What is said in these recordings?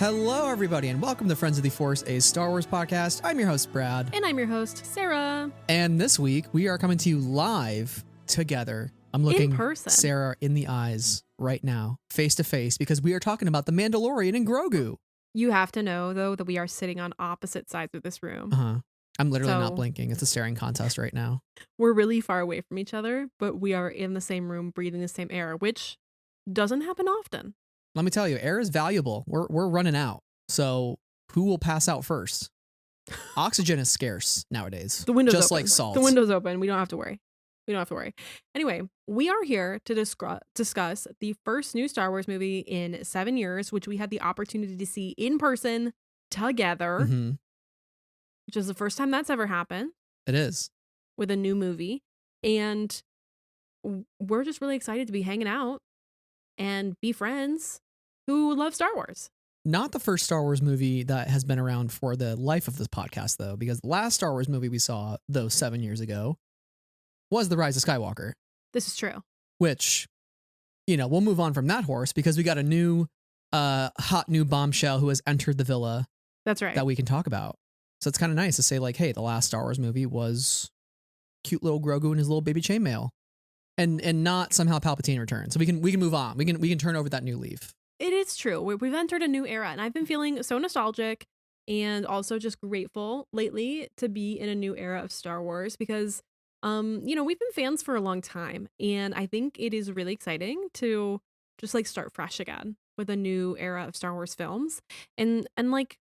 Hello, everybody, and welcome to Friends of the Force, a Star Wars podcast. I'm your host, Brad. And I'm your host, Sarah. And this week, we are coming to you live together. I'm looking in person. Sarah in the eyes right now, face to face, because we are talking about the Mandalorian and Grogu. You have to know, though, that we are sitting on opposite sides of this room. I'm literally not blinking. It's a staring contest right now. We're really far away from each other, but we are in the same room, breathing the same air, which doesn't happen often. Let me tell you, air is valuable. We're running out. So who will pass out first? Oxygen is scarce nowadays. The window's just open. like salt. The window's open. We don't have to worry. Anyway, we are here to discuss the first new Star Wars movie in 7 years, which we had the opportunity to see in person together, which is the first time that's ever happened. It is. With a new movie. And we're just really excited to be hanging out and be friends who love Star Wars. Not the first Star Wars movie that has been around for the life of this podcast, though, because the last Star Wars movie we saw, though, 7 years ago, was The Rise of Skywalker. This is true. Which, we'll move on from that horse because we got a new, hot new bombshell who has entered the villa. That's right. That we can talk about. So it's kind of nice to say, like, hey, the last Star Wars movie was cute little Grogu and his little baby chainmail. And not somehow Palpatine returns. So we can move on. We can turn over that new leaf. It is true. We've entered a new era, and I've been feeling so nostalgic and also just grateful lately to be in a new era of Star Wars because, we've been fans for a long time, and I think it is really exciting to just like start fresh again with a new era of Star Wars films. And like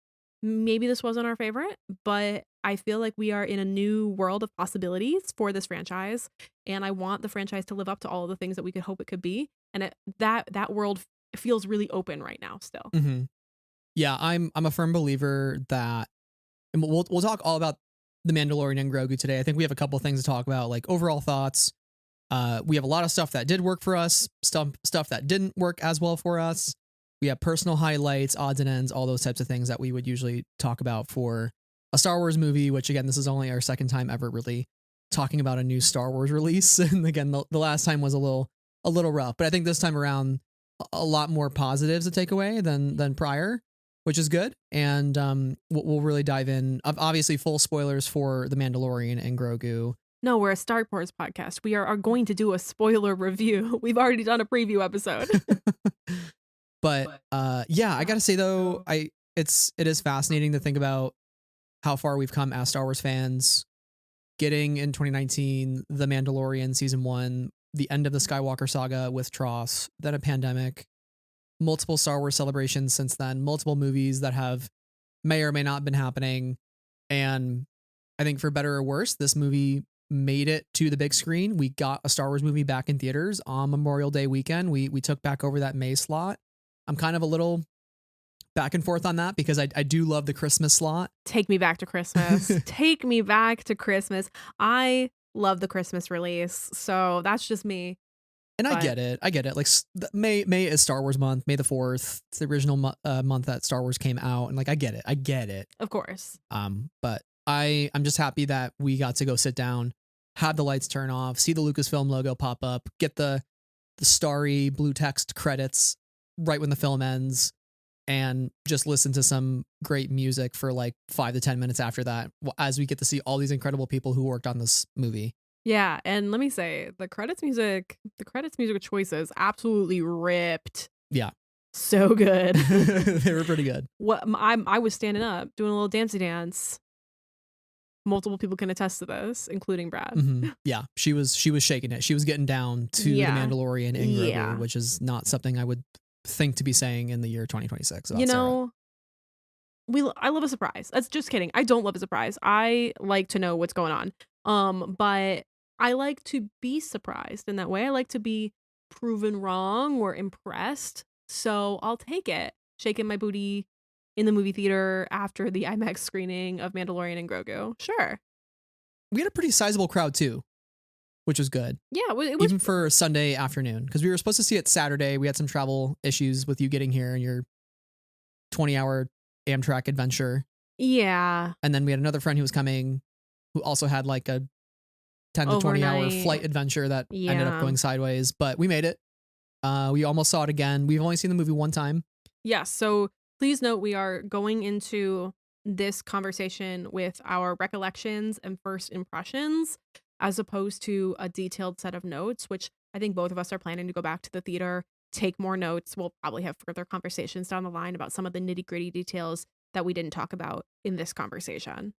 maybe this wasn't our favorite, but I feel like we are in a new world of possibilities for this franchise, and I want the franchise to live up to all of the things that we could hope it could be. And that world feels really open right now still. Mm-hmm. Yeah, I'm a firm believer that, and we'll talk all about the Mandalorian and Grogu today. I think we have a couple of things to talk about, like overall thoughts. We have a lot of stuff that did work for us, stuff that didn't work as well for us. We have personal highlights, odds and ends, all those types of things that we would usually talk about for a Star Wars movie, which again, this is only our second time ever really talking about a new Star Wars release. And again, the last time was a little rough, but I think this time around a lot more positives to take away than prior, which is good. And we'll really dive in. Obviously, full spoilers for The Mandalorian and Grogu. No, we're a Star Wars podcast. We are going to do a spoiler review. We've already done a preview episode. But yeah, I gotta say though, it is fascinating to think about how far we've come as Star Wars fans. Getting in 2019, The Mandalorian season 1, the end of the Skywalker saga with Tross, then a pandemic, multiple Star Wars celebrations since then, multiple movies that have may or may not been happening, and I think for better or worse, this movie made it to the big screen. We got a Star Wars movie back in theaters on Memorial Day weekend. We took back over that May slot. I'm kind of a little back and forth on that because I do love the Christmas slot. Take me back to Christmas. Take me back to Christmas. I love the Christmas release, so that's just me. And I get it. Like May is Star Wars month. May the 4th. It's the original month that Star Wars came out, and like I get it. Of course. But I'm just happy that we got to go sit down, have the lights turn off, see the Lucasfilm logo pop up, get the starry blue text credits right when the film ends, and just listen to some great music for like 5 to 10 minutes after that as we get to see all these incredible people who worked on this movie. Yeah, and let me say, the credits music choices absolutely ripped. Yeah. So good. They were pretty good. I was standing up doing a little dancey dance. Multiple people can attest to this, including Brad. Mm-hmm. Yeah, she was shaking it. She was getting down to The Mandalorian and Grogu, which is not something I would think to be saying in the year 2026. I love a surprise. That's just kidding. I don't love a surprise. I like to know what's going on. But I like to be surprised in that way. I like to be proven wrong or impressed. So I'll take it. Shaking my booty in the movie theater after the IMAX screening of Mandalorian and Grogu. Sure. We had a pretty sizable crowd too, which was good. Yeah, it was even for Sunday afternoon, because we were supposed to see it Saturday. We had some travel issues with you getting here and your 20-hour Amtrak adventure. Yeah. And then we had another friend who was coming who also had like a 10 to 20-hour flight adventure that ended up going sideways, but we made it. We almost saw it again. We've only seen the movie one time. Yeah, so Please note we are going into this conversation with our recollections and first impressions as opposed to a detailed set of notes, which I think both of us are planning to go back to the theater, take more notes. We'll probably have further conversations down the line about some of the nitty-gritty details that we didn't talk about in this conversation.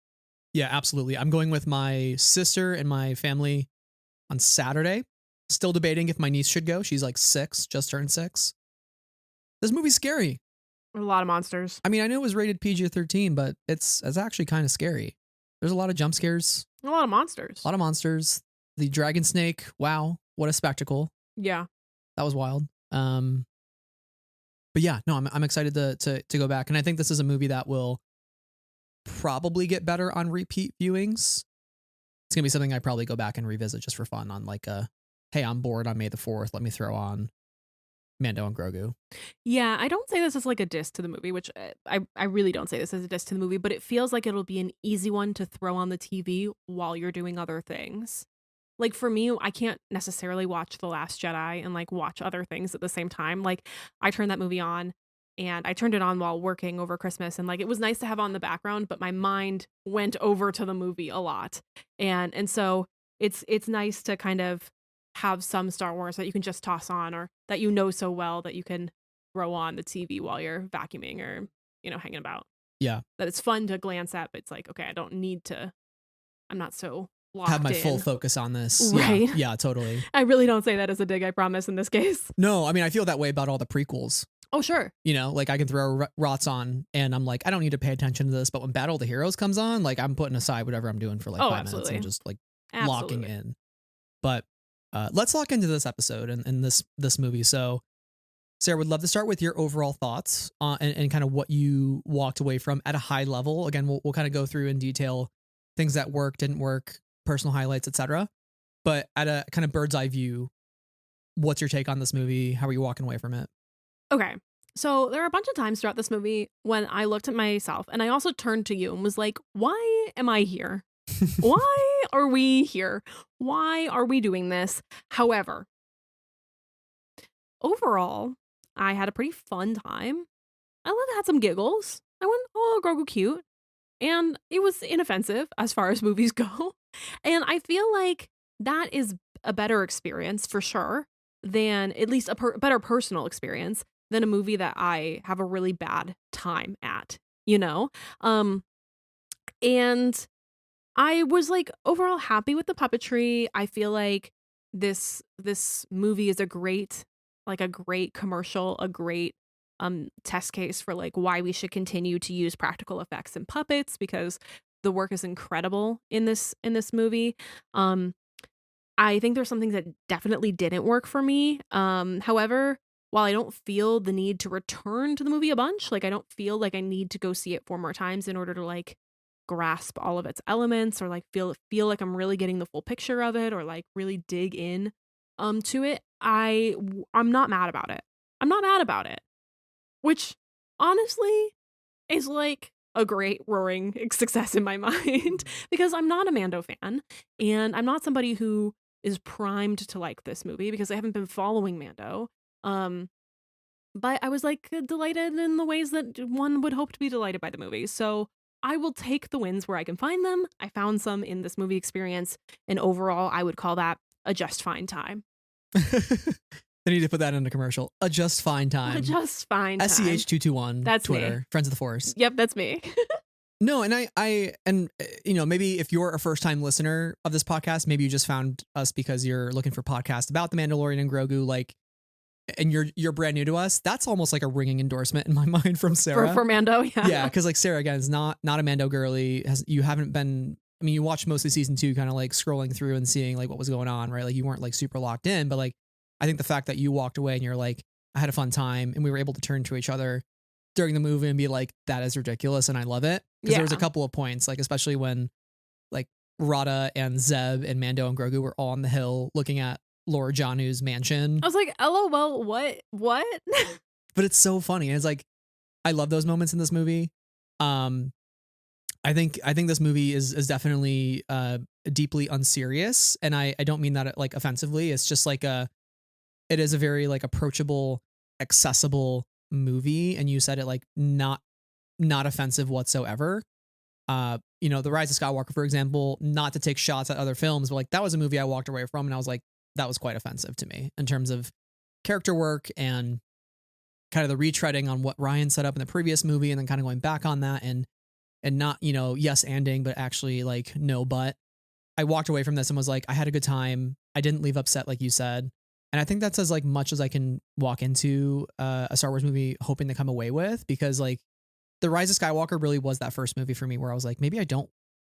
Yeah, absolutely. I'm going with my sister and my family on Saturday. Still debating if my niece should go. She's like 6, just turned 6. This movie's scary. A lot of monsters. I mean, I know it was rated PG-13, but it's actually kind of scary. There's a lot of jump scares. A lot of monsters. A lot of monsters. The dragon snake. Wow, what a spectacle. Yeah. That was wild. But yeah, no, I'm excited to go back, and I think this is a movie that will probably get better on repeat viewings. It's gonna be something I probably go back and revisit just for fun on like hey, I'm bored on May the 4th. Let me throw on Mando and Grogu. Yeah, I don't say this as like a diss to the movie, which I really don't say this as a diss to the movie, but it feels like it'll be an easy one to throw on the TV while you're doing other things. Like for me, I can't necessarily watch The Last Jedi and like watch other things at the same time. Like I turned that movie on and I turned it on while working over Christmas, and like it was nice to have on the background, but my mind went over to the movie a lot. And so it's nice to kind of have some Star Wars that you can just toss on, or that you know so well that you can throw on the TV while you're vacuuming or, hanging about. Yeah. That it's fun to glance at, but it's like, okay, I'm not so locked have my in. full focus on this. Right. Yeah, totally. I really don't say that as a dig, I promise, in this case. No, I mean, I feel that way about all the prequels. Oh, sure. Like I can throw ROTS on and I'm like, I don't need to pay attention to this. But when Battle of the Heroes comes on, like I'm putting aside whatever I'm doing for like 5 minutes and just like locking in. But let's lock into this episode and this movie. So Sarah, would love to start with your overall thoughts and kind of what you walked away from at a high level. Again, we'll kind of go through in detail things that work, didn't work, personal highlights, etc. But at a kind of bird's eye view, what's your take on this movie? How are you walking away from it? Okay. So there are a bunch of times throughout this movie when I looked at myself and I also turned to you and was like, why am I here? Why are we here? Why are we doing this? However, overall, I had a pretty fun time. I had some giggles. I went, oh, Grogu cute. And it was inoffensive as far as movies go. And I feel like that is a better experience for sure than, at least a better personal experience than a movie that I have a really bad time at, And I was like overall happy with the puppetry. I feel like this movie is a great commercial, a great test case for like why we should continue to use practical effects and puppets, because the work is incredible in this movie. I think there's some things that definitely didn't work for me. However, while I don't feel the need to return to the movie a bunch, like I don't feel like I need to go see it 4 more times in order to like grasp all of its elements, or like feel like I'm really getting the full picture of it, or like really dig in to it. I'm not mad about it. I'm not mad about it. Which honestly is like a great roaring success in my mind, because I'm not a Mando fan and I'm not somebody who is primed to like this movie because I haven't been following Mando. But I was like delighted in the ways that one would hope to be delighted by the movie. So I will take the wins where I can find them. I found some in this movie experience, and overall I would call that a just fine time. I need to put that in a commercial. A just fine time. A just fine time. SCH221. That's Twitter. me. Friends of the Force. Yep, that's me. No, and I maybe if you're a first time listener of this podcast, maybe you just found us because you're looking for podcasts about the Mandalorian and Grogu, like, and you're brand new to us. That's almost like a ringing endorsement in my mind from Sarah. For Mando, yeah. Yeah, because like Sarah again is not a Mando girly. You haven't been. I mean, you watched mostly season 2, kind of like scrolling through and seeing like what was going on, right? Like you weren't like super locked in, but like I think the fact that you walked away and you're like, I had a fun time, and we were able to turn to each other during the movie and be like, that is ridiculous, and I love it. Because there was a couple of points, like especially when like Rada and Zeb and Mando and Grogu were all on the hill looking at Lord Janu's mansion. I was like, LOL, what? But it's so funny. And it's like, I love those moments in this movie. I think this movie is definitely deeply unserious, and I don't mean that like offensively. It's just like it is a very like approachable, accessible movie, and you said it like not offensive whatsoever. The Rise of Skywalker, for example, not to take shots at other films, but like that was a movie I walked away from and I was like, that was quite offensive to me in terms of character work and kind of the retreading on what Ryan set up in the previous movie and then kind of going back on that and not, yes anding, but actually like no but. I walked away from this and was like, I had a good time. I didn't leave upset like you said. And I think that's as like much as I can walk into a Star Wars movie hoping to come away with, because like The Rise of Skywalker really was that first movie for me where I was like, maybe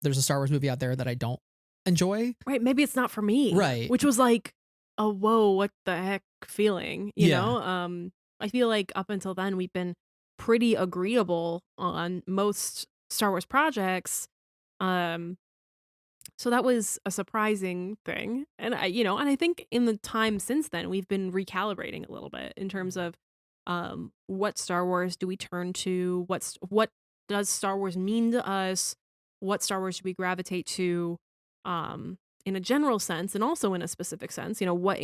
there's a Star Wars movie out there that I don't enjoy. Right. Maybe it's not for me. Right. Which was like, a whoa, what the heck feeling, you Yeah. know? I feel like up until then we've been pretty agreeable on most Star Wars projects. Um, so that was a surprising thing. And I think in the time since then we've been recalibrating a little bit in terms of what Star Wars do we turn to? What does Star Wars mean to us? What Star Wars do we gravitate to? In a general sense and also in a specific sense, what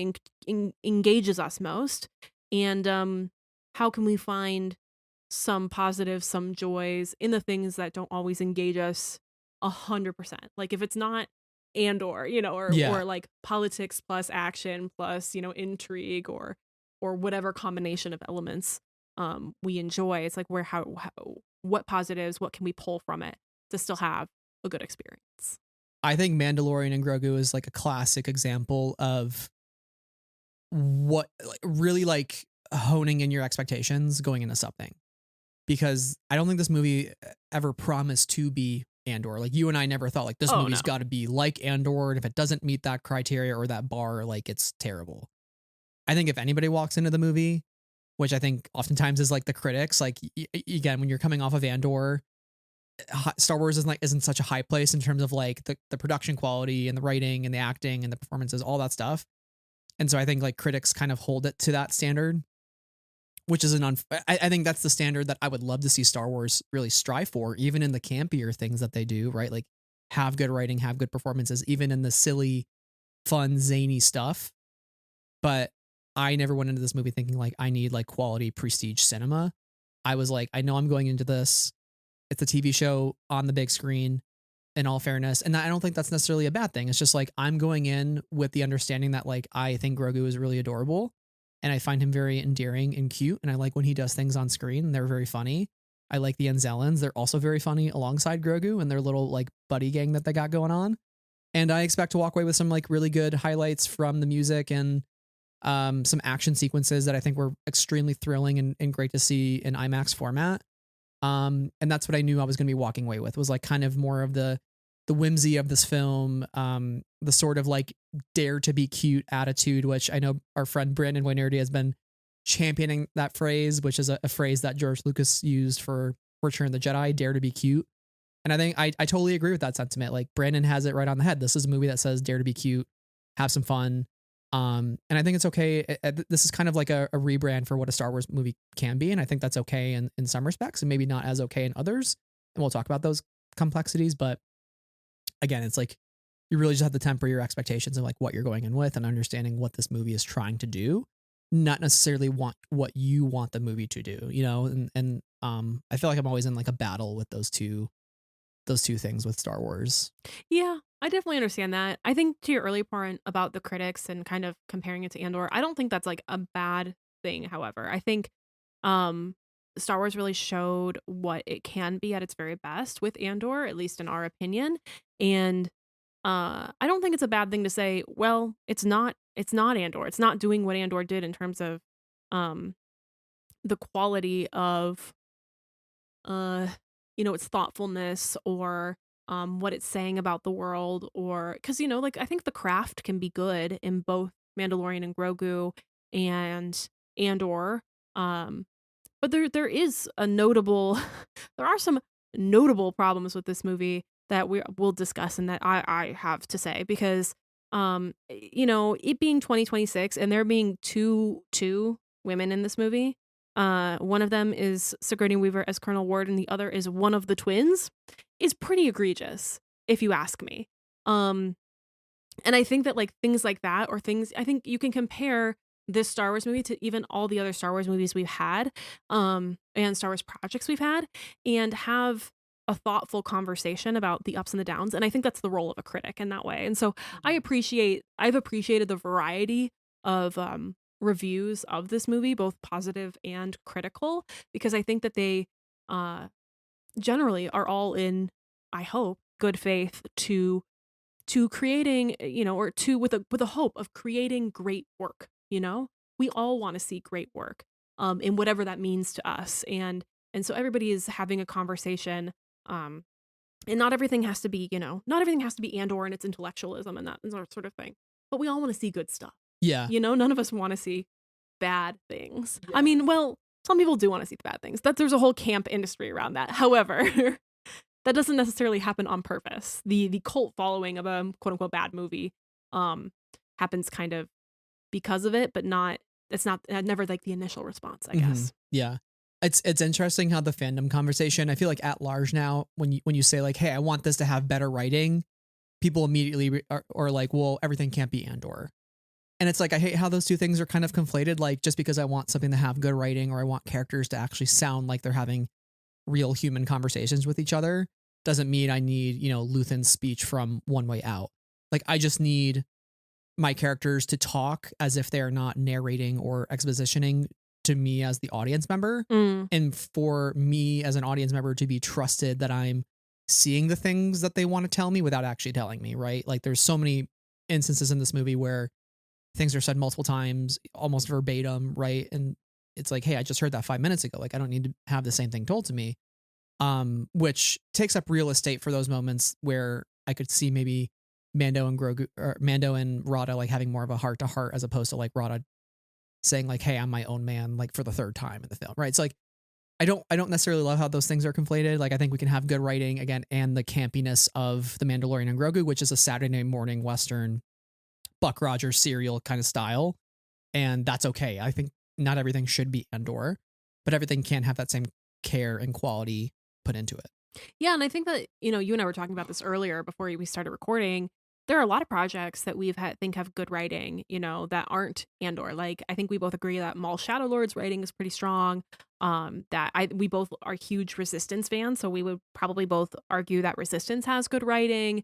engages us most, and how can we find some positives, some joys in the things that don't always engage us 100%. Like if it's not Andor, Yeah. or like politics plus action plus, intrigue or whatever combination of elements we enjoy. It's like what positives, what can we pull from it to still have a good experience? I think Mandalorian and Grogu is like a classic example of what like, really like honing in your expectations going into something, because I don't think this movie ever promised to be Andor. Like you and I never thought like this movie's no. got to be like Andor, and if it doesn't meet that criteria or that bar, like it's terrible. I think if anybody walks into the movie, which I think oftentimes is like the critics, like again when you're coming off of Andor, Star Wars isn't such a high place in terms of like the production quality and the writing and the acting and the performances, all that stuff. And so I think like critics kind of hold it to that standard, which is I think that's the standard that I would love to see Star Wars really strive for, even in the campier things that they do, right? Like have good writing, have good performances, even in the silly, fun, zany stuff. But I never went into this movie thinking like I need like quality prestige cinema. I was like, I know I'm going into this. It's a TV show on the big screen, in all fairness. And I don't think that's necessarily a bad thing. It's just like I'm going in with the understanding that like I think Grogu is really adorable and I find him very endearing and cute. And I like when he does things on screen. They're very funny. I like the Anzellans. They're also very funny alongside Grogu and their little like buddy gang that they got going on. And I expect to walk away with some like really good highlights from the music and some action sequences that I think were extremely thrilling and great to see in IMAX format. And that's what I knew I was going to be walking away with, was like kind of more of the whimsy of this film, the sort of like dare to be cute attitude, which I know our friend Brandon Wainerdy has been championing that phrase, which is a phrase that George Lucas used for Return of the Jedi, dare to be cute. And I think I totally agree with that sentiment. Like Brandon has it right on the head. This is a movie that says dare to be cute, have some fun. And I think it's okay. This is kind of like a rebrand for what a Star Wars movie can be. And I think that's okay in some respects and maybe not as okay in others. And we'll talk about those complexities. But again, it's like you really just have to temper your expectations of like what you're going in with and understanding what this movie is trying to do, not necessarily want what you want the movie to do, and I feel like I'm always in like a battle with those two things with Star Wars. Yeah, I definitely understand that. I think to your early point about the critics and kind of comparing it to Andor, I don't think that's like a bad thing, however. I think Star Wars really showed what it can be at its very best with Andor, at least in our opinion. And I don't think it's a bad thing to say, well, it's not Andor. It's not doing what Andor did in terms of the quality of its thoughtfulness or what it's saying about the world, or because like I think the craft can be good in both Mandalorian and Grogu and Andor, but there is a notable there are some notable problems with this movie that we'll discuss and that I have to say, because it being 2026 and there being two women in this movie. One of them is Sigourney Weaver as Colonel Ward, and the other is one of the twins, is pretty egregious, if you ask me. And I think that like things like that, or things, I think you can compare this Star Wars movie to even all the other Star Wars movies we've had, and Star Wars projects we've had, and have a thoughtful conversation about the ups and the downs. And I think that's the role of a critic in that way. And so I've appreciated the variety of reviews of this movie, both positive and critical, because I think that they uh generally are all in, I hope, good faith to creating, or to with a hope of creating great work, We all want to see great work, in whatever that means to us. And so everybody is having a conversation, um, and not everything has to be, not everything has to be Andor and its intellectualism and that sort of thing. But we all want to see good stuff. Yeah. None of us want to see bad things. I mean, well, some people do want to see the bad things. There's a whole camp industry around that. However, that doesn't necessarily happen on purpose. The cult following of a quote unquote bad movie happens kind of because of it, but it's not never like the initial response, I guess. Yeah. It's interesting how the fandom conversation, I feel like at large now, when you say like, hey, I want this to have better writing, people immediately are like, well, everything can't be Andor. And it's like, I hate how those two things are kind of conflated. Like, just because I want something to have good writing, or I want characters to actually sound like they're having real human conversations with each other, doesn't mean I need, Luthen's speech from One Way Out. Like, I just need my characters to talk as if they are not narrating or expositioning to me as the audience member. And for me as an audience member to be trusted that I'm seeing the things that they want to tell me without actually telling me, right? Like, there's so many instances in this movie where things are said multiple times, almost verbatim, right? And it's like, hey, I just heard that 5 minutes ago. Like, I don't need to have the same thing told to me. Which takes up real estate for those moments where I could see maybe Mando and Grogu, or Mando and Rada, like having more of a heart to heart, as opposed to like Rada saying like, hey, I'm my own man, like for the third time in the film, right? It's like, I don't necessarily love how those things are conflated. Like, I think we can have good writing again, and the campiness of The Mandalorian and Grogu, which is a Saturday morning Western Buck Rogers serial kind of style. And that's okay. I think not everything should be Andor, but everything can have that same care and quality put into it. Yeah, and I think that, you and I were talking about this earlier before we started recording. There are a lot of projects that we've think have good writing, that aren't Andor. Like, I think we both agree that Maul Shadowlord's writing is pretty strong. We both are huge Resistance fans, so we would probably both argue that Resistance has good writing.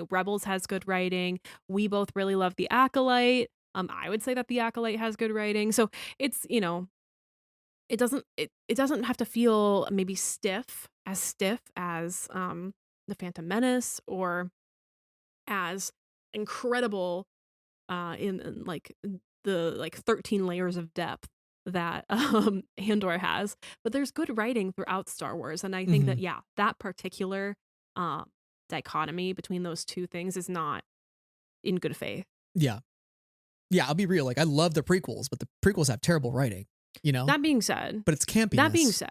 Rebels has good writing. We both really love The Acolyte. I would say that The Acolyte has good writing. So it's, it doesn't have to feel maybe stiff as The Phantom Menace, or as incredible in like the 13 layers of depth that Andor has. But there's good writing throughout Star Wars, and I think that that particular dichotomy between those two things is not in good faith. Yeah, I'll be real. Like, I love the prequels, but the prequels have terrible writing. That being said, but it's campiness. That being said,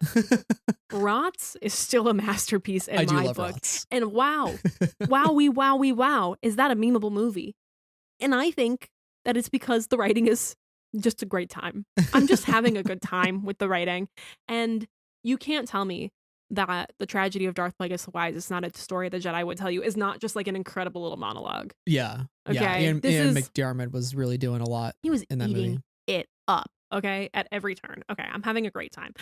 Rots is still a masterpiece in my book. Rots. And wow, is that a memeable movie? And I think that it's because the writing is just a great time. I'm just having a good time with the writing. And you can't tell me that the tragedy of Darth Plagueis the Wise is not a story the Jedi would tell you, is not just like an incredible little monologue. Yeah. Okay. Yeah. Ian McDiarmid was really doing a lot. He was in that eating movie. It up. Okay, at every turn. Okay, I'm having a great time.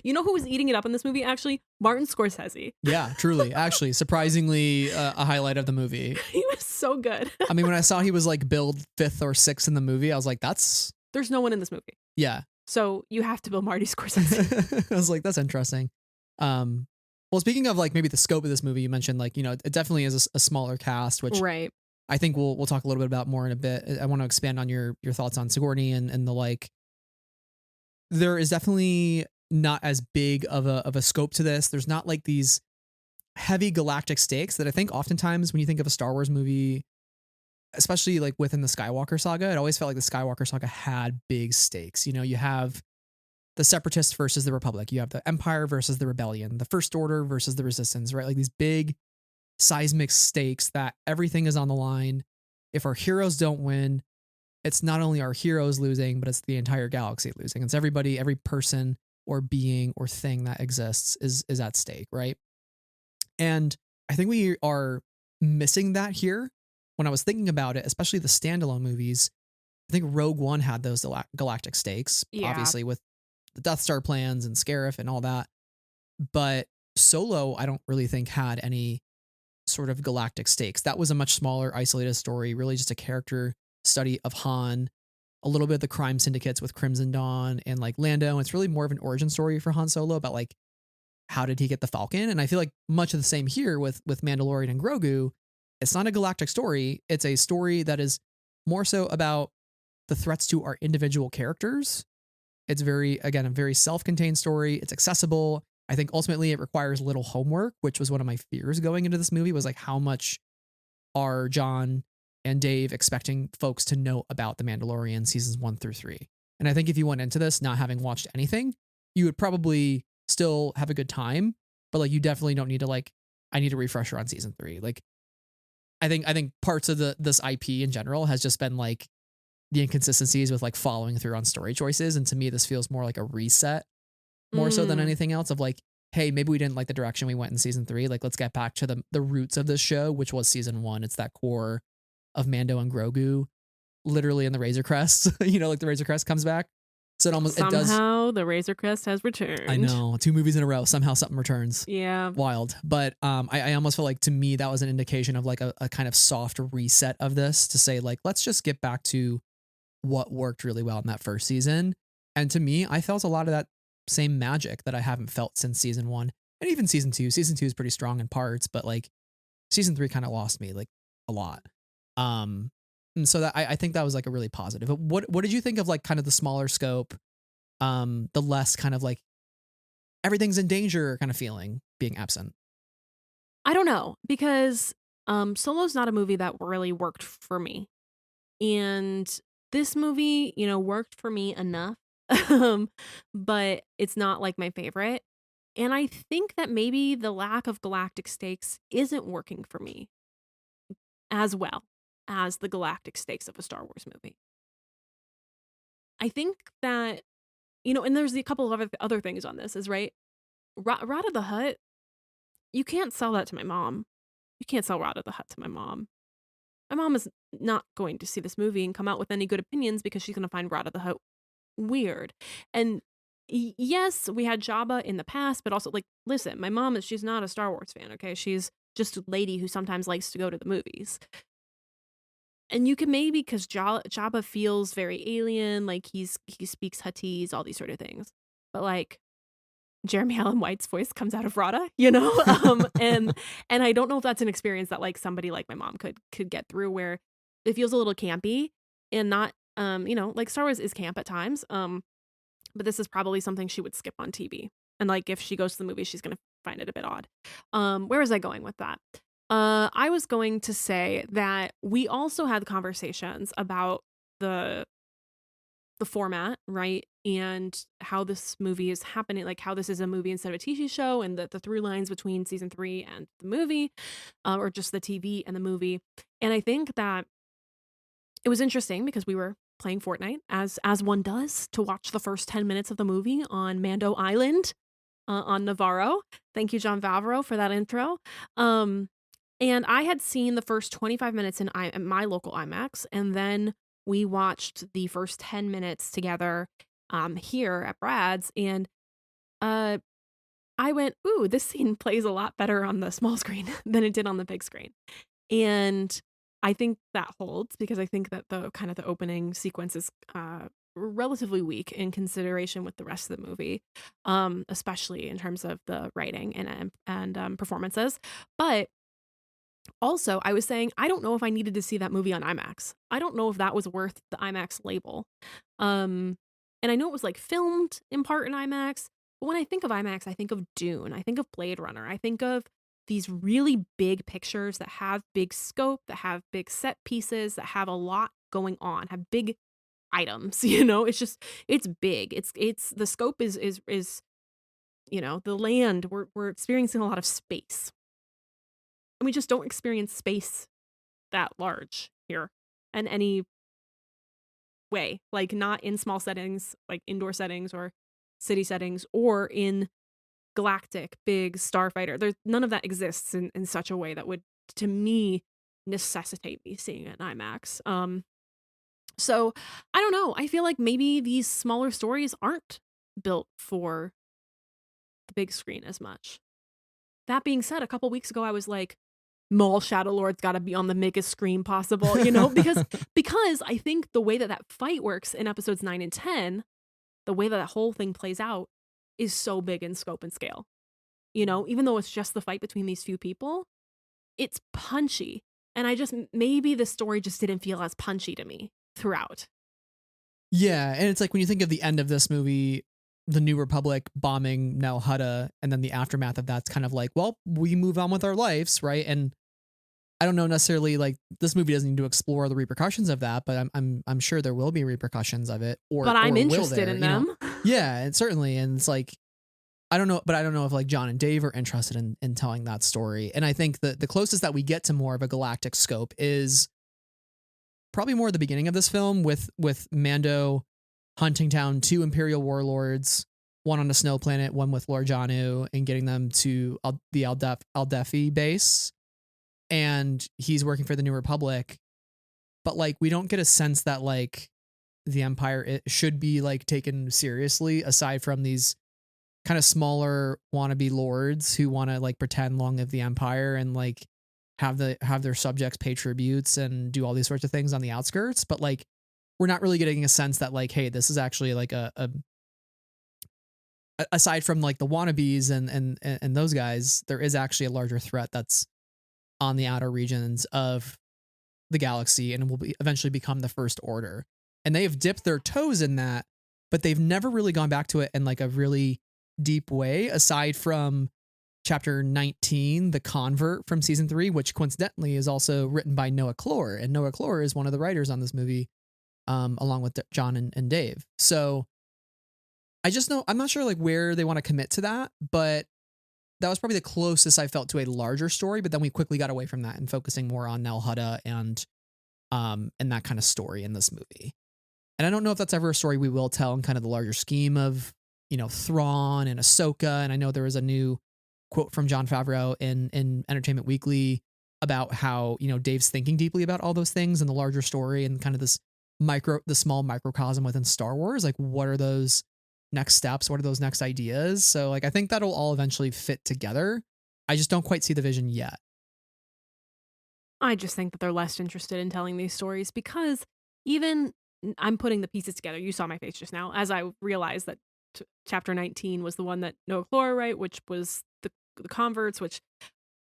You know who was eating it up in this movie? Actually, Martin Scorsese. Yeah, truly. Actually, surprisingly, a highlight of the movie. He was so good. I mean, when I saw he was like billed 5th or 6th in the movie, I was like, there's no one in this movie. Yeah. So you have to bill Marty Scorsese. I was like, that's interesting. Well, speaking of like maybe the scope of this movie, you mentioned like, it definitely is a smaller cast, which right. I think we'll talk a little bit about more in a bit. I want to expand on your thoughts on Sigourney and the like. There is definitely not as big of a scope to this. There's not like these heavy galactic stakes that I think oftentimes when you think of a Star Wars movie, especially like within the Skywalker saga, it always felt like the Skywalker saga had big stakes. You have the Separatists versus the Republic. You have the Empire versus the Rebellion, the First Order versus the Resistance, right? Like these big seismic stakes that everything is on the line. If our heroes don't win, it's not only our heroes losing, but it's the entire galaxy losing. It's everybody, every person or being or thing that exists is at stake, right? And I think we are missing that here. When I was thinking about it, especially the standalone movies, I think Rogue One had those galactic stakes, Yeah. obviously with the Death Star plans and Scarif and all that. But Solo, I don't really think had any sort of galactic stakes. That was a much smaller, isolated story, really just a character study of Han, a little bit of the crime syndicates with Crimson Dawn and like Lando. And it's really more of an origin story for Han Solo about like how did he get the Falcon? And I feel like much of the same here with Mandalorian and Grogu. It's not a galactic story. It's a story that is more so about the threats to our individual characters. It's very, again, a very self-contained story. It's accessible. I think ultimately it requires little homework, which was one of my fears going into this movie, was like how much are John and Dave expecting folks to know about The Mandalorian seasons 1 through 3. And I think if you went into this not having watched anything, you would probably still have a good time, but like you definitely don't need to like, I need a refresher on season 3. Like I think parts of this IP in general has just been like the inconsistencies with like following through on story choices. And to me, this feels more like a reset, more so than Mm. anything else, of like, hey, maybe we didn't like the direction we went in season 3. Like, let's get back to the roots of this show, which was season 1. It's that core of Mando and Grogu, literally in the Razor Crest. Like the Razor Crest comes back. So it does. Somehow the Razor Crest has returned. I know, 2 movies in a row. Somehow something returns. Yeah. Wild. But I almost feel like to me that was an indication of like a kind of soft reset of this to say like, let's just get back to what worked really well in that first season. And to me, I felt a lot of that same magic that I haven't felt since season 1 and even season 2. Season 2 is pretty strong in parts, but like season 3 kind of lost me like a lot. And so that I think that was like a really positive. But what did you think of like kind of the smaller scope, the less kind of like everything's in danger kind of feeling being absent? I don't know, because Solo's not a movie that really worked for me. And this movie, worked for me enough. But it's not like my favorite. And I think that maybe the lack of galactic stakes isn't working for me as well as the galactic stakes of a Star Wars movie. I think that, and there's a couple of other things on this, is right. Rod of the Hutt, you can't sell that to my mom. You can't sell Rod of the Hutt to my mom. My mom is not going to see this movie and come out with any good opinions because she's going to find Rod of the Hutt weird. And yes, we had Jabba in the past, but also like, listen, my mom she's not a Star Wars fan. Okay. She's just a lady who sometimes likes to go to the movies. And you can maybe, because Jabba feels very alien, like he speaks Huttese, all these sort of things. But like Jeremy Allen White's voice comes out of Rada, and I don't know if that's an experience that like somebody like my mom could get through, where it feels a little campy and not, like Star Wars is camp at times. But this is probably something she would skip on TV. And like if she goes to the movie, she's gonna find it a bit odd. Where was I going with that? I was going to say that we also had conversations about the format, right? And how this movie is happening, like how this is a movie instead of a TV show, and the through lines between season 3 and the movie, or just the TV and the movie. And I think that it was interesting because we were playing Fortnite, as one does, to watch the first 10 minutes of the movie on Mando Island, on Navarro. Thank you, John Favreau, for that intro. And I had seen the first 25 minutes in my local IMAX, and then we watched the first 10 minutes together here at Brad's, and I went, ooh, this scene plays a lot better on the small screen than it did on the big screen. And I think that holds, because I think that the kind of the opening sequence is relatively weak in consideration with the rest of the movie, especially in terms of the writing and performances. But also, I was saying, I don't know if I needed to see that movie on IMAX. I don't know if that was worth the IMAX label. And I know it was like filmed in part in IMAX, but when I think of IMAX, I think of Dune, I think of Blade Runner, I think of these really big pictures that have big scope, that have big set pieces, that have a lot going on, have big items, it's big. It's the scope is the land, we're experiencing a lot of space. And we just don't experience space that large here in any way, like not in small settings, like indoor settings or city settings, or in galactic big starfighter. There's none of that exists in such a way that would, to me, necessitate me seeing it in IMAX. So I don't know. I feel like maybe these smaller stories aren't built for the big screen as much. That being said, a couple weeks ago, I was like, Maul Shadow Lord's got to be on the biggest screen possible, because I think the way that that fight works in episodes 9 and 10, the way that that whole thing plays out is so big in scope and scale. Even though it's just the fight between these few people, it's punchy. And maybe the story just didn't feel as punchy to me throughout. Yeah, and it's like when you think of the end of this movie, the New Republic bombing Nal Hutta, and then the aftermath of that's kind of like, well, we move on with our lives, right? And I don't know necessarily like this movie doesn't need to explore the repercussions of that, but I'm sure there will be repercussions of it, But or I'm will interested there? in them. Yeah, and certainly, and it's like I don't know, but I don't know if like John and Dave are interested in telling that story. And I think the closest that we get to more of a galactic scope is probably more at the beginning of this film with Mando hunting down two Imperial warlords, one on a snow planet, one with Lord Janu, and getting them to the Aldefi base. And he's working for the New Republic, but like we don't get a sense that like the Empire it should be like taken seriously aside from these kind of smaller wannabe lords who want to like pretend long live the Empire and like have their subjects pay tributes and do all these sorts of things on the outskirts, but like we're not really getting a sense that like, hey, this is actually like a aside from like the wannabes and those guys, there is actually a larger threat that's on the outer regions of the galaxy and will eventually become the First Order. And they have dipped their toes in that, but they've never really gone back to it in like a really deep way, aside from chapter 19, The Convert from season 3, which coincidentally is also written by Noah Clore. And Noah Clore is one of the writers on this movie, along with John and Dave. So I'm not sure like where they want to commit to that, but that was probably the closest I felt to a larger story. But then we quickly got away from that and focusing more on Nal Hutta and that kind of story in this movie. And I don't know if that's ever a story we will tell in kind of the larger scheme of, Thrawn and Ahsoka. And I know there was a new quote from Jon Favreau in Entertainment Weekly about how, Dave's thinking deeply about all those things and the larger story and kind of the small microcosm within Star Wars. Like, what are those next steps? What are those next ideas? So like, I think that'll all eventually fit together. I just don't quite see the vision yet. I just think that they're less interested in telling these stories because even I'm putting the pieces together. You saw my face just now as I realized that chapter 19 was the one that Noah Clore, right, which was the converts, which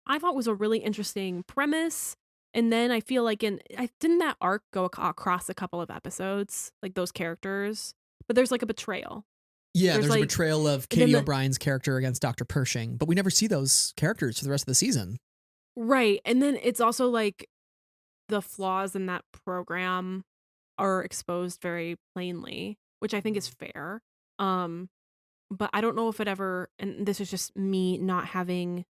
I thought was a really interesting premise. And then I feel like didn't that arc go across a couple of episodes, like those characters? But there's like a betrayal. Yeah, there's a betrayal of Katie O'Brien's character against Dr. Pershing, but we never see those characters for the rest of the season. Right. And then it's also like the flaws in that program are exposed very plainly, which I think is fair. But I don't know if it ever, and this is just me not having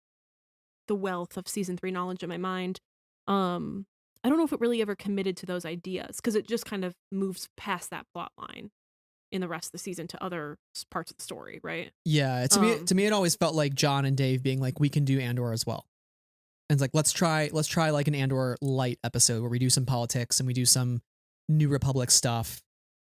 the wealth of season 3 knowledge in my mind. I don't know if it really ever committed to those ideas because it just kind of moves past that plot line in the rest of the season to other parts of the story, right? Yeah, to me, it always felt like John and Dave being like, we can do Andor as well. And it's like, let's try like an Andor light episode where we do some politics and we do some New Republic stuff.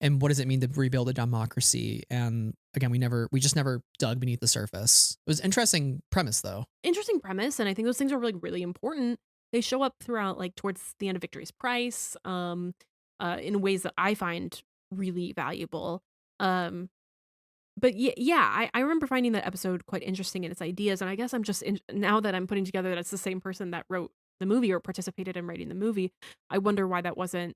And what does it mean to rebuild a democracy? And again, we just never dug beneath the surface. It was an interesting premise though. Interesting premise. And I think those things are really, really important. They show up throughout, like towards the end of Victory's Price, in ways that I find really valuable. But I remember finding that episode quite interesting in its ideas. And I guess I'm just, now that I'm putting together that it's the same person that wrote the movie or participated in writing the movie, I wonder why that wasn't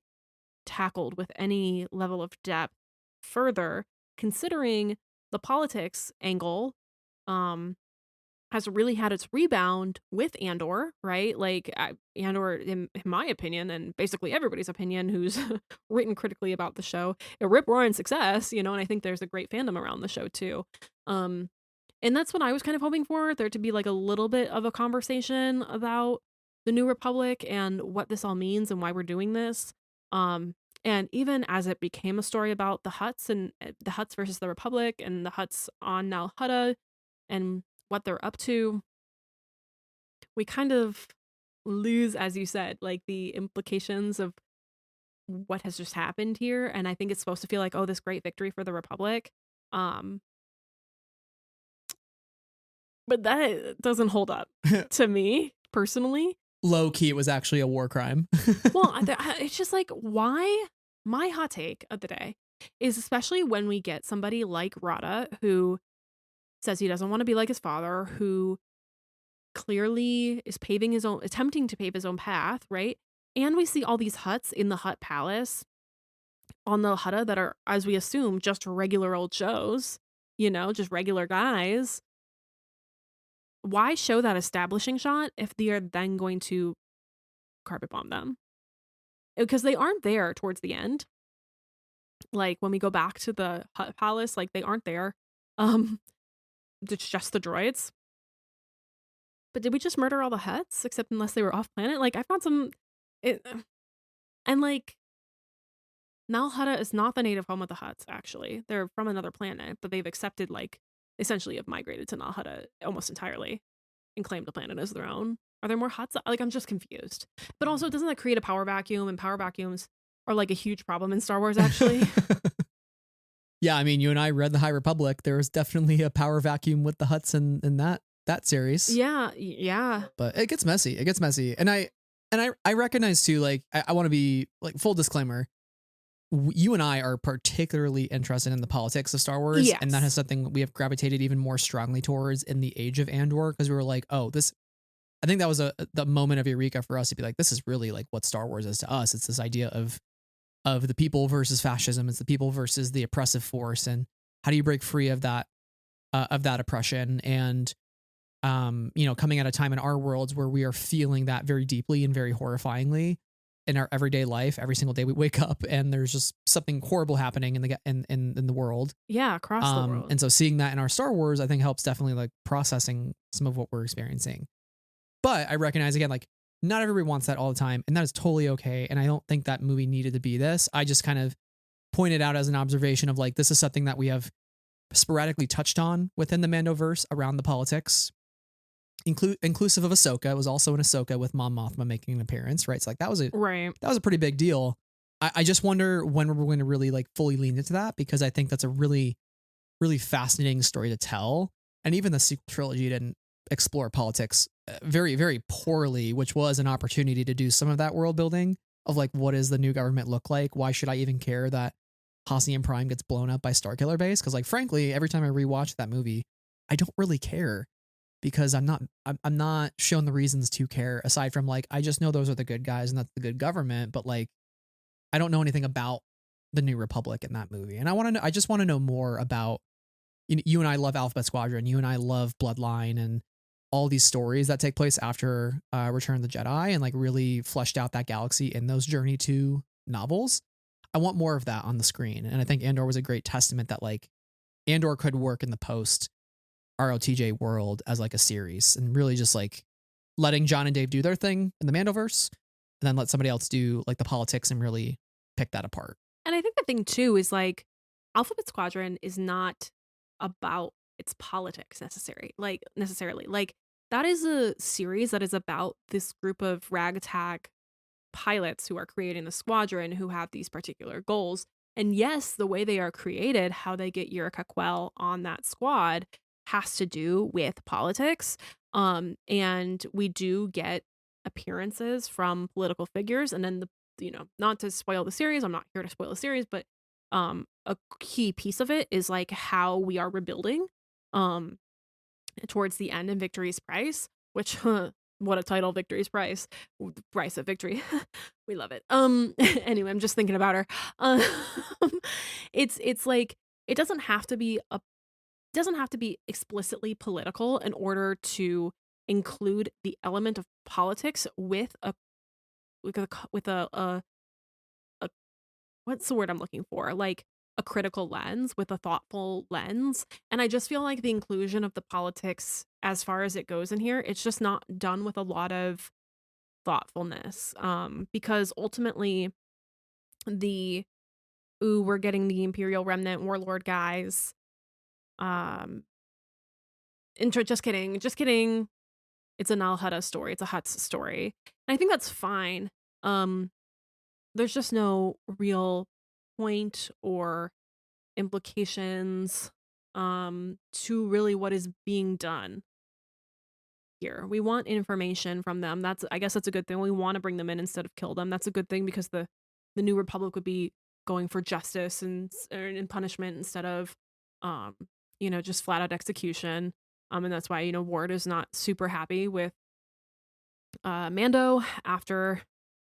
tackled with any level of depth further, considering the politics angle has really had its rebound with Andor, right? Like Andor, in my opinion, and basically everybody's opinion who's written critically about the show, a rip-roaring success, and I think there's a great fandom around the show too. And that's what I was kind of hoping for, there to be like a little bit of a conversation about the New Republic and what this all means and why we're doing this. And even as it became a story about the Hutts and the Hutts versus the Republic and the Hutts on Nal Hutta and what they're up to, we kind of lose, as you said, like the implications of what has just happened here, and I think it's supposed to feel like, oh, this great victory for the Republic. Um, but that doesn't hold up to me personally. Low key, it was actually a war crime. Well, it's just like, why? My hot take of the day is, especially when we get somebody like Rada, who says he doesn't want to be like his father, who clearly is attempting to pave his own path, right? And we see all these huts in the Hut Palace on the Hutta that are, as we assume, just regular old Joes, just regular guys. Why show that establishing shot if they are then going to carpet bomb them? Because they aren't there towards the end. Like when we go back to the Hut Palace, like they aren't there. Um, it's just the droids. But did we just murder all the Huts? Except unless they were off planet? Like I found some, and like Nal Hutta is not the native home of the Hutts. Actually, they're from another planet, but they've accepted, like, essentially have migrated to Nal Hutta almost entirely and claimed the planet as their own. Are there more Hutts? Like, I'm just confused. But also, doesn't that create a power vacuum? And power vacuums are like a huge problem in Star Wars, actually. Yeah, I mean, you and I read the High Republic. There was definitely a power vacuum with the Hutts in that series. Yeah. But it gets messy. It gets messy, and I recognize too. Like, I want to be like, full disclaimer. You and I are particularly interested in the politics of Star Wars, Yes. and that is something we have gravitated even more strongly towards in the age of Andor, because we were like, oh, this. I think that was the moment of eureka for us to be like, this is really like what Star Wars is to us. It's this idea of the people versus fascism. It's the people versus the oppressive force, and how do you break free of that oppression? And coming at a time in our worlds where we are feeling that very deeply and very horrifyingly in our everyday life. Every single day we wake up and there's just something horrible happening in the world. Yeah, across the world. And so seeing that in our Star Wars, I think helps definitely like processing some of what we're experiencing. But I recognize again, like not everybody wants that all the time, and that is totally okay. And I don't think that movie needed to be this. I just kind of pointed out as an observation of like, this is something that we have sporadically touched on within the Mandoverse around the politics. Inclusive of Ahsoka. It was also in Ahsoka with Mon Mothma making an appearance, right? So like that was a pretty big deal. I just wonder when we're going to really like fully lean into that, because I think that's a really, really fascinating story to tell. And even the sequel trilogy didn't explore politics very, very poorly, which was an opportunity to do some of that world building of like, what does the new government look like? Why should I even care that Hacian Prime gets blown up by Starkiller Base? Because like, frankly, every time I rewatch that movie, I don't really care. Because I'm not shown the reasons to care, aside from like, I just know those are the good guys and that's the good government, but like I don't know anything about the New Republic in that movie. And I just want to know more about, you and I love Alphabet Squadron, you and I love Bloodline and all these stories that take place after Return of the Jedi, and like really fleshed out that galaxy in those Journey to novels. I want more of that on the screen. And I think Andor was a great testament that like Andor could work in the post ROTJ world as like a series, and really just like letting John and Dave do their thing in the Mandoverse, and then let somebody else do like the politics and really pick that apart. And I think the thing too is like Alphabet Squadron is not about its politics necessarily. Like that is a series that is about this group of ragtag pilots who are creating the squadron, who have these particular goals. And yes, the way they are created, how they get Yurika Quell on that squad, has to do with politics. And we do get appearances from political figures. And then not to spoil the series, I'm not here to spoil the series, but a key piece of it is like how we are rebuilding towards the end in Victory's Price, which what a title, Victory's Price. Price of Victory. We love it. Anyway, I'm just thinking about her. It's like it doesn't have to be explicitly political in order to include the element of politics with a what's the word I'm looking for? Like a critical lens, with a thoughtful lens. And I just feel like the inclusion of the politics as far as it goes in here, it's just not done with a lot of thoughtfulness. Because ultimately we're getting the Imperial Remnant Warlord guys. Just kidding. It's a Nal Hutta story. It's a Hutt's story. And I think that's fine. there's just no real point or implications to really what is being done here. We want information from them. I guess that's a good thing. We want to bring them in instead of kill them. That's a good thing because the New Republic would be going for justice and punishment instead of um just flat out execution. And that's why Ward is not super happy with Mando after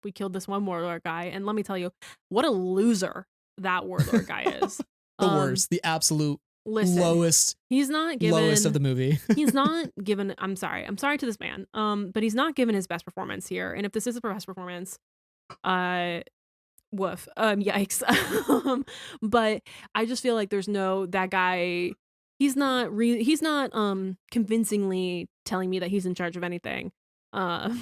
we killed this one warlord guy. And let me tell you, what a loser that warlord guy is. The Um, worst, the absolute listen, lowest he's not lowest of given the movie. he's not given I'm sorry to this man. But he's not given his best performance here. And if this is a best performance, uh woof. Yikes. But I just feel like there's no that guy. He's not convincingly telling me that he's in charge of anything. Uh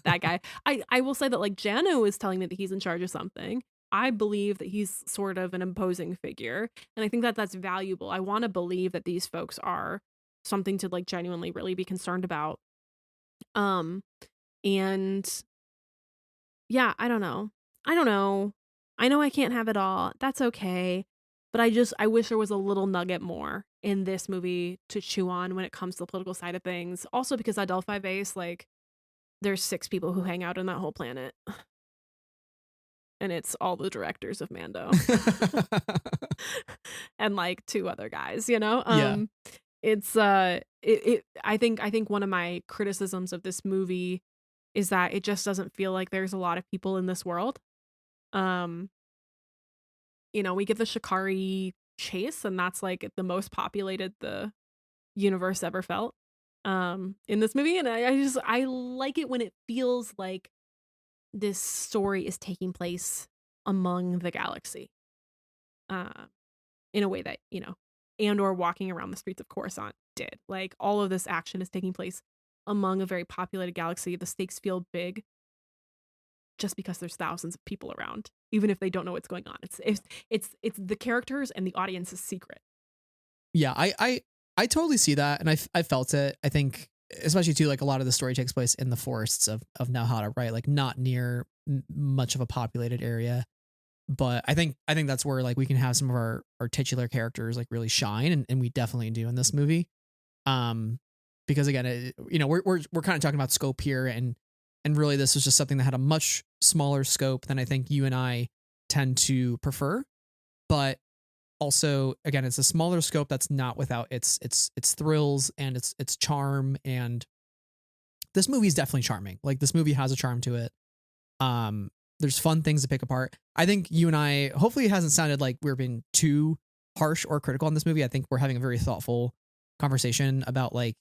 that guy. I will say that like Jano is telling me that he's in charge of something. I believe that he's sort of an imposing figure, and I think that that's valuable. I want to believe that these folks are something to like genuinely really be concerned about. Um and yeah, I don't know. I don't know. I know I can't have it all. That's okay. But I wish there was a little nugget more in this movie to chew on when it comes to the political side of things. Also because Adelphi base, like, there's 6 people who hang out in that whole planet. And it's all the directors of Mando. And like 2 other guys, you know? Yeah. It's I think one of my criticisms of this movie is that it just doesn't feel like there's a lot of people in this world. Um, we get the Shikari chase, and that's like the most populated the universe ever felt. In this movie, and I like it when it feels like this story is taking place among the galaxy. Uh, in a way that, and or walking around the streets of Coruscant did. Like all of this action is taking place among a very populated galaxy. The stakes feel big just because there's thousands of people around, even if they don't know what's going on. It's the characters and the audience's secret. Yeah, I totally see that, and I felt it. I think especially too, like a lot of the story takes place in the forests of Nalhada, right? Like not near much of a populated area. But I think that's where like we can have some of our titular characters like really shine, and we definitely do in this movie. Because again, we're kind of talking about scope here, and really this was just something that had a much smaller scope than I think you and I tend to prefer. But also, again, it's a smaller scope that's not without its thrills and its charm. And this movie is definitely charming. Like this movie has a charm to it. There's fun things to pick apart. I think you and I, hopefully it hasn't sounded like we're being too harsh or critical on this movie. I think we're having a very thoughtful conversation about like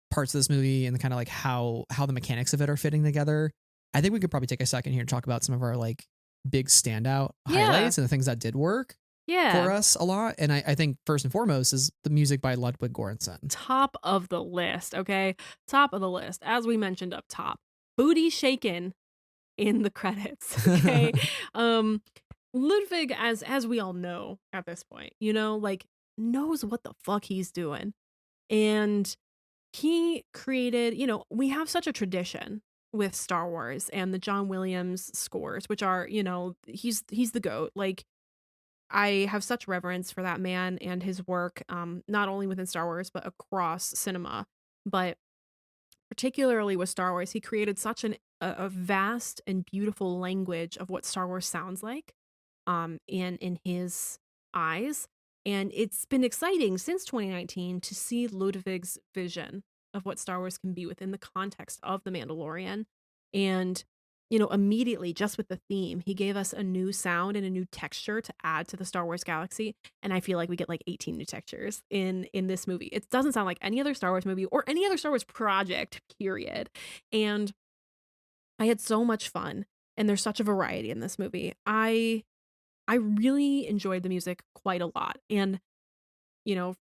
parts of this movie and kind of like how the mechanics of it are fitting together. I think we could probably take a second here to talk about some of our like big standout highlights and the things that did work for us a lot. And I think first and foremost is the music by Ludwig Göransson. Top of the list, okay? Top of the list. As we mentioned up top, booty shaken in the credits. Okay. Ludwig, as we all know at this point, like knows what the fuck he's doing. And he created, we have such a tradition with Star Wars and the John Williams scores, which are, he's the GOAT. Like I have such reverence for that man and his work, not only within Star Wars, but across cinema. But particularly with Star Wars, he created such a vast and beautiful language of what Star Wars sounds like, in his eyes. And it's been exciting since 2019 to see Ludwig's vision of what Star Wars can be within the context of The Mandalorian. And, immediately just with the theme, he gave us a new sound and a new texture to add to the Star Wars galaxy. And I feel like we get like 18 new textures in this movie. It doesn't sound like any other Star Wars movie or any other Star Wars project, period. And I had so much fun. And there's such a variety in this movie. I really enjoyed the music quite a lot. And,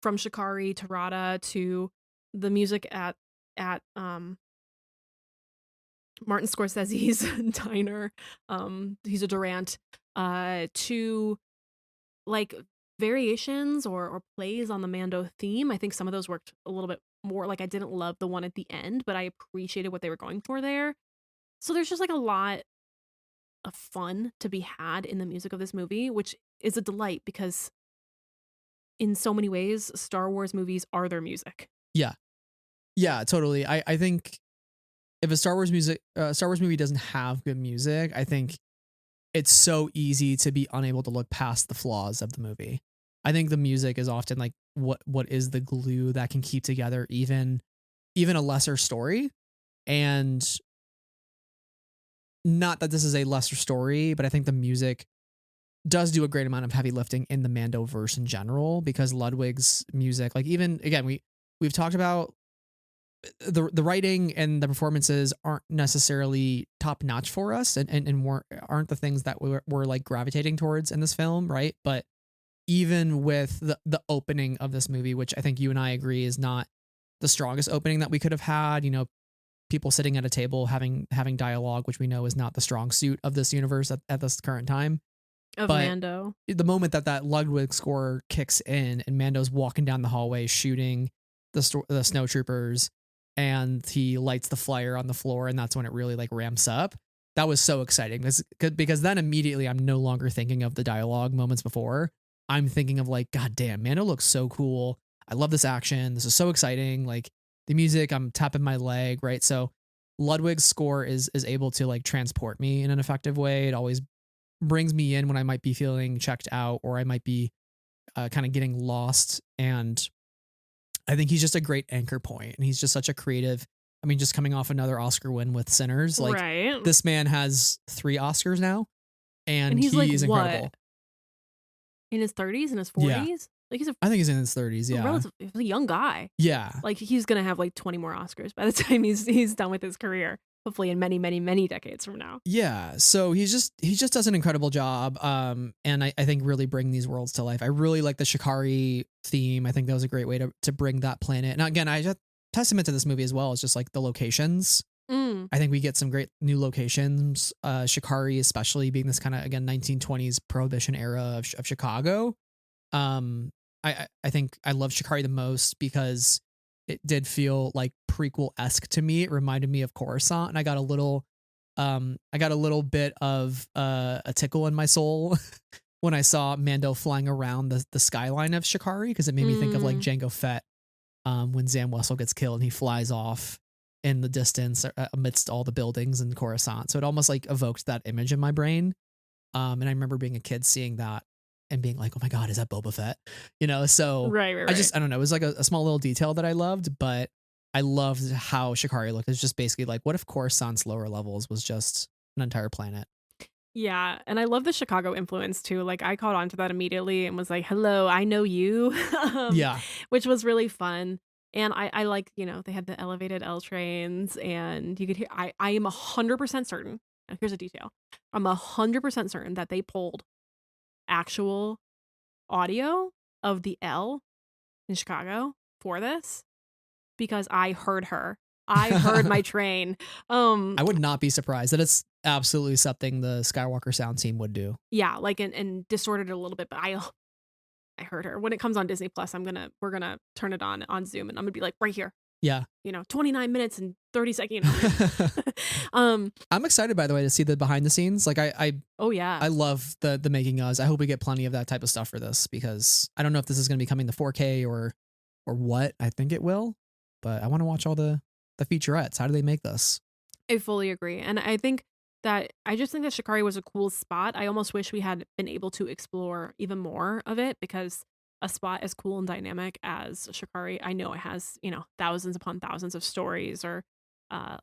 from Shikari to Rada to the music at Martin Scorsese's diner, he's a Durant, to like variations or plays on the Mando theme. I think some of those worked a little bit more. Like I didn't love the one at the end, but I appreciated what they were going for there. So there's just like a lot of fun to be had in the music of this movie, which is a delight because in so many ways, Star Wars movies are their music. Yeah. Yeah, totally. I think if a Star Wars movie doesn't have good music, I think it's so easy to be unable to look past the flaws of the movie. I think the music is often like what is the glue that can keep together even a lesser story. And not that this is a lesser story, but I think the music does do a great amount of heavy lifting in the Mando verse in general, because Ludwig's music, like, even again, we've talked about the writing and the performances aren't necessarily top notch for us, and aren't the things that we're like gravitating towards in this film, right? But even with the opening of this movie, which I think you and I agree is not the strongest opening that we could have had, people sitting at a table having dialogue, which we know is not the strong suit of this universe at this current time. Of But Mando. the moment that Ludwig score kicks in and Mando's walking down the hallway shooting the snowtroopers, and he lights the flyer on the floor, and that's when it really like ramps up. That was so exciting because then immediately I'm no longer thinking of the dialogue moments before. I'm thinking of like, God damn, Mando looks so cool. I love this action. This is so exciting. Like the music, I'm tapping my leg, right? So Ludwig's score is able to like transport me in an effective way. It always brings me in when I might be feeling checked out, or I might be kind of getting lost. And I think he's just a great anchor point, and he's just such a creative. I mean, just coming off another Oscar win with Sinners, like Right. this man has 3 Oscars now, And and he's like he is incredible. what? In his 30s, in his Yeah, 40s? Like he's I think he's in his 30s. Yeah, he's a young guy. yeah, Like he's gonna have like 20 more Oscars by the time he's done with his career. Hopefully in many, many, many decades from now. yeah. So he just does an incredible job. And I think really bring these worlds to life. I really like the Shikari theme. I think that was a great way to bring that planet. And again, I just testament to this movie as well is just like the locations. Mm. I think we get some great new locations. Shikari, especially being this kind of again 1920s Prohibition era of Chicago. I think I love Shikari the most because it did feel like prequel-esque to me. It reminded me of Coruscant, and I got a little bit of a tickle in my soul when I saw Mando flying around the skyline of Shikari, because it made me think of like Jango Fett when Zam Wessel gets killed and he flies off in the distance amidst all the buildings in Coruscant. So it almost like evoked that image in my brain. And I remember being a kid seeing that and being like, oh my God, is that Boba Fett? So Right. I don't know. It was like a small little detail that I loved, but I loved how Shikari looked. It's just basically like, what if Coruscant's lower levels was just an entire planet? Yeah, and I love the Chicago influence too. Like I caught on to that immediately and was like, "Hello, I know you," Yeah. which was really fun. And I like, they had the elevated L trains, and you could hear. I am 100% certain. Now here's a detail. I'm 100% certain that they pulled actual audio of the L in Chicago for this because I heard her. I heard my train. I would not be surprised that it's absolutely something the Skywalker sound team would do. Yeah, like and distorted it a little bit, but I heard her. When it comes on Disney Plus, we're gonna turn it on Zoom, and I'm gonna be like right here. Yeah. 29 minutes and 30 seconds. I'm excited, by the way, to see the behind the scenes. Like Oh yeah. I love the making ofs. I hope we get plenty of that type of stuff for this, because I don't know if this is going to be coming to 4K or what. I think it will, but I want to watch all the featurettes. How do they make this? I fully agree. And I just think that Shikari was a cool spot. I almost wish we had been able to explore even more of it, because a spot as cool and dynamic as Shikari, I know it has, thousands upon thousands of stories or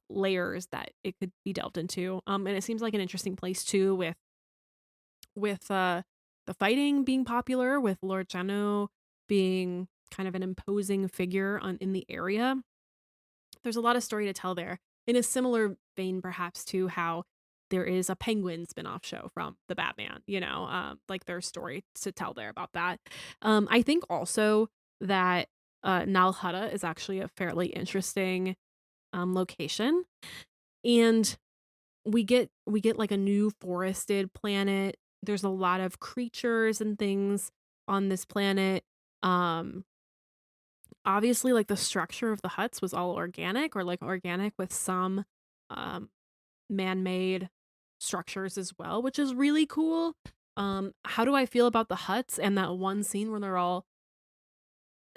layers that it could be delved into. And it seems like an interesting place too, with the fighting being popular, with Lord Janu being kind of an imposing figure in the area. There's a lot of story to tell there. In a similar vein, perhaps, to how there is a Penguin spin-off show from the Batman, like there's story to tell there about that. I think also that Nal Hutta is actually a fairly interesting location. And we get like a new forested planet. There's a lot of creatures and things on this planet. Obviously, like the structure of the huts was all organic, or like organic with some man-made structures as well, which is really cool. How do I feel about the huts and that one scene where they're all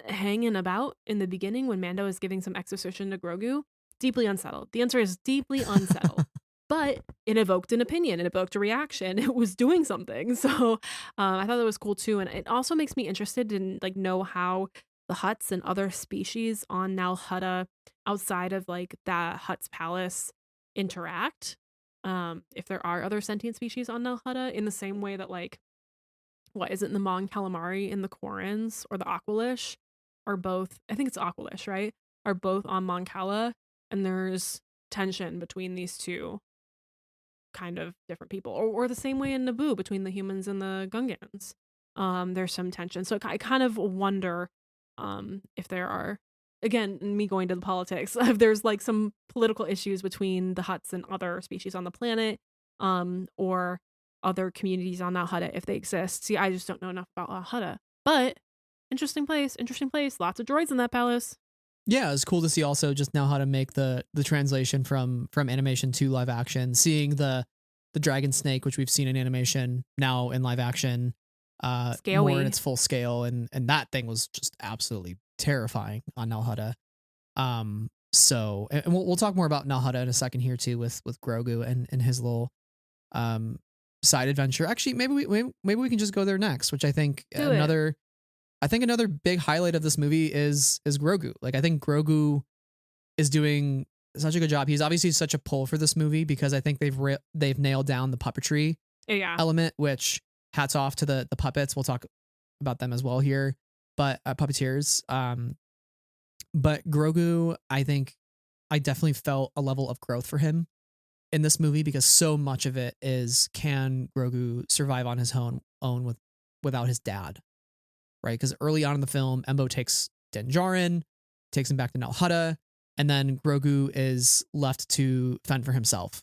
hanging about in the beginning when Mando is giving some exposition to Grogu? Deeply unsettled. The answer is deeply unsettled. But it evoked an opinion, it evoked a reaction. It was doing something. So I thought that was cool too. And it also makes me interested in like know how the Huts and other species on Nal Hutta outside of like that Hut's palace interact. If there are other sentient species on Nal Hutta in the same way that like what is it, the Mon calamari and the Quarrens or the Aqualish are both, I think it's Aqualish, right? Are both on Mon Cala, and there's tension between these two kind of different people, or the same way in Naboo between the humans and the Gungans. There's some tension, so I kind of wonder if there are, again, me going to the politics, if there's like some political issues between the Huts and other species on the planet, or other communities on Nal Hutta if they exist. See, I just don't know enough about Nal Hutta, but interesting place, lots of droids in that palace. Yeah, it's cool to see also just now how to make the translation from animation to live action. Seeing the dragon snake, which we've seen in animation, now in live action, more in its full scale, and that thing was just absolutely terrifying on Nal Hutta. So, and we'll talk more about Nal Hutta in a second here too, with Grogu and his little side adventure. Actually, maybe we can just go there next, which I think another big highlight of this movie is Grogu. Like, I think Grogu is doing such a good job. He's obviously such a pull for this movie because I think they've nailed down the puppetry element, which hats off to the puppets. We'll talk about them as well here, but puppeteers. But Grogu, I think I definitely felt a level of growth for him in this movie because so much of it is, can Grogu survive on his own without his dad? Right, because early on in the film, Embo takes Din Djarin, takes him back to Nal Hutta, and then Grogu is left to fend for himself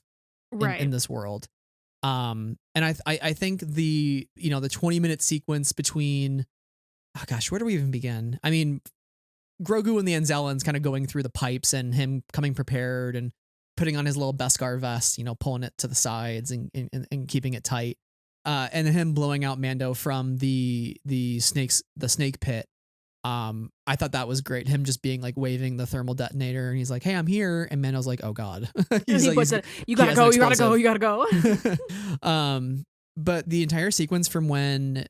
in this world. And I think the 20-minute sequence between, oh gosh, where do we even begin? I mean, Grogu and the Anzellans kind of going through the pipes and him coming prepared and putting on his little Beskar vest, pulling it to the sides and keeping it tight. And him blowing out Mando from the snake pit. I thought that was great. Him just being like waving the thermal detonator, and he's like, "Hey, I'm here." And Mando's like, "Oh God." You gotta go. But the entire sequence from when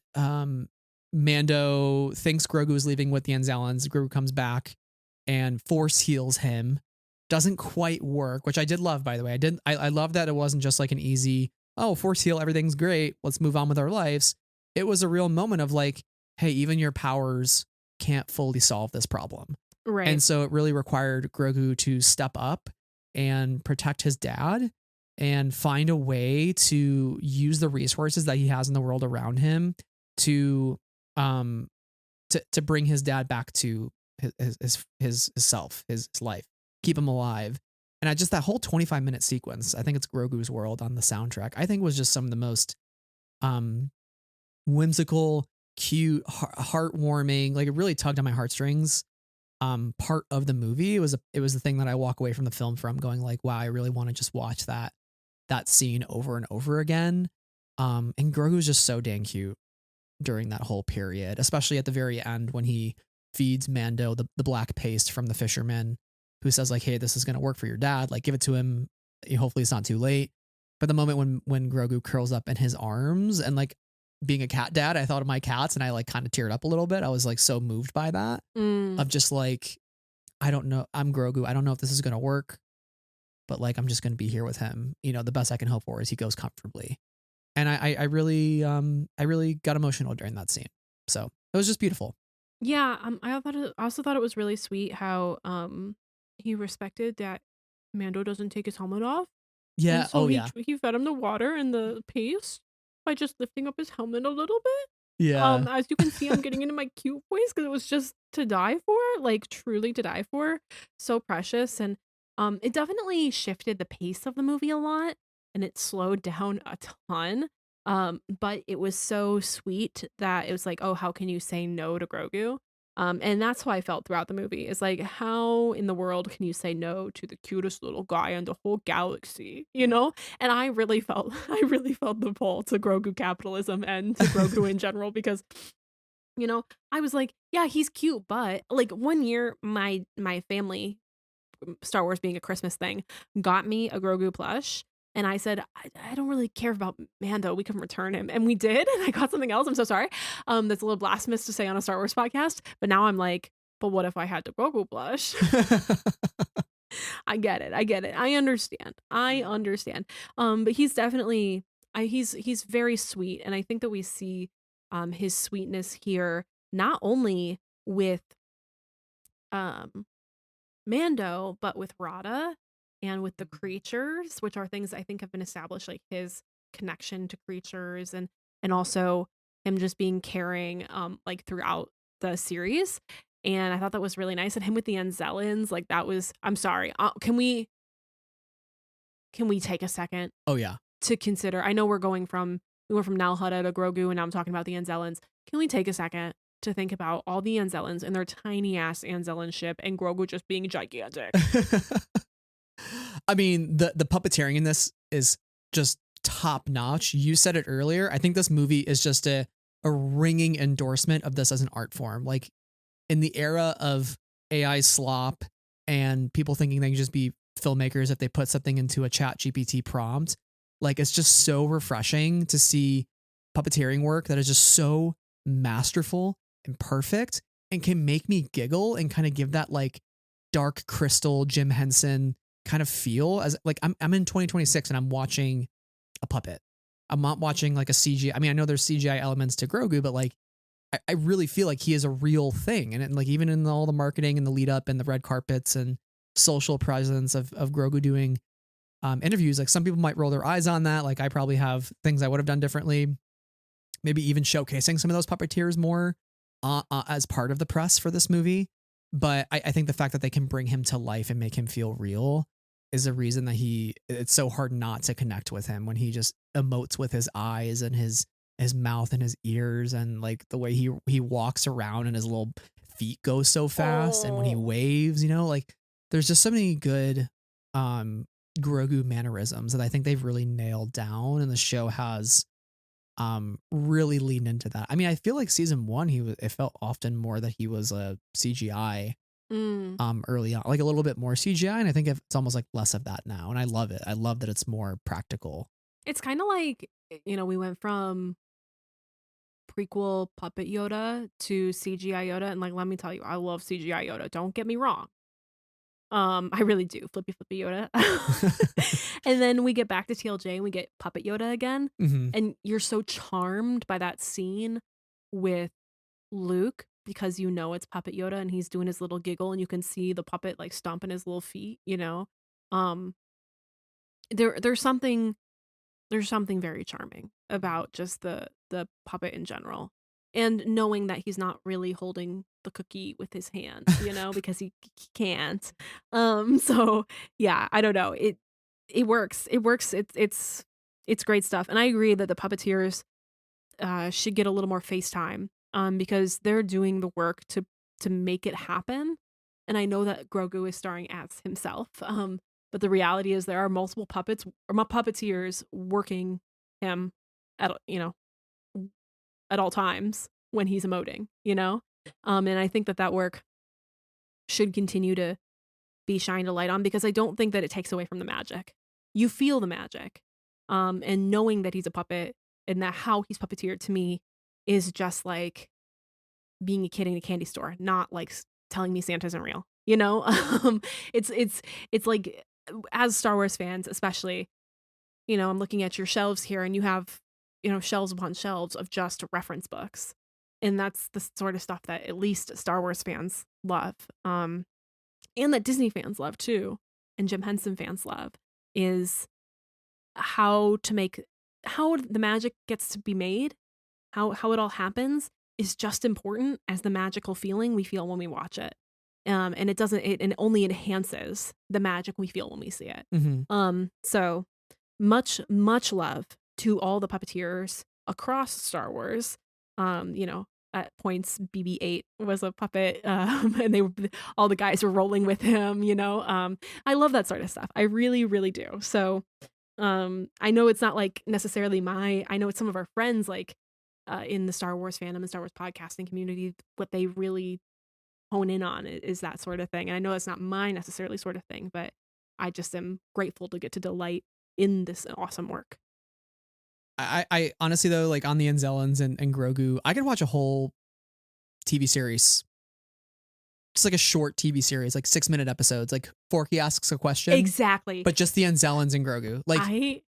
Mando thinks Grogu is leaving with the Anzellans, Grogu comes back and force heals him. Doesn't quite work, which I did love, by the way. I love that it wasn't just like an easy, oh, force heal, everything's great, let's move on with our lives. It was a real moment of like, hey, even your powers can't fully solve this problem. Right. And so it really required Grogu to step up and protect his dad and find a way to use the resources that he has in the world around him to bring his dad back to his self, his life, keep him alive. And just that whole 25-minute sequence, I think it's Grogu's World on the soundtrack, I think was just some of the most whimsical, cute, heartwarming, like it really tugged on my heartstrings part of the movie. It was the thing that I walk away from the film from going like, wow, I really want to just watch that scene over and over again. And Grogu's just so dang cute during that whole period, especially at the very end when he feeds Mando the black paste from the fisherman, who says like, hey, this is going to work for your dad. Like, give it to him. Hopefully it's not too late. But the moment when Grogu curls up in his arms, and like being a cat dad, I thought of my cats and I like kind of teared up a little bit. I was like so moved by that of just like, I don't know. I'm Grogu. I don't know if this is going to work, but like, I'm just going to be here with him. The best I can hope for is he goes comfortably. And I really got emotional during that scene. So it was just beautiful. Yeah. I also thought it was really sweet how, he respected that Mando doesn't take his helmet off. Yeah. And so he fed him the water and the paste by just lifting up his helmet a little bit. Yeah. As you can see, I'm getting into my cute voice because it was just to die for, like truly to die for. So precious. And it definitely shifted the pace of the movie a lot, and it slowed down a ton. But it was so sweet that it was like, oh, how can you say no to Grogu? And that's how I felt throughout the movie. It's like, how in the world can you say no to the cutest little guy in the whole galaxy, you know? And I really felt I really felt the pull to Grogu capitalism and to Grogu in general because I was like, yeah, he's cute, but like one year my family, Star Wars being a Christmas thing, got me a Grogu plush. And I said, I don't really care about Mando. We can return him. And we did. And I got something else. I'm so sorry. That's a little blasphemous to say on a Star Wars podcast. But now I'm like, but what if I had the Grogu plush? I get it. I get it. I understand. I understand. But he's definitely he's very sweet. And I think that we see his sweetness here, not only with um Mando, but with Rada and with the creatures, which are things I think have been established, like his connection to creatures and also him just being caring like throughout the series. And I thought that was really nice. And him with the Anzellans, like that was I'm sorry. Can we take a second Oh yeah. to consider? I know we went from Nal Hutta to Grogu and now I'm talking about the Anzellans. Can we take a second to think about all the Anzellans and their tiny ass Anzellan ship and Grogu just being gigantic? I mean, the puppeteering in this is just top notch. You said it earlier. I think this movie is just a ringing endorsement of this as an art form. Like in the era of AI slop and people thinking they can just be filmmakers if they put something into a chat GPT prompt, like it's just so refreshing to see puppeteering work that is just so masterful and perfect and can make me giggle and kind of give that like dark crystal Jim Henson kind of feel as like I'm in 2026 and I'm watching a puppet. I'm not watching like a CGI. I mean, I know there's CGI elements to Grogu, but like I really feel like he is a real thing. And like even in all the marketing and the lead up and the red carpets and social presence of Grogu doing interviews, like some people might roll their eyes on that. Like I probably have things I would have done differently. Maybe even showcasing some of those puppeteers more as part of the press for this movie. But I think the fact that they can bring him to life and make him feel real is a reason that it's so hard not to connect with him when he just emotes with his eyes and his mouth and his ears and like the way he walks around and his little feet go so fast and when he waves, like there's just so many good Grogu mannerisms that I think they've really nailed down and the show has really leaned into that. I mean, I feel like season 1 it felt often more that he was a CGI early on, like a little bit more CGI, and I think it's almost like less of that now, and I love it. I love that it's more practical. It's kind of like, we went from prequel puppet Yoda to CGI Yoda, and like let me tell you, I love CGI Yoda. Don't get me wrong. I really do. Flippy Yoda. And then we get back to TLJ and we get Puppet Yoda again. Mm-hmm. And you're so charmed by that scene with Luke because it's Puppet Yoda and he's doing his little giggle and you can see the puppet like stomping his little feet, There's something very charming about just the puppet in general. And knowing that he's not really holding the cookie with his hand, because he can't. So yeah, I don't know. It works. It works. It's great stuff. And I agree that the puppeteers should get a little more face time because they're doing the work to make it happen. And I know that Grogu is starring as himself. But the reality is there are multiple puppeteers working him at at all times when he's emoting, and I think that work should continue to be shined a light on because I don't think that it takes away from the magic. You feel the magic, and knowing that he's a puppet and that how he's puppeteered to me is just like being a kid in a candy store, not like telling me Santa isn't real. It's like as Star Wars fans, especially, I'm looking at your shelves here, and you have shelves upon shelves of just reference books. And that's the sort of stuff that at least Star Wars fans love. And that Disney fans love too. And Jim Henson fans love is how the magic gets to be made, how it all happens is just important as the magical feeling we feel when we watch it. And it only enhances the magic we feel when we see it. Mm-hmm. So much love to all the puppeteers across Star Wars. at points BB-8 was a puppet, and all the guys were rolling with him, you know. I love that sort of stuff. I really, really do. So I know it's not like necessarily I know it's some of our friends like in the Star Wars fandom and Star Wars podcasting community, what they really hone in on is that sort of thing. And I know it's not my necessarily sort of thing, but I just am grateful to get to delight in this awesome work. I honestly though, like on the Anzellans and Grogu, I could watch a whole TV series. Just like a short TV series, like 6-minute episodes, like Forky asks a question. Exactly. But just the Anzellans and Grogu. Like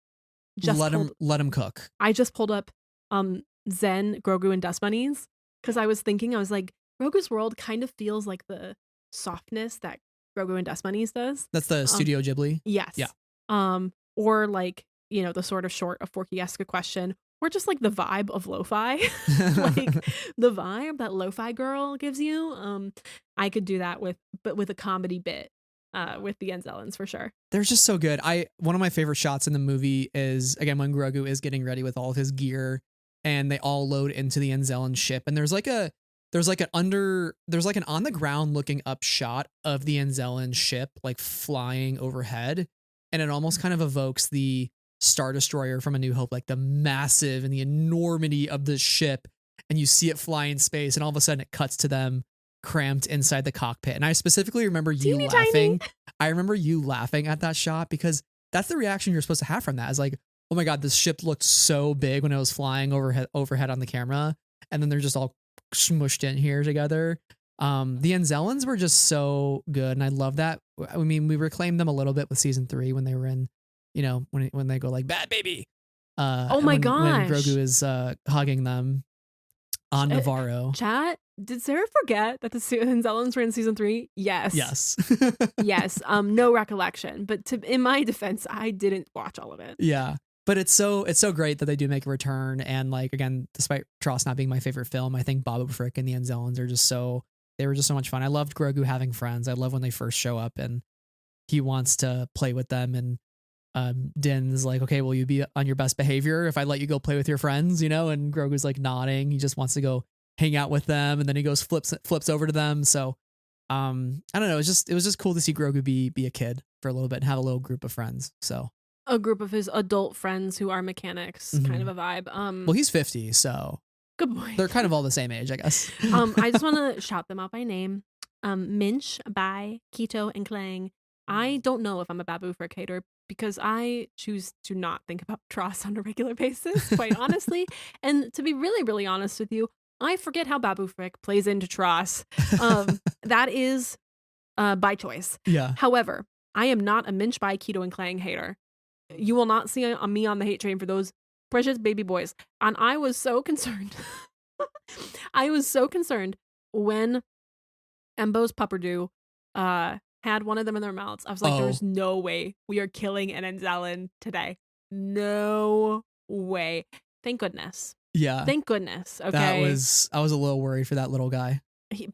let him cook. I just pulled up Zen, Grogu, and Dust Bunnies because I was like, Grogu's world kind of feels like the softness that Grogu and Dust Bunnies does. That's the Studio Ghibli. Yes. Yeah. Or like, you know, the sort of short of Forky Ask a Question, or just like the vibe of lo-fi. Like the vibe that lo-fi girl gives you. I could do that with a comedy bit with the Anzellans for sure. They're just so good. One of my favorite shots in the movie is again when Grogu is getting ready with all of his gear and they all load into the Anzellan ship, and there's like an on the ground looking up shot of the Anzellan ship like flying overhead, and it almost kind of evokes the Star Destroyer from A New Hope, like the massive and the enormity of the ship, and you see it fly in space, and all of a sudden it cuts to them cramped inside the cockpit. And I specifically remember you laughing. I remember you laughing at that shot because that's the reaction you're supposed to have from that. Is like, oh my god, this ship looked so big when it was flying overhead on the camera, and then they're just all smushed in here together. The Anzellans were just so good, and I love that. I mean, we reclaimed them a little bit with season 3 when they were in, you know, when they go like bad baby. Oh my gosh. When Grogu is hugging them on Navarro. Chat, did Sarah forget that the Anzellans were in season 3? Yes. Yes. No recollection, but in my defense, I didn't watch all of it. Yeah. But it's so great that they do make a return, and like again, despite Tross not being my favorite film, I think Babu Frick and the Anzellans are just so much fun. I loved Grogu having friends. I love when they first show up and he wants to play with them, and Din's like, okay, will you be on your best behavior if I let you go play with your friends, you know? And Grogu's like nodding. He just wants to go hang out with them, and then he goes flips over to them. So I don't know. It was just cool to see Grogu be a kid for a little bit and have a little group of friends. So a group of his adult friends who are mechanics, kind of a vibe. Well, he's 50, so good boy. They're kind of all the same age, I guess. I just want to shout them out by name. Minch, Bai, Keto, and Clang. I don't know if I'm a Babu Frick hater because I choose to not think about Tross on a regular basis, quite honestly. And to be really, really honest with you, I forget how Babu Frick plays into Tross. That is by choice. Yeah. However, I am not a Minch, Bai, Keto, and Clang hater. You will not see me on the hate train for those precious baby boys. And I was so concerned. I was so concerned when Embo's Pupperdo had one of them in their mouths. I was like, there's no way we are killing an Anzellan today. No way. Thank goodness. Yeah. Thank goodness. Okay. I was a little worried for that little guy.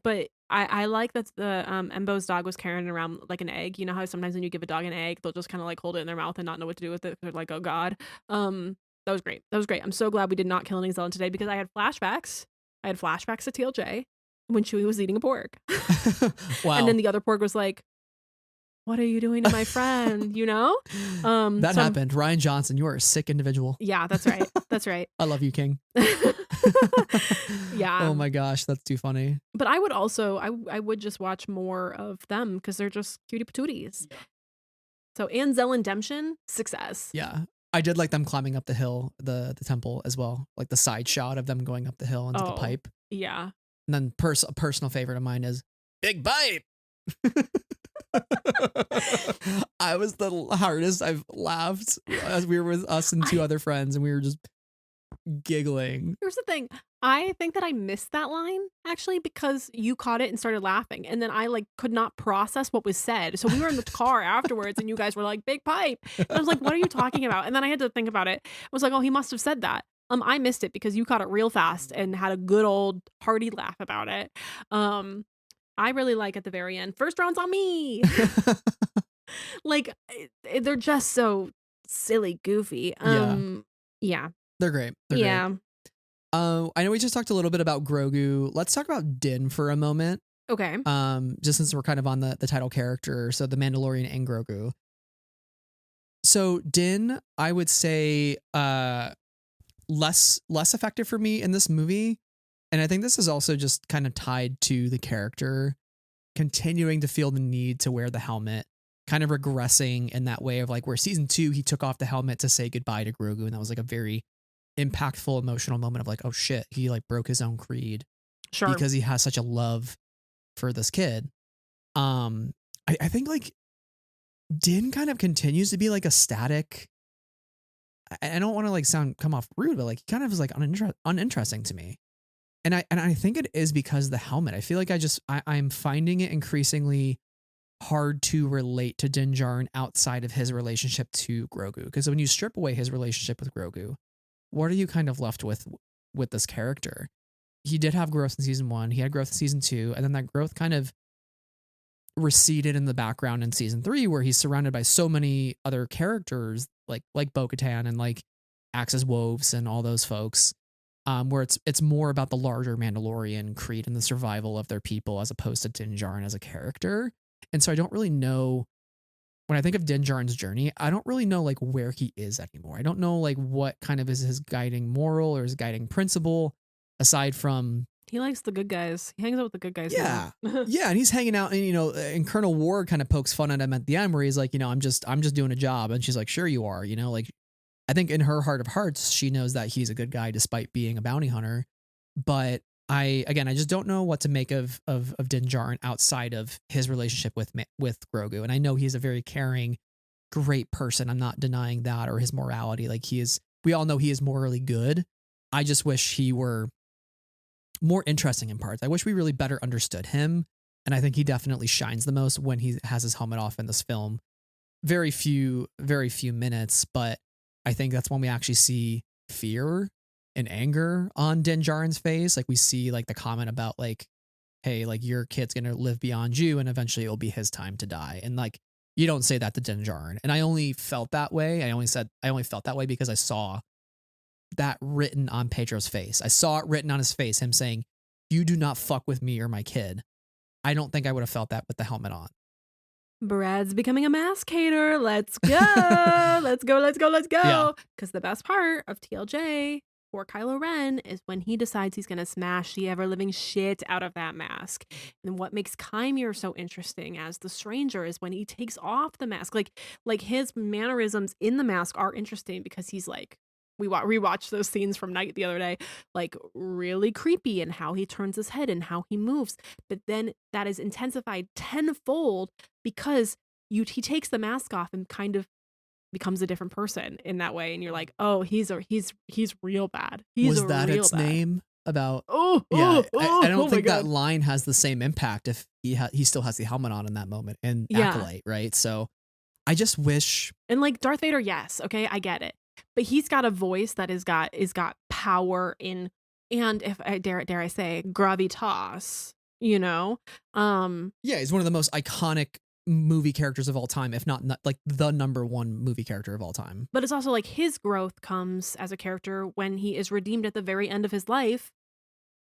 But I like that the Embo's dog was carrying around like an egg. You know how sometimes when you give a dog an egg, they'll just kind of like hold it in their mouth and not know what to do with it. They're like, oh God. That was great. That was great. I'm so glad we did not kill an Anzellan today because I had flashbacks. to TLJ when Chewie was eating a pork. Wow. And then the other pork was like, what are you doing to my friend? You know? That happened. Ryan Johnson, you are a sick individual. Yeah, that's right. That's right. I love you, King. Yeah. Oh my gosh, that's too funny. But I would also, I would just watch more of them because they're just cutie patooties. Yeah. So Anzellan Demption, success. Yeah. I did like them climbing up the hill, the temple as well. Like the side shot of them going up the hill into the pipe. Yeah. And then a personal favorite of mine is Big Pipe. I was the hardest I've laughed as we were with us and two other friends, and we were just giggling. Here's the thing. I think that I missed that line actually because you caught it and started laughing, and then I like could not process what was said. So we were in the car afterwards, and you guys were like, "Big Pipe," and I was like, "What are you talking about?" And then I had to think about it. I was like, "Oh, he must have said that." I missed it because you caught it real fast and had a good old hearty laugh about it. I really like at the very end, first round's on me. Like they're just so silly, goofy. Yeah. They're great. Yeah. I know we just talked a little bit about Grogu. Let's talk about Din for a moment. Okay. Just since we're kind of on the title character, so the Mandalorian and Grogu. So Din, I would say, less effective for me in this movie, and I think this is also just kind of tied to the character continuing to feel the need to wear the helmet, kind of regressing in that way of like where season 2 he took off the helmet to say goodbye to Grogu, and that was like a very impactful emotional moment of like, oh shit, he like broke his own creed Sure. because he has such a love for this kid. I think like Din kind of continues to be like a static. I don't want to like come off rude, but like he kind of is like uninteresting to me. And I think it is because of the helmet. I feel like I'm finding it increasingly hard to relate to Din Djarin outside of his relationship to Grogu. Because when you strip away his relationship with Grogu, what are you kind of left with this character? He did have growth in season 1. He had growth in season 2, and then that growth kind of receded in the background in season 3, where he's surrounded by so many other characters like Bo-Katan and like Axis Wolves and all those folks, where it's more about the larger Mandalorian creed and the survival of their people as opposed to Din Djarin as a character. And so I don't really know, when I think of Din Djarin's journey, I don't really know like where he is anymore. I don't know like what kind of is his guiding moral or his guiding principle aside from He likes the good guys. He hangs out with the good guys. yeah. Now. Yeah, and he's hanging out, and and Colonel Ward kind of pokes fun at him at the end where he's like, I'm just doing a job, and she's like, sure you are, like I think in her heart of hearts she knows that he's a good guy despite being a bounty hunter. But I just don't know what to make of Din Djarin outside of his relationship with Grogu. And I know he's a very caring, great person. I'm not denying that, or his morality. Like we all know he is morally good. I just wish he were more interesting in parts. I wish we really better understood him. And I think he definitely shines the most when he has his helmet off in this film. Very few minutes, but I think that's when we actually see fear and anger on Din Djarin's face. Like we see like the comment about like, hey, like your kid's going to live beyond you and eventually it'll be his time to die. And like, you don't say that to Din Djarin. And I only felt that way. I only felt that way because I saw that written on Pedro's face. I saw it written on his face, him saying, you do not fuck with me or my kid. I don't think I would have felt that with the helmet on. Brad's becoming a mask hater. Let's go. Let's go. Yeah. Because the best part of TLJ for Kylo Ren is when he decides he's going to smash the ever-living shit out of that mask. And what makes Kymir so interesting as the stranger is when he takes off the mask. Like his mannerisms in the mask are interesting because he's like, we rewatched those scenes from Night the other day, like really creepy in how he turns his head and how he moves. But then that is intensified tenfold because he takes the mask off and kind of becomes a different person in that way. And you're like, oh, he's real bad. Was that its name? About I don't think that line has the same impact if he still has the helmet on in that moment and Acolyte, right? So I just wish. And like Darth Vader, yes, okay, I get it. But he's got a voice that is got power in, and if I dare I say, gravitas, Yeah, he's one of the most iconic movie characters of all time, if not like the number one movie character of all time. But it's also like his growth comes as a character when he is redeemed at the very end of his life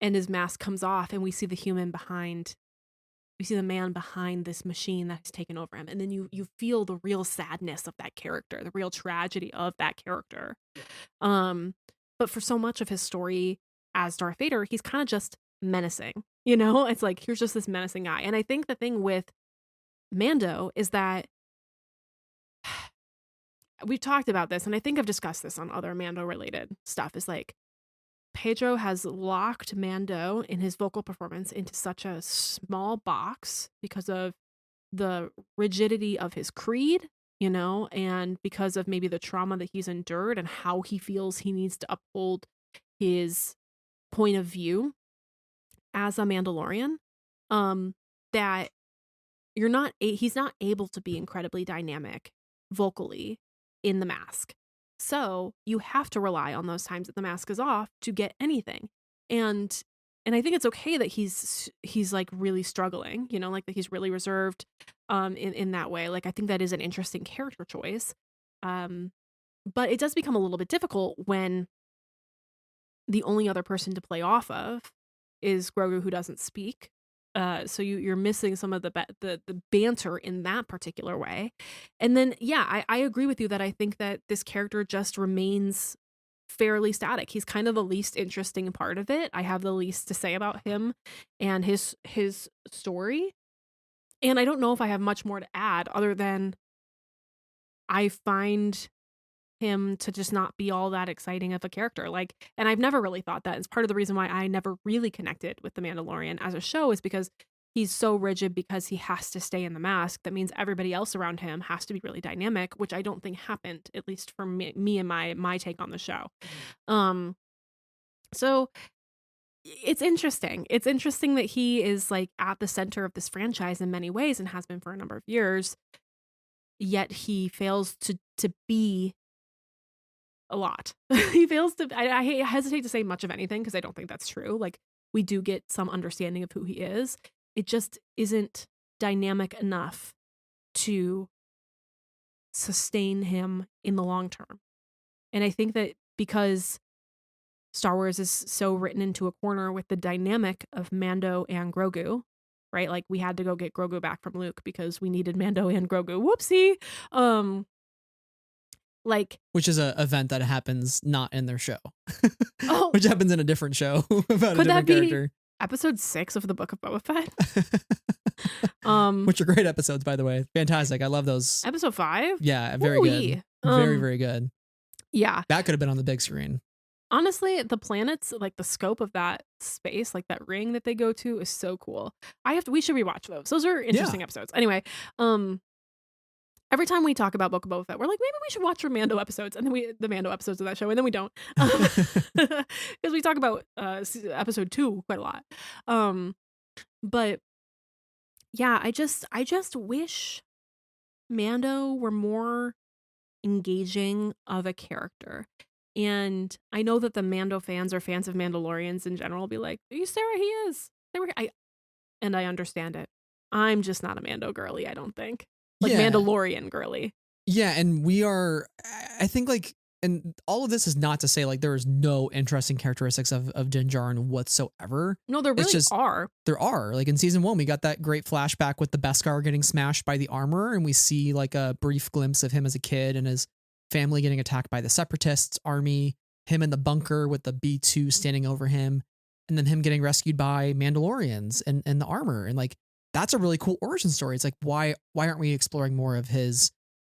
and his mask comes off and we see the human behind. We see the man behind this machine that has taken over him. And then you feel the real sadness of that character, the real tragedy of that character. But for so much of his story as Darth Vader, he's kind of just menacing. It's like, here's just this menacing guy. And I think the thing with Mando is that we've talked about this, and I think I've discussed this on other Mando related stuff, is like, Pedro has locked Mando in his vocal performance into such a small box because of the rigidity of his creed, and because of maybe the trauma that he's endured and how he feels he needs to uphold his point of view as a Mandalorian, that he's not able to be incredibly dynamic vocally in the mask. So you have to rely on those times that the mask is off to get anything. And I think it's okay that he's like really struggling, like that he's really reserved in that way. Like I think that is an interesting character choice. But it does become a little bit difficult when the only other person to play off of is Grogu, who doesn't speak. So you're missing some of the banter in that particular way. And then, yeah, I agree with you that I think that this character just remains fairly static. He's kind of the least interesting part of it. I have the least to say about him and his story. And I don't know if I have much more to add other than I find him to just not be all that exciting of a character. Like, and I've never really thought that. It's part of the reason why I never really connected with The Mandalorian as a show is because he's so rigid because he has to stay in the mask. That means everybody else around him has to be really dynamic, which I don't think happened, at least for me and my take on the show. So it's interesting. It's interesting that he is like at the center of this franchise in many ways and has been for a number of years, yet he fails to be a lot. He fails to, I hesitate to say much of anything because I don't think that's true. Like, we do get some understanding of who he is. It just isn't dynamic enough to sustain him in the long term. And I think that because Star Wars is so written into a corner with the dynamic of Mando and Grogu, right? Like, we had to go get Grogu back from Luke because we needed Mando and Grogu. Whoopsie. Like, which is a event that happens not in their show. Oh, which happens in a different show about could a different character. Episode 6 of the Book of Boba Fett. Which are great episodes, by the way. Fantastic. I love those. Episode 5? Yeah, very good. Very, very good. Yeah. That could have been on the big screen. Honestly, the planets, like the scope of that space, like that ring that they go to is so cool. We should rewatch those. Those are interesting episodes. Anyway, every time we talk about Book of Boba Fett, we're like, maybe we should watch our Mando episodes, and then the Mando episodes of that show, and then we don't, because we talk about episode 2 quite a lot. But yeah, I just wish Mando were more engaging of a character. And I know that the Mando fans or fans of Mandalorians in general will be like, "Are you Sarah? He is." And I understand it. I'm just not a Mando girly, I don't think. Like, Mandalorian girly. Yeah, and we are, I think, like, and all of this is not to say like there is no interesting characteristics of Din Djarin whatsoever. No, there really are. There are. Like, in season 1, we got that great flashback with the Beskar getting smashed by the armor, and we see like a brief glimpse of him as a kid and his family getting attacked by the Separatists army, him in the bunker with the B2 standing over him, and then him getting rescued by Mandalorians and the armor. And like, that's a really cool origin story. It's like, why aren't we exploring more of his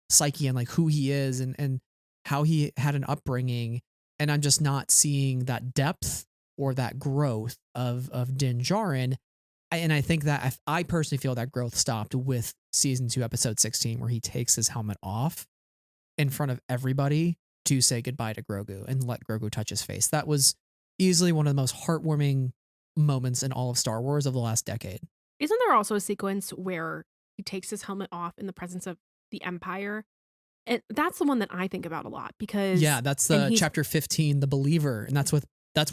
psyche and like who he is and how he had an upbringing? And I'm just not seeing that depth or that growth of Din Djarin. And I think that I personally feel that growth stopped with season 2, episode 16, where he takes his helmet off in front of everybody to say goodbye to Grogu and let Grogu touch his face. That was easily one of the most heartwarming moments in all of Star Wars of the last decade. Isn't there also a sequence where he takes his helmet off in the presence of the Empire? And that's the one that I think about a lot because that's the chapter 15, The Believer, and that's one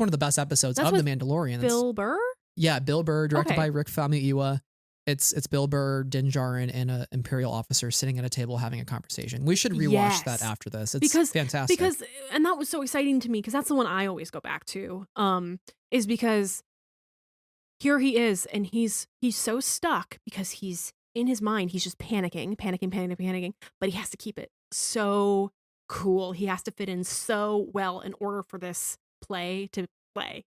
of the best episodes of The Mandalorian. Bill Burr? Yeah, Bill Burr, directed by Rick Famuyiwa. It's Bill Burr, Din Djarin, and an Imperial officer sitting at a table having a conversation. We should rewatch that after this. It's fantastic. And that was so exciting to me because that's the one I always go back to. Is because here he is, and he's so stuck because he's in his mind. He's just panicking, but he has to keep it so cool. He has to fit in so well in order for this play to play,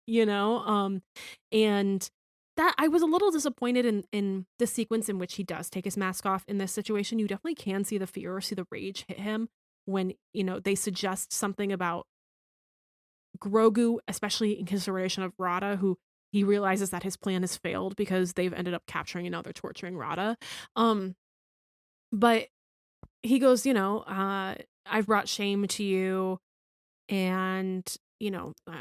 and that I was a little disappointed in the sequence in which he does take his mask off in this situation. You definitely can see the fear, see the rage hit him when, they suggest something about Grogu, especially in consideration of Rada, who he realizes that his plan has failed because they've ended up capturing and now they're torturing Rada. But he goes, I've brought shame to you, and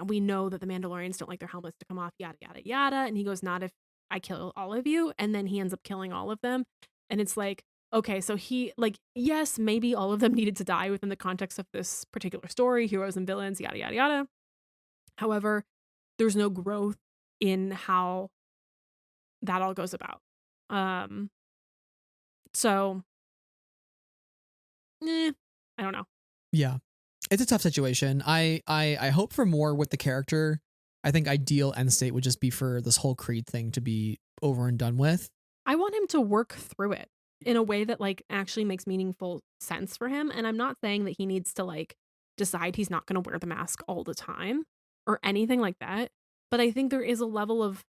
we know that the Mandalorians don't like their helmets to come off, yada, yada, yada. And he goes, not if I kill all of you. And then he ends up killing all of them. And it's like, okay, so he, like, yes, maybe all of them needed to die within the context of this particular story, heroes and villains, yada, yada, yada. However, there's no growth in how that all goes about. So, I don't know. Yeah. It's a tough situation. I hope for more with the character. I think ideal end state would just be for this whole Creed thing to be over and done with. I want him to work through it in a way that, like, actually makes meaningful sense for him, and I'm not saying that he needs to, like, decide he's not gonna wear the mask all the time or anything like that, but I think there is a level of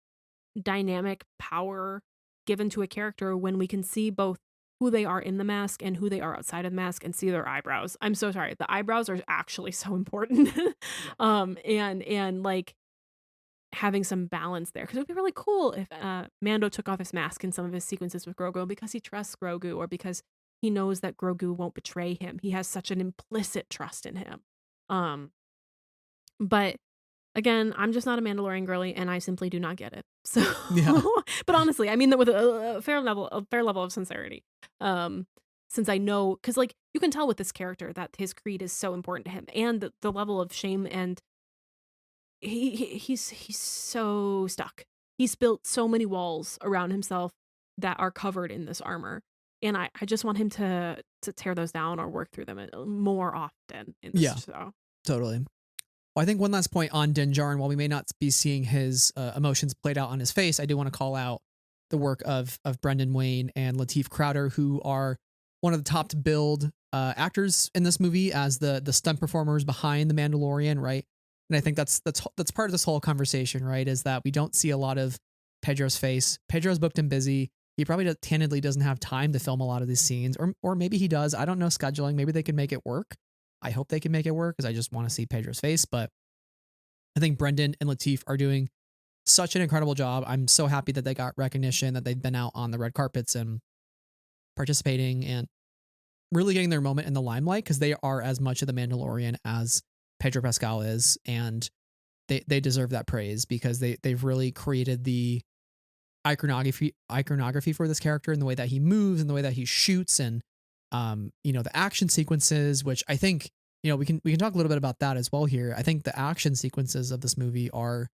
dynamic power given to a character when we can see both who they are in the mask and who they are outside of the mask and see their eyebrows. I'm so sorry. The eyebrows are actually so important. And like having some balance there because it would be really cool if Mando took off his mask in some of his sequences with Grogu because he trusts Grogu or because he knows that Grogu won't betray him. He has such an implicit trust in him. Um, but again, I'm just not a Mandalorian girly, and I simply do not get it. So, Yeah. but honestly, I mean that with a fair level of sincerity. Um, since I know, because like you can tell with this character that his creed is so important to him, and the level of shame, and he's so stuck. He's built so many walls around himself that are covered in this armor, and I just want him to tear those down or work through them more often in this Yeah. show. Totally. Well, I think one last point on Din Djarin, while we may not be seeing his emotions played out on his face, I do want to call out the work of Brendan Wayne and Lateef Crowder, who are one of the top to build actors in this movie as the stunt performers behind The Mandalorian, right? And I think that's part of this whole conversation, right? Is that we don't see a lot of Pedro's face. Pedro's booked and busy. He probably candidly doesn't have time to film a lot of these scenes, or maybe he does. I don't know scheduling. Maybe they can make it work. I hope they can make it work because I just want to see Pedro's face. But I think Brendan and Lateef are doing such an incredible job. I'm so happy that they got recognition, that they've been out on the red carpets and participating and really getting their moment in the limelight because they are as much of the Mandalorian as Pedro Pascal is. And they deserve that praise because they've really created the iconography for this character in the way that he moves and the way that he shoots and the action sequences, which I think, we can talk a little bit about that as well here. I think the action sequences of this movie are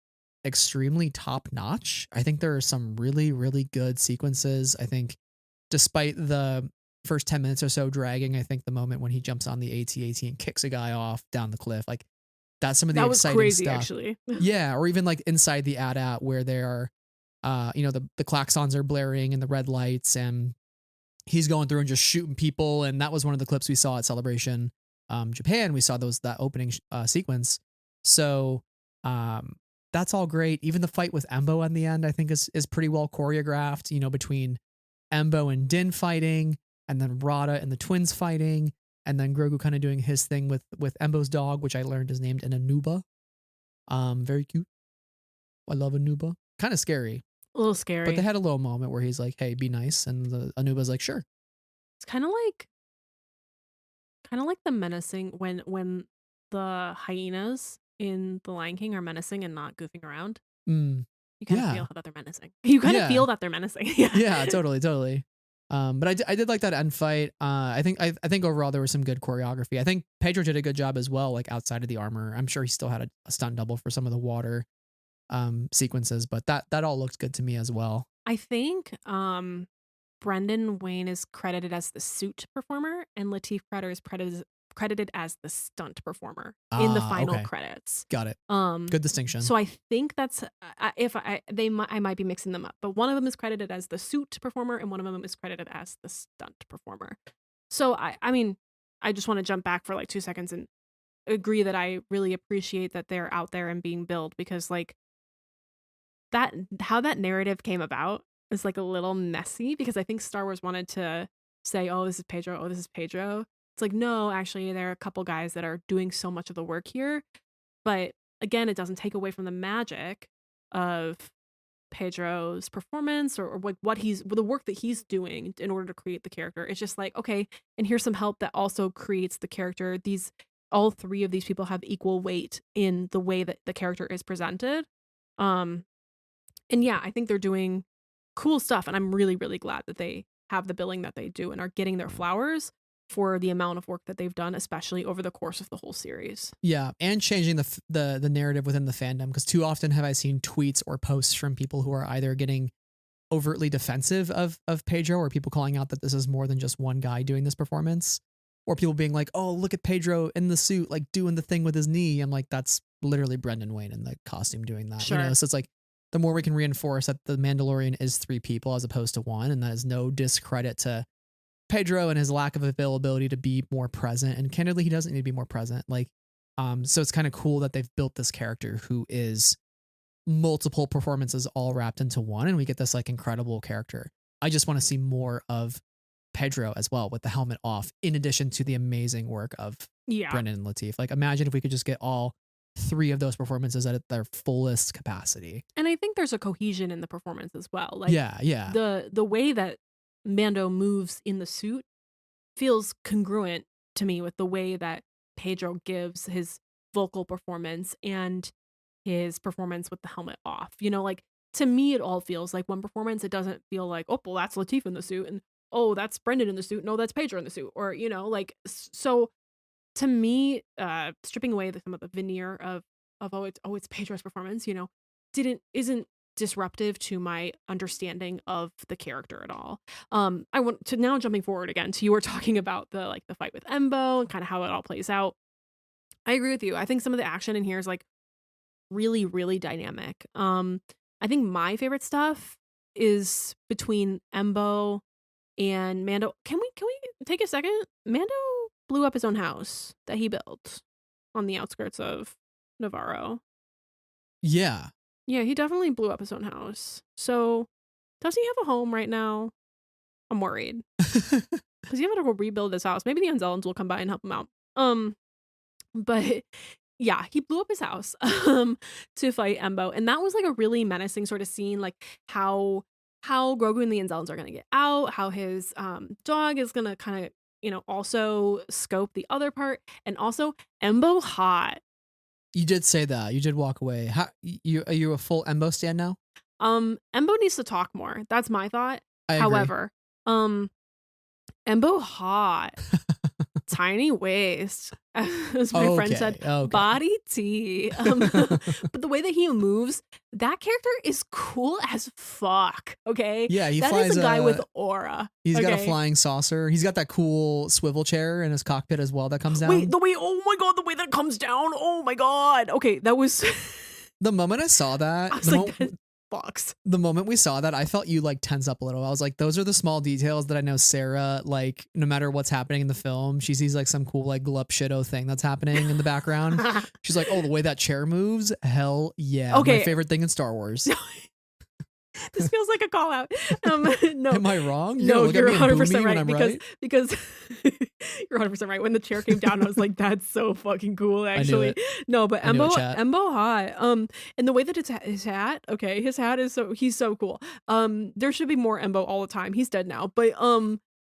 extremely top notch. I think there are some really, really good sequences. I think despite the first 10 minutes or so dragging, I think the moment when he jumps on the AT-AT and kicks a guy off down the cliff, like that's some of the exciting crazy, stuff. actually. Yeah. Or even like inside the AT-AT where there are, the klaxons are blaring and the red lights and he's going through and just shooting people. And that was one of the clips we saw at Celebration Japan. We saw that opening sequence. So that's all great. Even the fight with Embo in the end, I think is pretty well choreographed, between Embo and Din fighting and then Rada and the twins fighting. And then Grogu kind of doing his thing with Embo's dog, which I learned is named an Anuba. Very cute. I love Anuba. Kind of scary. A little scary. But they had a little moment where he's like, hey, be nice. And the Anuba's like, sure. It's kind of like the menacing when the hyenas in The Lion King are menacing and not goofing around. You kind of feel that they're menacing. You kind of feel that they're menacing. Yeah, totally. But I did like that end fight. I think overall there was some good choreography. I think Pedro did a good job as well, like outside of the armor. I'm sure he still had a stunt double for some of the water sequences, but that all looked good to me as well. I think Brendan Wayne is credited as the suit performer and Lateef Crowder is credited as the stunt performer in the final credits. Got it. Good distinction. So I think that's I might be mixing them up, but one of them is credited as the suit performer and one of them is credited as the stunt performer. So I mean, I just want to jump back for like 2 seconds and agree that I really appreciate that they're out there and being billed because like that how that narrative came about is like a little messy because I think Star Wars wanted to say, oh, this is Pedro. Oh, this is Pedro. It's like, no, actually, there are a couple guys that are doing so much of the work here. But again, it doesn't take away from the magic of Pedro's performance or what the work that he's doing in order to create the character. It's just like, okay, and here's some help that also creates the character. All three of these people have equal weight in the way that the character is presented. And yeah, I think they're doing cool stuff. And I'm really, really glad that they have the billing that they do and are getting their flowers for the amount of work that they've done, especially over the course of the whole series. Yeah, and changing the narrative within the fandom, because too often have I seen tweets or posts from people who are either getting overtly defensive of Pedro or people calling out that this is more than just one guy doing this performance, or people being like, oh, look at Pedro in the suit, like doing the thing with his knee. I'm like, that's literally Brendan Wayne in the costume doing that. Sure. You know, so it's like the more we can reinforce that the Mandalorian is 3 people as opposed to 1, and that is no discredit to Pedro and his lack of availability to be more present. And candidly, he doesn't need to be more present. Like, so it's kind of cool that they've built this character who is multiple performances all wrapped into one, and we get this like incredible character. I just want to see more of Pedro as well with the helmet off, in addition to the amazing work of Brendan and Lateef. Like, imagine if we could just get all 3 of those performances at their fullest capacity. And I think there's a cohesion in the performance as well. Like, yeah. The way that Mando moves in the suit feels congruent to me with the way that Pedro gives his vocal performance and his performance with the helmet off. You know, like, to me, it all feels like one performance. It doesn't feel like, oh, well, that's Lateef in the suit, and oh, that's Brendan in the suit. No, that's Pedro in the suit. Or, you know, like, so to me, stripping away some of the veneer of it's Pedro's performance, you know, isn't disruptive to my understanding of the character at all. I want to now, jumping forward again to, you were talking about the fight with Embo and kind of how it all plays out. I agree with you. I think some of the action in here is like really, really dynamic. I think my favorite stuff is between Embo and Mando. Can we take a second? Mando blew up his own house that he built on the outskirts of Navarro. Yeah, he definitely blew up his own house. So does he have a home right now? I'm worried. Because he have to go rebuild his house. Maybe the Unzellans will come by and help him out. But yeah, he blew up his house to fight Embo, and that was like a really menacing sort of scene, like how Grogu and the Unzellans are gonna get out, how his dog is gonna kind of, you know, also scope the other part, and also Embo hot. You did say that. You did walk away. How are you a full Embo stan now? Embo needs to talk more. That's my thought. I agree. However, Embo hot. Tiny waist, as my friend said, body tea. But the way that he moves, that character is cool as fuck. Okay, yeah, that flies is a guy with aura. He's got a flying saucer. He's got that cool swivel chair in his cockpit as well that comes down. Wait, oh my god, the way that it comes down. Oh my god. Okay, that was the moment I saw that. I was like, that box. The moment we saw that, I felt you like tense up a little. I was like, those are the small details that I know Sarah, like, no matter what's happening in the film, she sees like some cool like glup shitto thing that's happening in the background. She's like, oh, the way that chair moves, hell yeah. Okay. My favorite thing in Star Wars. This feels like a call out. No. Am I wrong? No, you're 100% right. Because you're 100% right. When the chair came down, I was like, that's so fucking cool, actually. No, but Embo hot. And the way that it's his hat, okay, his hat is he's so cool. There should be more Embo all the time. He's dead now. But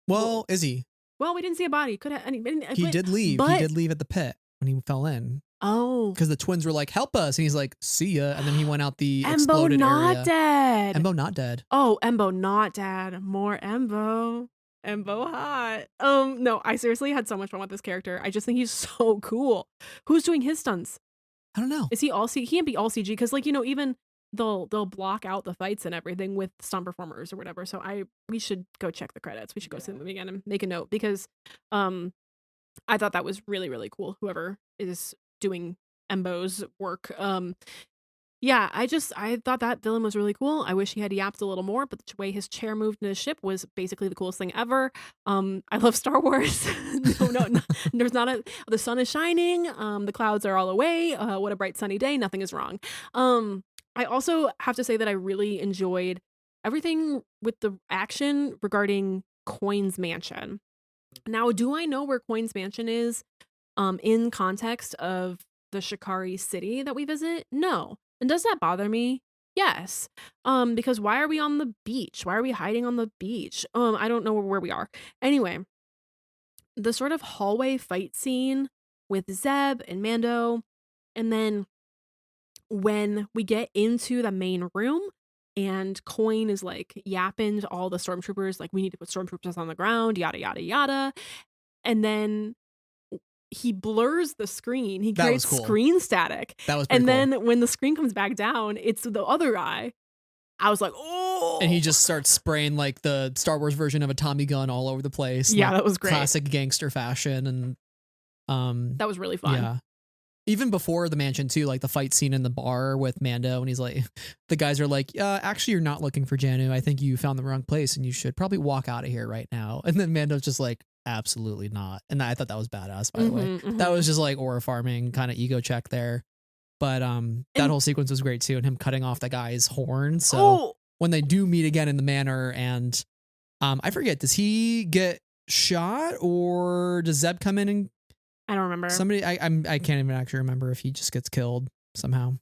well, is he? Well, we didn't see a body. He did leave. He did leave at the pit when he fell in. Oh, because the twins were like, help us, and he's like, see ya, and then he went out the Embo exploded not area. Dead. Embo not dead. Oh, Embo not dead. More Embo hot. No, I seriously had so much fun with this character. I just think he's so cool. Who's doing his stunts? I don't know. Is he all CG? He can't be all CG, because, like, you know, even they'll block out the fights and everything with stunt performers or whatever. So we should go check the credits. We should go see them again and make a note, because I thought that was really, really cool. Whoever is doing Embo's work. Yeah, I thought that villain was really cool. I wish he had yapped a little more, but the way his chair moved in his ship was basically the coolest thing ever. I love Star Wars. The sun is shining. The clouds are all away. What a bright sunny day. Nothing is wrong. I also have to say that I really enjoyed everything with the action regarding Coin's mansion. Now, do I know where Coin's mansion is? In context of the Shikari city that we visit? No. And does that bother me? Yes. Because why are we on the beach? Why are we hiding on the beach? I don't know where we are. Anyway, the sort of hallway fight scene with Zeb and Mando, and then when we get into the main room and Coin is like yapping to all the stormtroopers, like, we need to put stormtroopers on the ground, yada yada yada, and then he blurs the screen. He creates screen static. That was pretty cool. And then when the screen comes back down, it's the other guy. I was like, oh. And he just starts spraying like the Star Wars version of a Tommy gun all over the place. Yeah, like that was great. Classic gangster fashion. And that was really fun. Yeah. Even before the mansion too, like the fight scene in the bar with Mando, and he's like, the guys are like, actually, you're not looking for Janu. I think you found the wrong place, and you should probably walk out of here right now. And then Mando's just like, absolutely not. And I thought that was badass, by the way. That was just like aura farming kind of ego check there. But that whole sequence was great too, and him cutting off the guy's horn. So when they do meet again in the manor, and I forget, does he get shot or does Zeb come in and I don't remember. somebody? I can't even actually remember if he just gets killed somehow.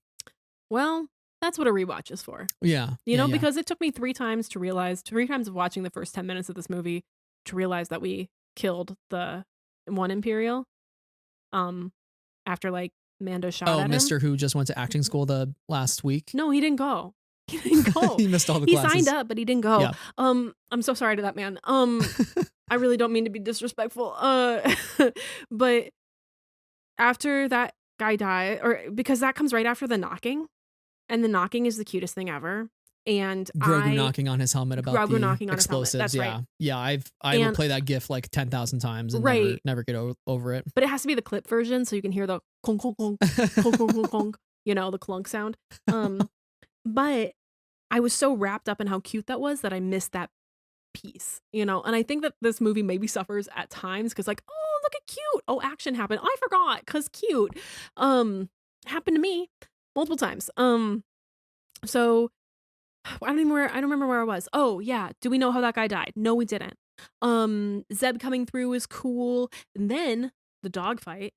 Well, that's what a rewatch is for. Yeah, You know, because it took me 3 times of watching the first 10 minutes of this movie to realize that we killed the one Imperial. After like Mando shot at him. Mr. Who just went to acting school the last week. No, he didn't go. He didn't go. He missed all the He classes. signed up, but he didn't go. Yeah. I'm so sorry to that man. I really don't mean to be disrespectful. But after that guy died, or because that comes right after the knocking, and the knocking is the cutest thing ever. And Grogu knocking on his helmet about Grogu the knocking on explosives. his helmet. That's yeah, right. I will play that GIF like 10,000 times and Right. never get over it. But it has to be the clip version, so you can hear the clunk, clunk, clunk, clunk, clunk, clunk, clunk, you know, the clunk sound. But I was so wrapped up in how cute that was that I missed that piece, you know? And I think that this movie maybe suffers at times because like, oh, look at cute. Oh, action happened. I forgot because cute. Happened to me multiple times. So I don't remember where I was. Oh, yeah. Do we know how that guy died? No, we didn't. Zeb coming through is cool. And then the dogfight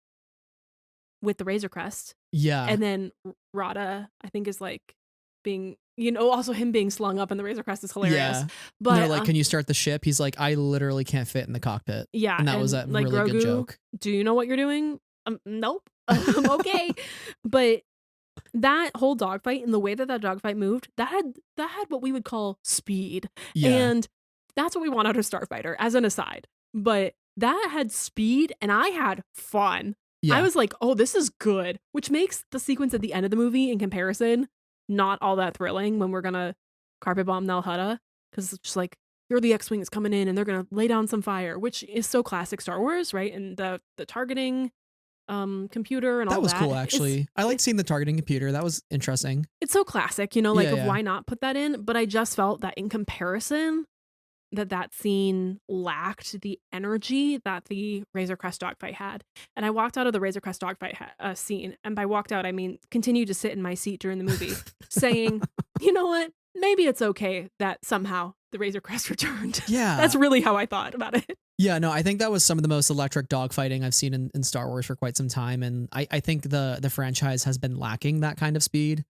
with the Razor Crest. Yeah. And then Rada, I think, is like being, you know, also him being slung up in the Razor Crest is hilarious. Yeah. But And they're like, can you start the ship? He's like, I literally can't fit in the cockpit. yeah. And that was a like, really Grogu, good joke. Do you know what you're doing? Nope. Okay. But that whole dogfight and the way that dogfight moved, that had what we would call speed. Yeah. And that's what we want out of Starfighter, as an aside. But that had speed and I had fun. Yeah. I was like, oh, this is good. Which makes the sequence at the end of the movie, in comparison, not all that thrilling when we're gonna carpet bomb Nal Hutta. Because it's just like, you're the X-Wing is coming in and they're gonna lay down some fire, which is so classic Star Wars, right? And the targeting computer and all that. That was cool, actually. I liked seeing the targeting computer. That was interesting. It's so classic, you know, like, Yeah. why not put that in? But I just felt that in comparison, that scene lacked the energy that the Razor Crest dogfight had. And I walked out of the Razor Crest dogfight scene, and by walked out, I mean continued to sit in my seat during the movie, saying, you know what? Maybe it's okay that somehow the Razor Crest returned. Yeah. That's really how I thought about it. Yeah, no, I think that was some of the most electric dogfighting I've seen in Star Wars for quite some time. And I think the franchise has been lacking that kind of speed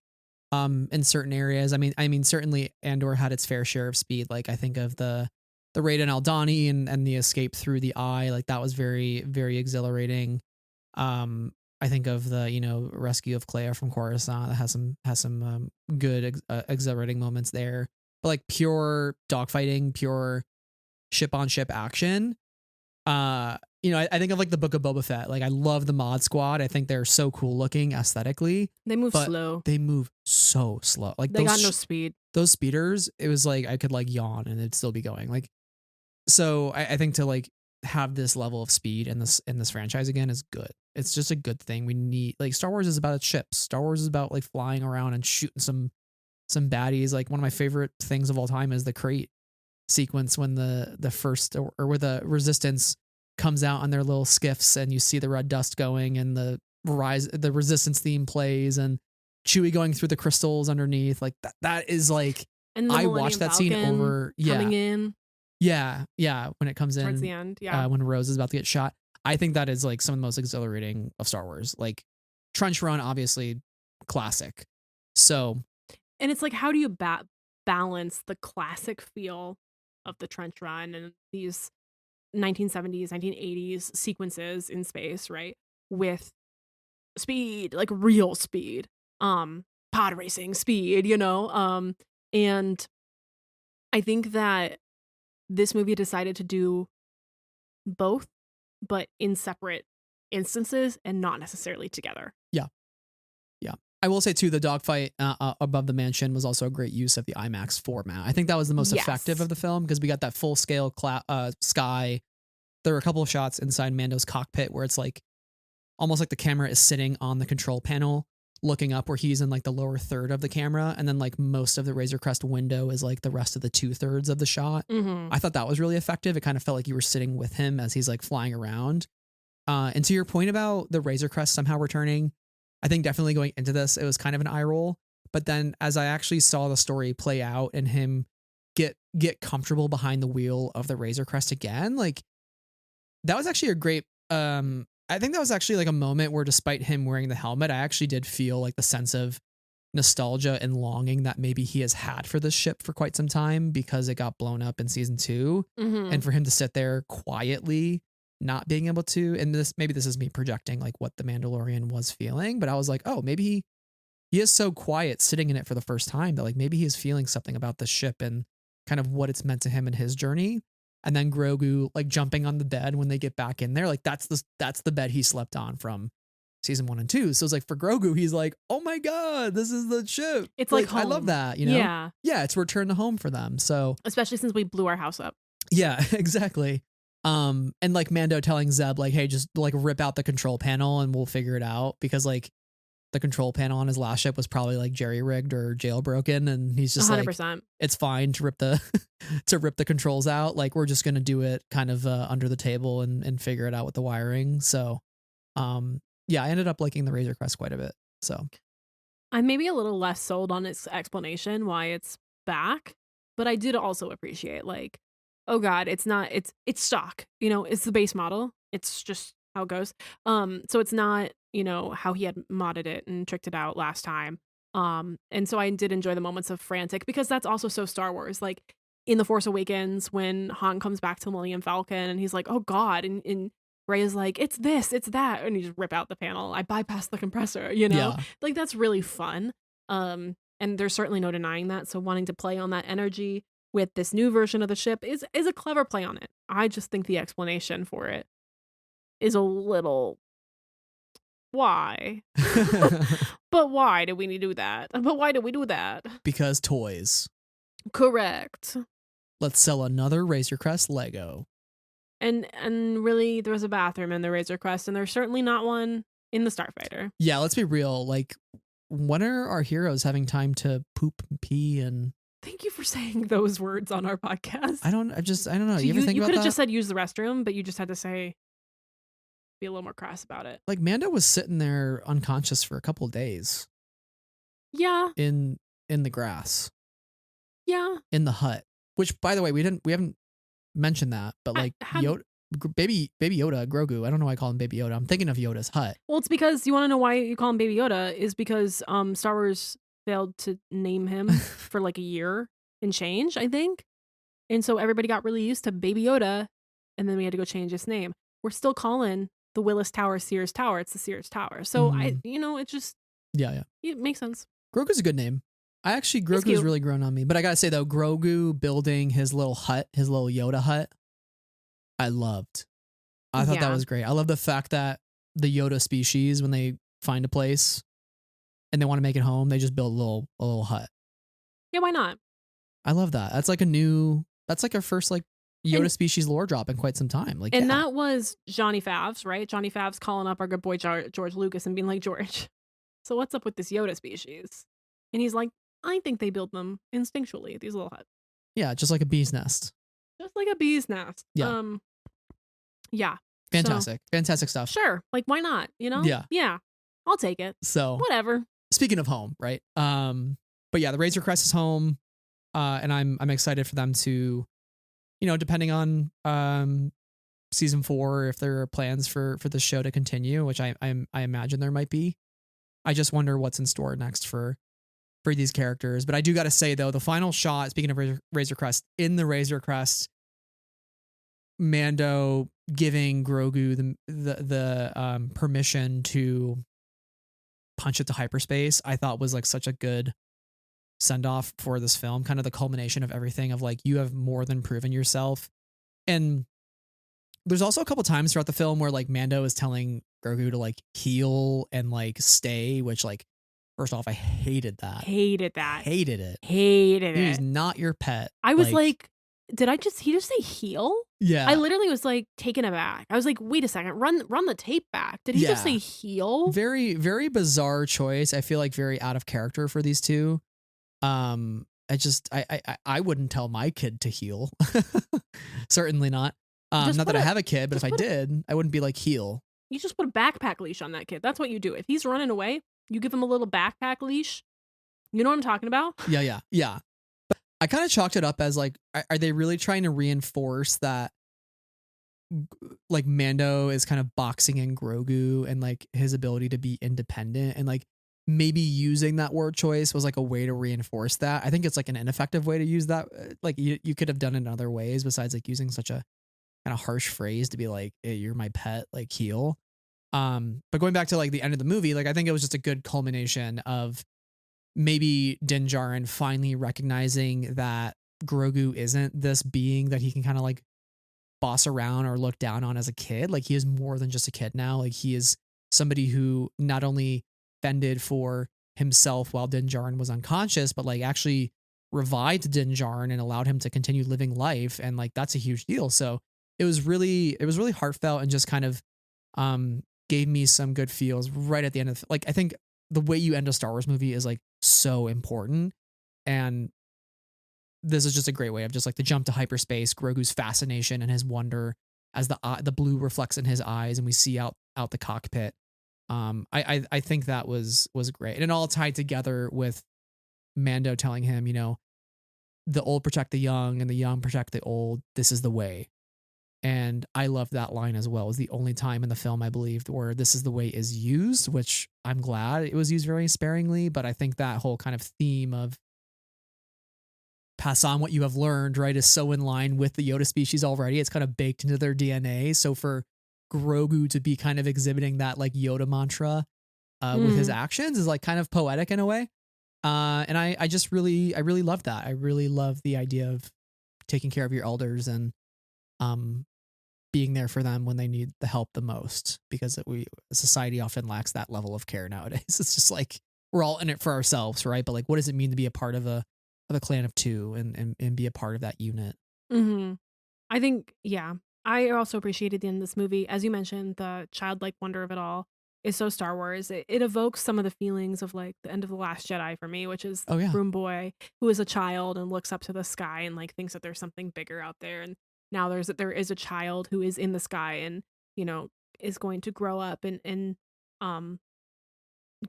in certain areas. I mean, certainly Andor had its fair share of speed. Like, I think of the raid on Aldhani and the escape through the eye. Like, that was very, very exhilarating. I think of the, you know, rescue of Clea from Coruscant. That has some good exhilarating moments there. But like pure dogfighting, pure ship on ship action. You know, I think of like the Book of Boba Fett. Like, I love the Mod Squad. I think they're so cool looking aesthetically. They move but slow. They move so slow. Like, They those got no speed. those speeders, it was like I could like yawn and it'd still be going. Like, so I think to like have this level of speed in this franchise again is good. It's just a good thing. We need, like, Star Wars is about its ships. Star Wars is about like flying around and shooting some baddies. Like, one of my favorite things of all time is the crate sequence when the first or where the Resistance comes out on their little skiffs and you see the red dust going and the Resistance theme plays and Chewie going through the crystals underneath. Like, that is like, And the I Millennium watched that scene Falcon over. coming in Yeah, when it comes in towards the end. Yeah. when Rose is about to get shot. I think that is like some of the most exhilarating of Star Wars. Like, Trench Run, obviously classic. So, And it's like, how do you balance the classic feel of the trench run and these 1970s, 1980s sequences in space, right? With speed, like real speed, pod racing speed, you know? And I think that this movie decided to do both, but in separate instances and not necessarily together. yeah. I will say too, the dogfight above the mansion was also a great use of the IMAX format. I think that was the most Yes. effective of the film because we got that full scale sky. There were a couple of shots inside Mando's cockpit where it's like almost like the camera is sitting on the control panel, looking up where he's in like the lower third of the camera, and then like most of the Razor Crest window is like the rest of the 2/3 of the shot. Mm-hmm. I thought that was really effective. It kind of felt like you were sitting with him as he's like flying around. And to your point about the Razor Crest somehow returning, I think definitely going into this, it was kind of an eye roll. But then as I actually saw the story play out and him get comfortable behind the wheel of the Razor Crest again, like that was actually a great I think that was actually like a moment where despite him wearing the helmet, I actually did feel like the sense of nostalgia and longing that maybe he has had for this ship for quite some time because it got blown up in season 2. Mm-hmm. And for him to sit there quietly, not being able to, and maybe this is me projecting like what the Mandalorian was feeling, but I was like, oh, maybe he is so quiet sitting in it for the first time that like maybe he is feeling something about the ship and kind of what it's meant to him in his journey. And then Grogu like jumping on the bed when they get back in there, like that's the bed he slept on from season 1 and 2. So it's like for Grogu, he's like, oh my God, this is the ship. It's like I love home. that, you know? Yeah. Yeah, it's return to home for them. So Especially since we blew our house up. yeah, exactly. And like Mando telling Zeb, like, hey, just like rip out the control panel and we'll figure it out. Because like the control panel on his last ship was probably like jerry rigged or jailbroken, and he's just 100%. like, it's fine to rip the to rip the controls out. Like we're just gonna do it kind of under the table and figure it out with the wiring. So, yeah, I ended up liking the Razor Crest quite a bit. So I'm maybe a little less sold on its explanation why it's back, but I did also appreciate like, oh God, it's stock. You know, it's the base model. It's just how it goes. So it's not, you know, how he had modded it and tricked it out last time. And so I did enjoy the moments of frantic because that's also so Star Wars. Like in The Force Awakens, when Han comes back to the Millennium Falcon and he's like, oh God, and Rey is like, it's this, it's that, and you just rip out the panel. I bypassed the compressor, you know? yeah. Like that's really fun. And there's certainly no denying that. So wanting to play on that energy with this new version of the ship is a clever play on it. I just think the explanation for it is a little why? But why do we do that? But why do we do that? Because toys. Correct. Let's sell another Razor Crest Lego. And really, there was a bathroom in the Razor Crest, and there's certainly not one in the Starfighter. Yeah, let's be real. Like, when are our heroes having time to poop and pee and... Thank you for saying those words on our podcast. I don't know. So you ever think about that? You could have just said use the restroom, but you just had to say, be a little more crass about it. Like, Mando was sitting there unconscious for a couple of days. Yeah. In the grass. Yeah. In the hut. Which, by the way, we haven't mentioned that, but like Yoda, baby Yoda, Grogu. I don't know why I call him Baby Yoda. I'm thinking of Yoda's hut. Well, it's because you want to know why you call him Baby Yoda is because Star Wars failed to name him for like a year and change, I think. And so everybody got really used to Baby Yoda, and then we had to go change his name. We're still calling the Willis Tower Sears Tower. It's the Sears Tower. So it just it makes sense. Grogu's a good name. Grogu's really grown on me. But I gotta say though, Grogu building his little hut, his little Yoda hut, I loved. I thought that was great. I love the fact that the Yoda species, when they find a place and they want to make it home, they just build a little hut. Yeah, why not? I love that. That's like our first like Yoda species lore drop in quite some time. Like, and that was Johnny Favs, right? Johnny Favs calling up our good boy George Lucas and being like, George, so what's up with this Yoda species? And he's like, I think they build them instinctually, these little huts. Yeah, just like a bee's nest. Just like a bee's nest. Yeah. Yeah. Fantastic. Fantastic stuff. Sure. Like, why not? You know? Yeah. Yeah. I'll take it. So whatever. Speaking of home, right? But yeah, the Razor Crest is home. And I'm excited for them to, you know, depending on season 4, if there are plans for the show to continue, which I imagine there might be. I just wonder what's in store next for these characters. But I do got to say though, the final shot, speaking of Razor Crest, in the Razor Crest, Mando giving Grogu the permission to punch it to hyperspace, I thought was like such a good send off for this film, kind of the culmination of everything of like, you have more than proven yourself. And there's also a couple times throughout the film where like Mando is telling Grogu to like heal and like stay, which like, first off, I hated that. Hated that. Hated it. Hated it. He's not your pet. I was like did he just say heal? I Yeah. literally was like taken aback. I was like, wait a second, run the tape back. Did he just Yeah. say heal? Very, very bizarre choice. I feel like very out of character for these two. I wouldn't tell my kid to heal. Certainly not. Just Not put that I a have a kid, but if just I put a did, I wouldn't be like heal. you just put a backpack leash on that kid. That's what you do. If he's running away, you give him a little backpack leash. You know what I'm talking about? Yeah, yeah, yeah. I kind of chalked it up as like, are they really trying to reinforce that like Mando is kind of boxing in Grogu and like his ability to be independent, and like maybe using that word choice was like a way to reinforce that. I think it's like an ineffective way to use that. Like you could have done it in other ways besides like using such a kind of harsh phrase to be like, hey, you're my pet, like heal. But going back to like the end of the movie, like I think it was just a good culmination of maybe Din Djarin finally recognizing that Grogu isn't this being that he can kind of like boss around or look down on as a kid. Like he is more than just a kid now. Like he is somebody who not only fended for himself while Din Djarin was unconscious, but like actually revived Din Djarin and allowed him to continue living life. And like that's a huge deal. So it was really heartfelt and just kind of gave me some good feels right at the end of like I think the way you end a Star Wars movie is like so important. And this is just a great way of just like the jump to hyperspace, Grogu's fascination and his wonder as the blue reflects in his eyes, and we see out the cockpit. I think that was great, and it all tied together with Mando telling him, you know, the old protect the young, and the young protect the old. This is the way, and I love that line as well. It was the only time in the film I believed where this is the way is used, which I'm glad it was used very sparingly. But I think that whole kind of theme of pass on what you have learned, right, is so in line with the Yoda species already. It's kind of baked into their DNA. So for Grogu to be kind of exhibiting that like Yoda mantra with his actions is like kind of poetic in a way. And I just really, I really love that. I really love the idea of taking care of your elders and being there for them when they need the help the most, because society often lacks that level of care nowadays. It's just like we're all in it for ourselves, right? But like, what does it mean to be a part of a clan of two and be a part of that unit? Mhm. I think, yeah. I also appreciated the end of this movie. As you mentioned, the childlike wonder of it all is so Star Wars. It evokes some of the feelings of like the end of The Last Jedi for me, which is Oh yeah, Broom Boy who is a child and looks up to the sky and like thinks that there's something bigger out there. And now there is a child who is in the sky and, you know, is going to grow up and um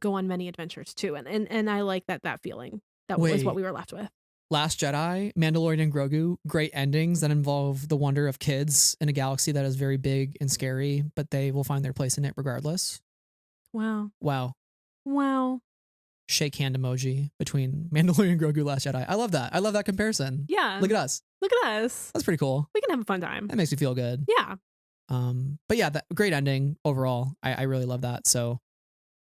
go on many adventures too. And I like that feeling. That was what wait. we were left with. Last Jedi, Mandalorian and Grogu, great endings that involve the wonder of kids in a galaxy that is very big and scary, but they will find their place in it regardless. Wow. Wow. Wow. Shake hand emoji between Mandalorian and Grogu Last Jedi. I love that. I love that comparison. Yeah. Look at us. Look at us. That's pretty cool. We can have a fun time. That makes me feel good. Yeah. But yeah, that great ending overall. I really love that. So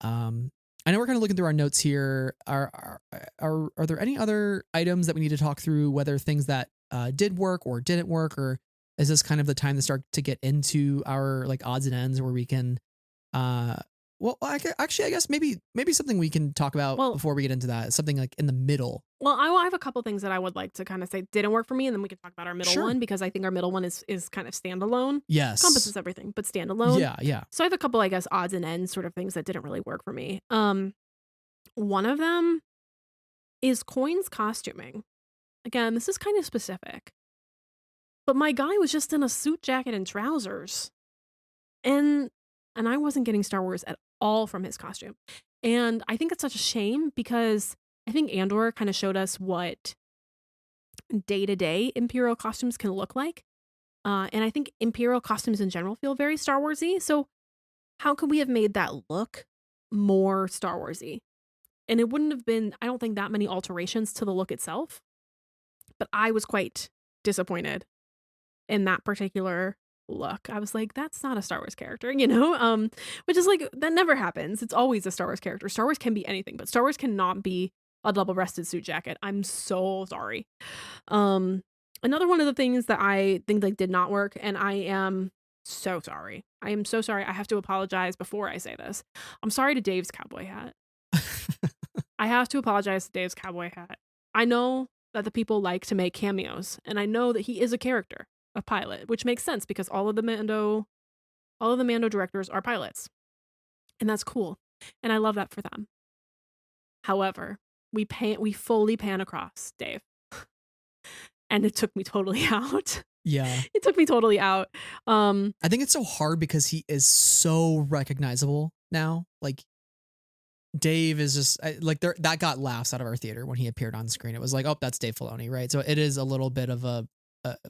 I know we're kind of looking through our notes here. Are there any other items that we need to talk through, whether things that did work or didn't work, or is this kind of the time to start to get into our like odds and ends where we can well, actually, I guess maybe something we can talk about Well, before we get into that. Something like in the middle. well, I have a couple things that I would like to kind of say didn't work for me, and then we can talk about our middle Sure. one because I think our middle one is kind of standalone. Yes. Encompasses everything, but standalone. Yeah, yeah. So I have a couple, I guess, odds and ends sort of things that didn't really work for me. One of them is Coin's costuming. Again, this is kind of specific, but my guy was just in a suit jacket and trousers, and I wasn't getting Star Wars at all from his costume. And I think it's such a shame because I think Andor kind of showed us what day-to-day Imperial costumes can look like. And I think Imperial costumes in general feel very Star Warsy. So how could we have made that look more Star Warsy? And it wouldn't have been, I don't think, that many alterations to the look itself. But I was quite disappointed in that particular look. I was like, that's not a Star Wars character, you know? Which is like, that never happens. It's always a Star Wars character. Star Wars can be anything, but Star Wars cannot be a double-breasted suit jacket. I'm so sorry. Another one of the things that I think like did not work, and I am so sorry. I am so sorry. I have to apologize before I say this. I'm sorry to Dave's cowboy hat. I have to apologize to Dave's cowboy hat. I know that the people like to make cameos. And I know that he is a character, a pilot, which makes sense because all of the Mando directors are pilots. And that's cool. And I love that for them. However, we fully pan across Dave. And it took me totally out. Yeah. It took me totally out. I think it's so hard because he is so recognizable now. Like, Dave is just that got laughs out of our theater when he appeared on screen. It was like, oh, that's Dave Filoni, right? So it is a little bit of a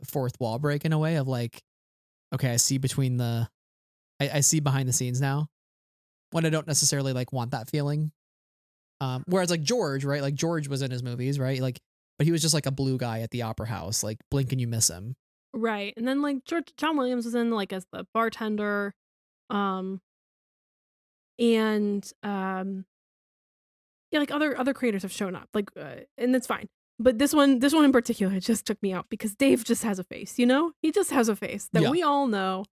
fourth wall break in a way of like, okay, I see I see behind the scenes now, when I don't necessarily like want that feeling. Whereas like George, right? Like George was in his movies, right? Like, but he was just like a blue guy at the opera house, like blink and you miss him. Right. And then like John Williams was in like as the bartender. Yeah, like other creators have shown up, like, and that's fine. But this one in particular just took me out because Dave just has a face, you know? He just has a face that we all know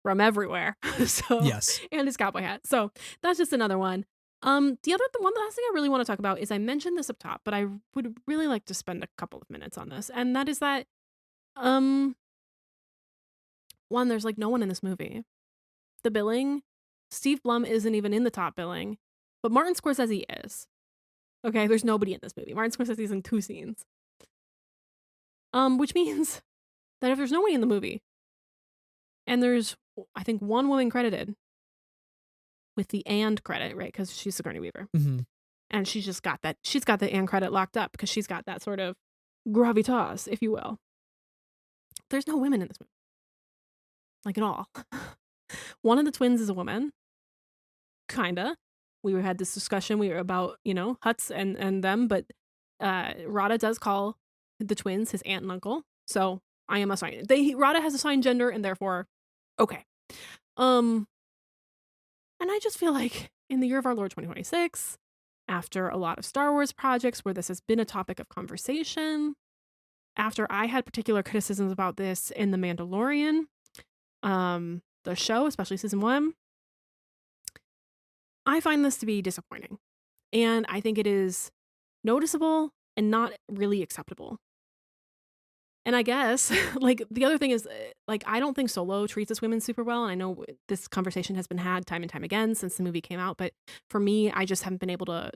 from everywhere. So yes, and his cowboy hat. So that's just another one. The last thing I really want to talk about is I mentioned this up top, but I would really like to spend a couple of minutes on this, and that is that, one, there's like no one in this movie. The billing, Steve Blum isn't even in the top billing, but Martin Scorsese is. Okay, there's nobody in this movie. Martin Scorsese's in 2 scenes. Which means that if there's nobody in the movie, and there's, I think, 1 woman credited with the "and" credit, right? Because she's Sigourney Weaver. Mm-hmm. And she's got the "and" credit locked up because she's got that sort of gravitas, if you will. There's no women in this movie. Like, at all. One of the twins is a woman. Kinda. We had this discussion about, Hutz and them, but Rada does call the twins his aunt and uncle. So I am assigned. Rada has assigned gender, and therefore, okay. And I just feel like in the year of our Lord 2026, after a lot of Star Wars projects where this has been a topic of conversation, after I had particular criticisms about this in The Mandalorian, the show, especially season 1, I find this to be disappointing. And I think it is noticeable and not really acceptable. And I guess, like, the other thing is, like, I don't think Solo treats its women super well. And I know this conversation has been had time and time again since the movie came out. But for me, I just haven't been able to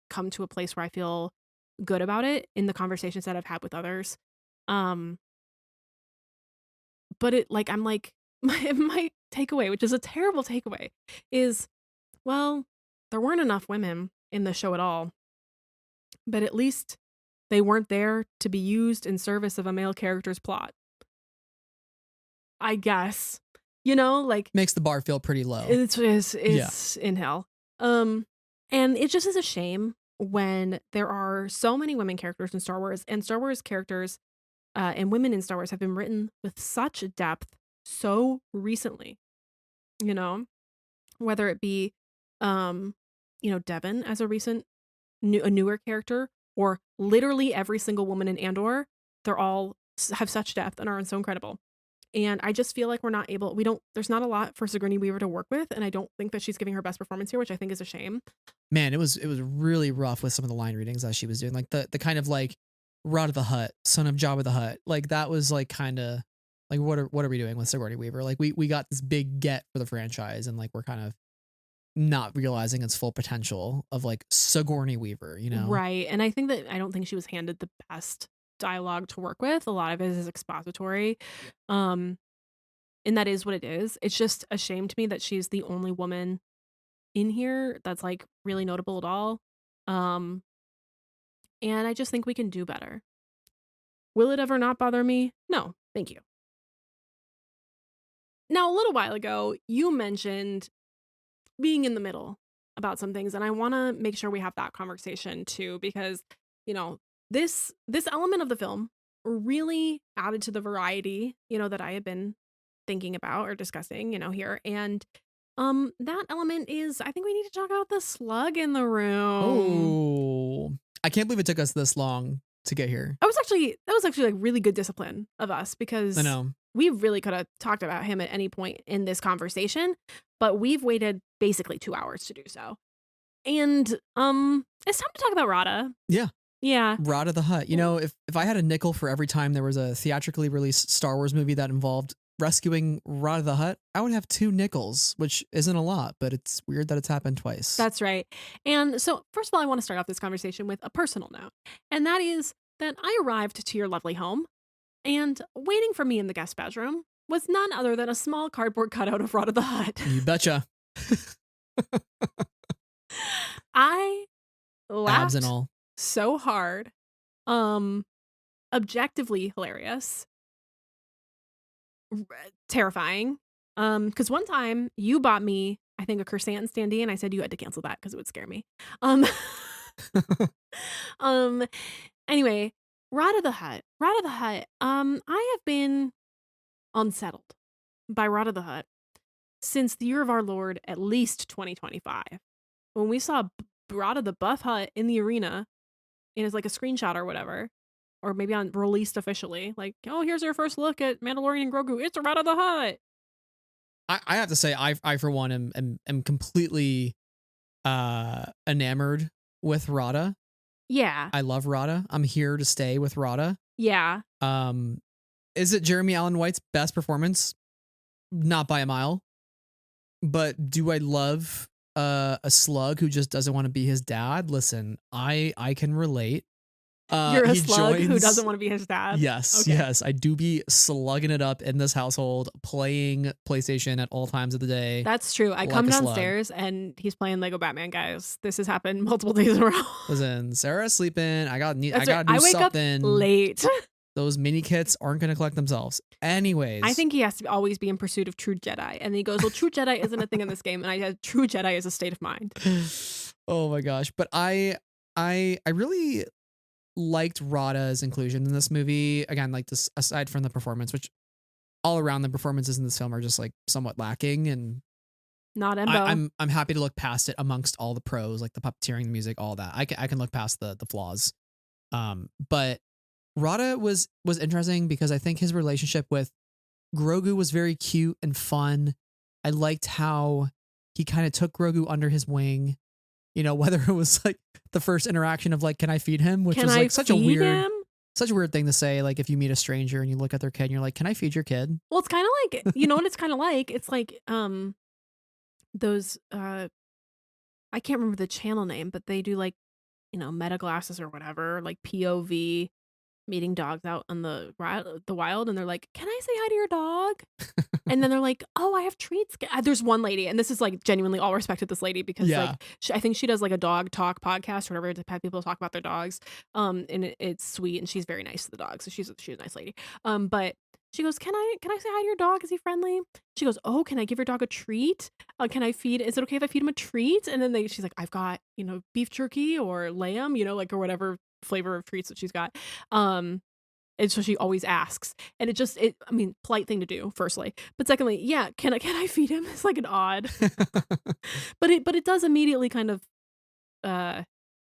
come to a place where I feel good about it in the conversations that I've had with others. But I'm like, my takeaway, which is a terrible takeaway, is, well, there weren't enough women in the show at all. But at least they weren't there to be used in service of a male character's plot. I guess. Like, makes the bar feel pretty low. It's in hell. And it just is a shame when there are so many women characters in Star Wars, and Star Wars characters and women in Star Wars have been written with such depth so recently. Whether it be Devin as a newer character, or literally every single woman in Andor. They're all have such depth and are so incredible. And I just feel like there's not a lot for Sigourney Weaver to work with, and I don't think that she's giving her best performance here, which I think is a shame. Man, it was really rough with some of the line readings that she was doing. Like the kind of like Rod of the Hutt, son of Jabba the Hutt. Like that was like kind of like, what are we doing with Sigourney Weaver? Like we got this big get for the franchise, and like we're kind of not realizing its full potential of like Sigourney Weaver, Right. And I don't think she was handed the best dialogue to work with. A lot of it is expository. And that is what it is. It's just a shame to me that she's the only woman in here that's like really notable at all. And I just think we can do better. Will it ever not bother me? No, thank you. Now, a little while ago, you mentioned being in the middle about some things, and I want to make sure we have that conversation too, because this element of the film really added to the variety that I had been thinking about or discussing here, and that element is, I think we need to talk about the slug in the room. Oh, I can't believe it took us this long to get here. That was actually like really good discipline of us, because I know we really could have talked about him at any point in this conversation, but we've waited basically 2 hours to do so. And it's time to talk about Rada. Yeah. Yeah. Rod of the Hutt. You know, if I had a nickel for every time there was a theatrically released Star Wars movie that involved rescuing Rod of the Hutt, I would have 2 nickels, which isn't a lot, but it's weird that it's happened twice. That's right. And so, first of all, I want to start off this conversation with a personal note, and that is that I arrived to your lovely home, and waiting for me in the guest bedroom was none other than a small cardboard cutout of Rod of the Hutt. You betcha. I Abs and laughed all. so hard. Objectively hilarious. Terrifying. Because one time you bought me, I think, a croissant standee, and I said you had to cancel that because it would scare me. Um, um. Anyway, Rod of the Hutt. Rod of the Hutt. I have been unsettled by Rod of the Hutt since the year of our Lord, at least 2025, when we saw Rod of the Buff Hutt in the arena, and it's like a screenshot or whatever, or maybe on released officially, like, oh, here's our first look at Mandalorian and Grogu. It's a Rod of the Hutt. I have to say, I for one am completely enamored with Rada. Yeah. I love Rada. I'm here to stay with Rada. Yeah. Is it Jeremy Allen White's best performance? Not by a mile. But do I love a slug who just doesn't want to be his dad? Listen, I can relate. You're a slug who doesn't want to be his dad? Yes, okay. Yes. I do be slugging it up in this household, playing PlayStation at all times of the day. That's true. I like come a slug. downstairs and he's playing Lego Batman, guys. This has happened multiple days in a row. Listen, Sarah's sleeping. I gotta do I wake something. up late. Those mini kits aren't going to collect themselves. Anyways. I think he has to always be in pursuit of true Jedi. And he goes, well, true Jedi isn't a thing in this game. And I said, true Jedi is a state of mind. Oh my gosh. But I really liked Rada's inclusion in this movie. Again, like this, aside from the performance, which all around the performances in this film are just like somewhat lacking. And not Embo. I'm happy to look past it amongst all the pros, like the puppeteering, the music, all that. I can look past the flaws. But Rada was interesting because I think his relationship with Grogu was very cute and fun. I liked how he kind of took Grogu under his wing. You know, whether it was like the first interaction of like, can I feed him? Which was like such a weird thing to say. Like if you meet a stranger and you look at their kid and you're like, can I feed your kid? Well, it's kind of like, you know what it's kind of like? It's like those, I can't remember the channel name, but they do like, you know, meta glasses or whatever, like POV meeting dogs out on the wild, and they're like, can I say hi to your dog? And then they're like, oh, I have treats. There's one lady, and this is like genuinely all respect to this lady because like I think she does like a dog talk podcast or whatever to have people talk about their dogs. And it's sweet, and she's very nice to the dog, so she's a nice lady. But she goes, can I say hi to your dog? Is he friendly? She goes, oh, can I give your dog a treat? Can I feed? Is it okay if I feed him a treat? And then she's like, I've got, you know, beef jerky or lamb, you know, like, or whatever flavor of treats that she's got. And so she always asks, and I mean, polite thing to do, firstly, but secondly, yeah, can I feed him? It's like an odd, but it does immediately kind of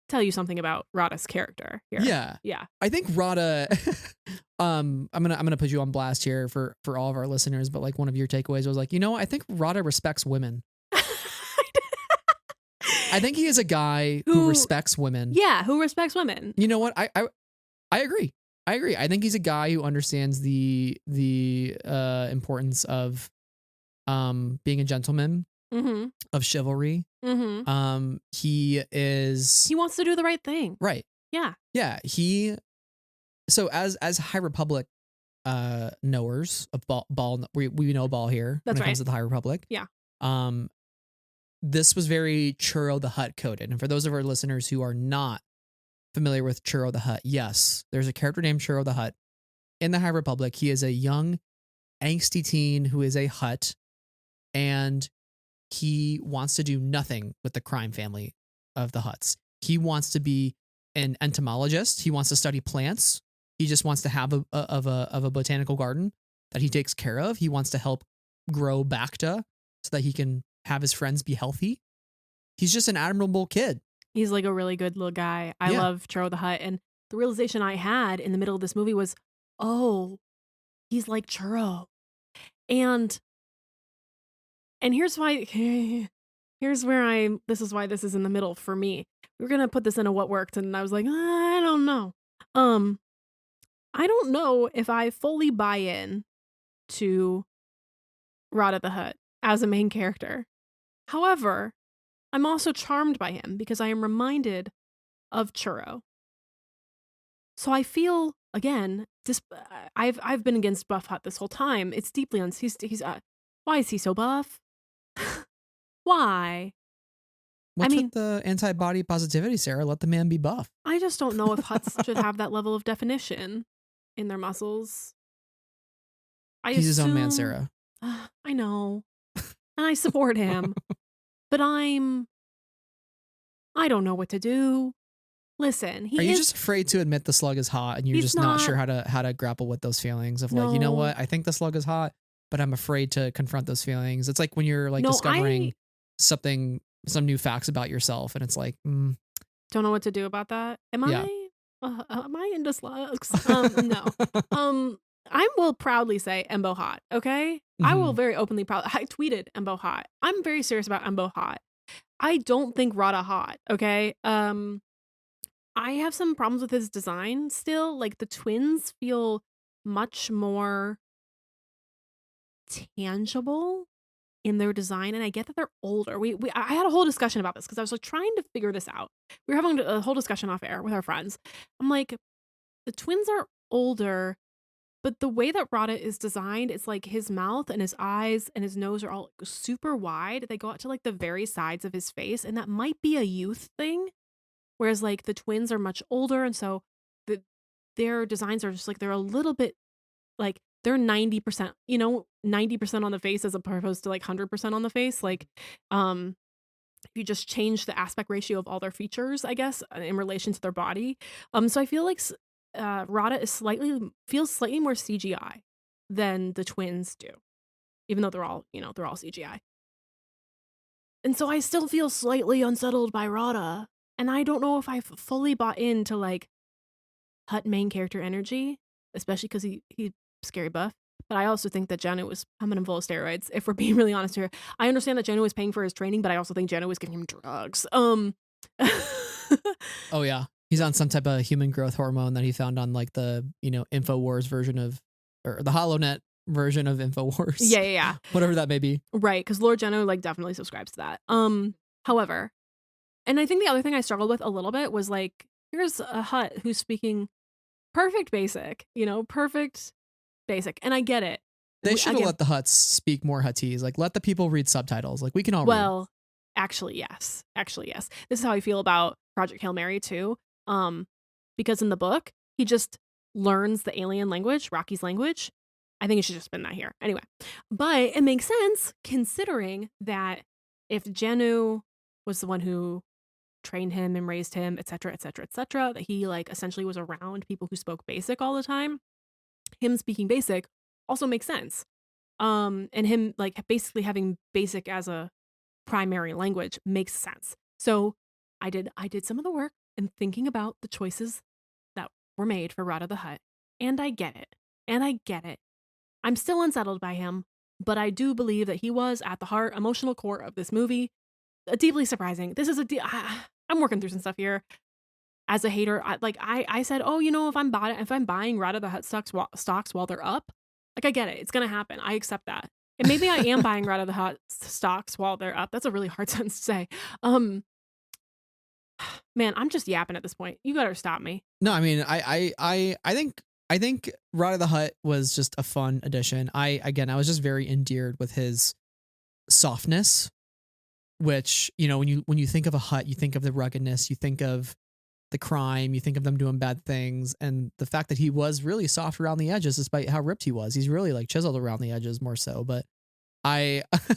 tell you something about Rada's character here. Yeah. I think Rada, I'm gonna put you on blast here for all of our listeners, but like one of your takeaways was like, you know, I think Rada respects women. I think he is a guy who respects women. Yeah, who respects women. You know what? I agree. I think he's a guy who understands the importance of being a gentleman, of chivalry. He wants to do the right thing. Right. Yeah. Yeah. So as High Republic knowers of Ball, we know Ball here. That's when it right. comes to the High Republic. Yeah. This was very Churro the Hutt coded. And for those of our listeners who are not familiar with Churro the Hutt, yes, there's a character named Churro the Hutt in the High Republic. He is a young, angsty teen who is a Hutt, and he wants to do nothing with the crime family of the Hutts. He wants to be an entomologist. He wants to study plants. He just wants to have a botanical garden that he takes care of. He wants to help grow Bacta so that he can have his friends be healthy. He's just an admirable kid. He's like a really good little guy. I love Churro the Hutt. And the realization I had in the middle of this movie was, oh, he's like Churro. And here's here's where this is why this is in the middle for me. We were gonna put this in a what worked, and I was like, I don't know. Um, I don't know if I fully buy in to Rada the Hutt as a main character. However, I'm also charmed by him because I am reminded of Churro. So I feel again, I've been against Buff Hutt this whole time. It's deeply he's why is he so buff? Why? What's with the anti-body positivity, Sarah? Let the man be buff. I just don't know if Hutts should have that level of definition in their muscles. He's his own man, Sarah. I know. And I support him. But I don't know what to do. Listen, Are you just afraid to admit the slug is hot and you're just not sure how to grapple with those feelings of like, you know what? I think the slug is hot, but I'm afraid to confront those feelings. It's like when you're like discovering some new facts about yourself and it's like, don't know what to do about that. Am I into slugs? No. I will proudly say Embo hot, okay? Mm-hmm. I will very openly I tweeted Embo hot. I'm very serious about Embo hot. I don't think Rada hot, okay? I have some problems with his design still. Like the twins feel much more tangible in their design, and I get that they're older. I had a whole discussion about this because I was like trying to figure this out. We were having a whole discussion off air with our friends. I'm like, the twins are older, but the way that Rada is designed, it's like his mouth and his eyes and his nose are all super wide. They go out to like the very sides of his face, and that might be a youth thing. Whereas like the twins are much older, and so their designs are just like they're a little bit like they're 90%, 90% on the face as opposed to like 100% on the face. Like, if you just change the aspect ratio of all their features, I guess, in relation to their body. So I feel like Rada feels slightly more CGI than the twins do, even though they're all CGI. And so I still feel slightly unsettled by Rada. And I don't know if I've fully bought into like Hutt main character energy, especially because he's scary buff. But I also think that Jenna was pumping him full of steroids, if we're being really honest here. I understand that Jenna was paying for his training, but I also think Jenna was giving him drugs. Oh yeah. He's on some type of human growth hormone that he found on like the, InfoWars version of, or the HoloNet version of InfoWars. Yeah. Whatever that may be. Right, because Lord Jenna like definitely subscribes to that. However, and I think the other thing I struggled with a little bit was like, here's a Hutt who's speaking perfect basic, perfect basic. And I get it. They should have let the Hutts speak more Huttese. Like, let the people read subtitles. Like, we can all read. Actually, yes. This is how I feel about Project Hail Mary, too. Because in the book, he just learns the alien language, Rocky's language. I think it should just been that here. Anyway. But it makes sense, considering that if Jennu was the one who trained him and raised him, etc., that he like essentially was around people who spoke basic all the time. Him speaking basic also makes sense. And him like basically having basic as a primary language makes sense. So I did some of the work and thinking about the choices that were made for Rada the Hutt, and I get it. I'm still unsettled by him, but I do believe that he was at the heart, emotional core of this movie. Deeply surprising. This is I'm working through some stuff here. As a hater, I said, if I'm buying Rada the Hutt stocks while they're up, like I get it, it's gonna happen. I accept that, and maybe I am buying Rada the Hutt stocks while they're up. That's a really hard sentence to say. Man, I'm just yapping at this point. You gotta stop me. No, I mean, I think Rada the Hutt was just a fun addition. I was just very endeared with his softness. Which, when you think of a Hutt, you think of the ruggedness, you think of the crime, you think of them doing bad things, and the fact that he was really soft around the edges, despite how ripped he was. He's really like chiseled around the edges more so. But I thought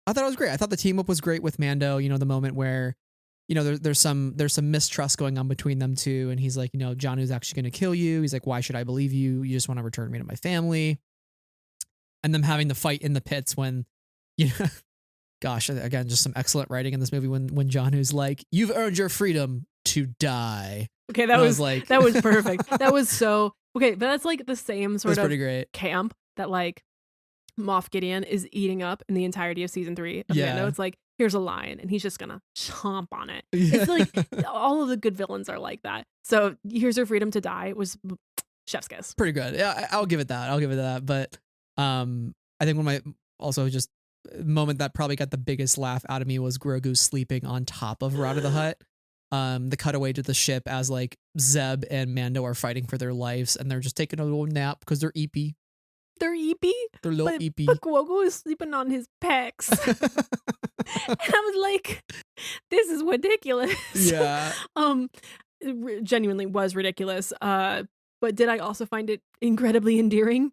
it was great. I thought the team up was great with Mando. The moment where, there's some mistrust going on between them two, and he's like, Jonnu's actually going to kill you. He's like, why should I believe you? You just want to return me to my family. And them having the fight in the pits when. Gosh, again, just some excellent writing in this movie when Jonnu's like, you've earned your freedom to die. Okay, that was perfect. That was so okay, but that's like the same sort of pretty great camp that like Moff Gideon is eating up in the entirety of season 3 of Mando. It's like, here's a lion and he's just gonna chomp on it. It's like all of the good villains are like that. So here's your freedom to die was chef's kiss. Pretty good. Yeah, I'll give it that. But I think one of my also just moment that probably got the biggest laugh out of me was Grogu sleeping on top of Rada the Hutt. The cutaway to the ship as like Zeb and Mando are fighting for their lives and they're just taking a little nap because they're eepy. They're eepy? They're little eepy. But Grogu is sleeping on his pecs. And I was like, this is ridiculous. Yeah. It genuinely was ridiculous. But did I also find it incredibly endearing?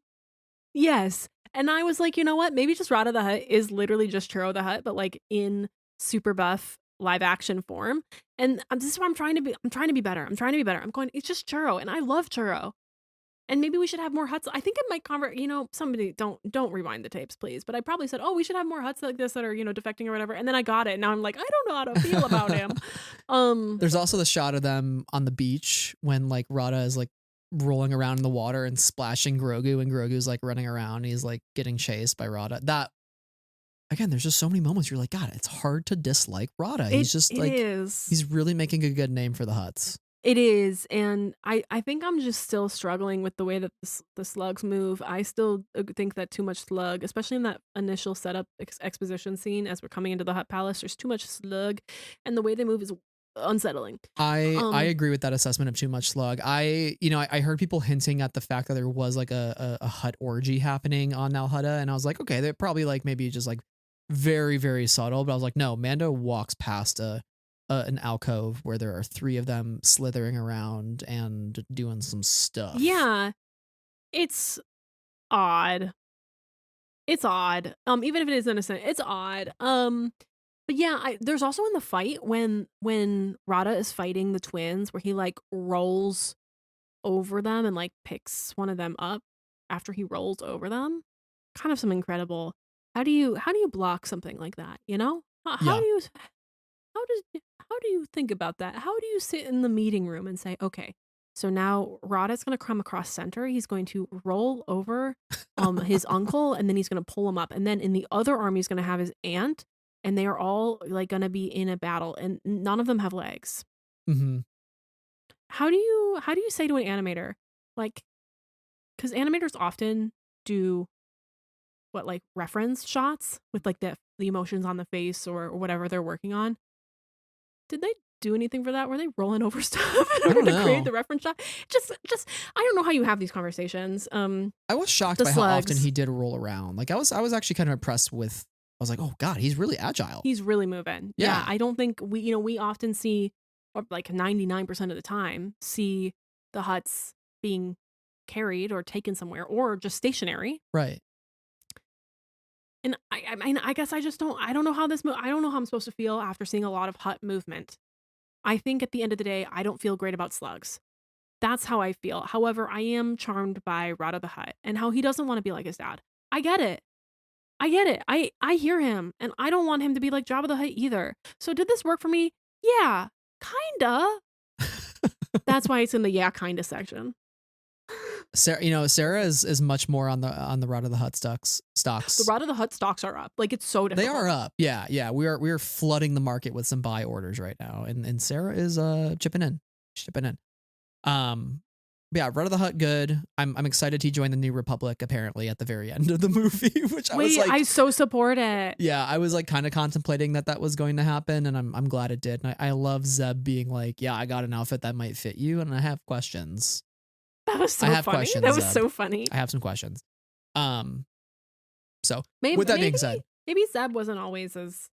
Yes. And I was like, you know what? Maybe just Rada the Hutt is literally just Churro the Hutt, but like in super buff live action form. And this is what I'm trying to be. I'm trying to be better. I'm going, it's just Churro. And I love Churro. And maybe we should have more huts. I think it might convert, somebody don't rewind the tapes, please. But I probably said, oh, we should have more huts like this that are, defecting or whatever. And then I got it. And now I'm like, I don't know how to feel about him. There's also the shot of them on the beach when like Rada is like rolling around in the water and splashing Grogu, and Grogu's like running around. He's like getting chased by Rada. That, again, there's just so many moments you're like, God, it's hard to dislike Rada. He's just like, he's really making a good name for the Hutts. It is, and I think I'm just still struggling with the way that the slugs move. I still think that too much slug, especially in that initial setup exposition scene as we're coming into the Hutt Palace, there's too much slug, and the way they move is unsettling. I agree with that assessment of too much slug. I heard people hinting at the fact that there was like a Hutt orgy happening on Nal Hutta, and I was like, okay, they're probably like maybe just like very, very subtle, but I was like, no, Mando walks past an alcove where there are 3 of them slithering around and doing some stuff. Yeah, it's odd. Even if it is innocent, it's odd. But yeah, there's also in the fight when Rada is fighting the twins, where he like rolls over them and like picks one of them up after he rolls over them. Kind of some incredible. How do you block something like that? How do you think about that? How do you sit in the meeting room and say, okay, so now Rada's going to come across center. He's going to roll over his uncle, and then he's going to pull him up. And then in the other arm, he's going to have his aunt, and they are all like going to be in a battle, and none of them have legs. Mm-hmm. How do you say to an animator, like, because animators often do like reference shots with like the emotions on the face or whatever they're working on. Did they do anything for that? Were they rolling over stuff in order to create the reference shot? Just I don't know how you have these conversations. I was shocked by how often he did roll around. Like I was actually kind of impressed with. I was like, oh God, he's really agile. He's really moving. Yeah, I don't think we often see, or like 99% of the time, see the Hutts being carried or taken somewhere or just stationary. Right. And I mean, I guess I don't know how I don't know how I'm supposed to feel after seeing a lot of Hutt movement. I think at the end of the day, I don't feel great about slugs. That's how I feel. However, I am charmed by Rada the Hutt and how he doesn't want to be like his dad. I get it. I hear him, and I don't want him to be like Jabba the Hutt either. So did this work for me? Yeah, kinda. That's why it's in the kinda section. Sarah is much more on the Rada the Hutt stocks. The Rada the Hutt stocks are up. Like, it's so difficult. They are up. Yeah. We are flooding the market with some buy orders right now, and Sarah is chipping in. Yeah, Rada the Hutt, good. I'm excited he joined the New Republic apparently at the very end of the movie, which I so support it. Yeah, I was like kind of contemplating that was going to happen, and I'm glad it did. And I love Zeb being like, yeah, I got an outfit that might fit you, and I have questions. That was so funny. That was so funny. I have some questions. So with that being said, maybe Zeb wasn't always as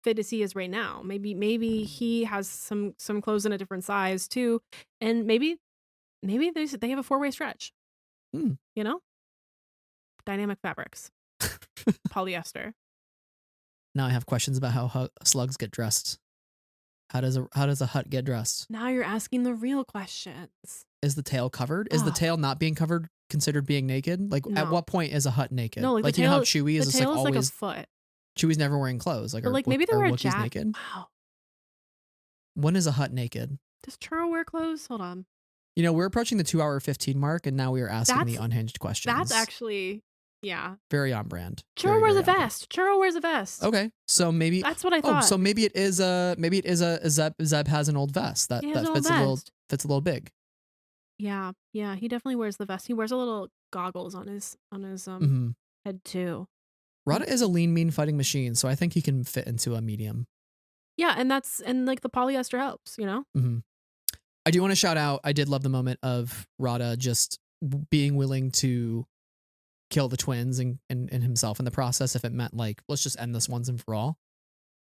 fit as he is right now. Maybe he has some clothes in a different size too, and maybe they have a 4-way stretch. Dynamic fabrics, polyester. Now I have questions about how slugs get dressed. How does a Hutt get dressed? Now you're asking the real questions. Is the tail covered? Is the tail not being covered considered being naked? Like, at what point is a Hutt naked? No, like you know how Chewie is just like always like a foot. Chewie's never wearing clothes. Like maybe they wear a jacket. Naked. Wow. When is a Hutt naked? Does Churro wear clothes? Hold on. We're approaching the 2-hour 15 mark, and now we are asking the unhinged questions. That's actually Yeah. Very on brand. Churro Very, wears very a on brand. vest. Churro wears a vest. Okay, so maybe That's what I thought. so maybe it is a Zeb has an old vest that He has an old fits a vest. little big. Yeah. Yeah. He definitely wears the vest. He wears a little goggles on his Hmm. head too. Rada is a lean, mean fighting machine, so I think he can fit into a medium. Yeah, and like the polyester helps, you know? Hmm. I do want to shout out. I did love the moment of Rada just being willing to kill the twins and himself in the process if it meant like let's just end this once and for all.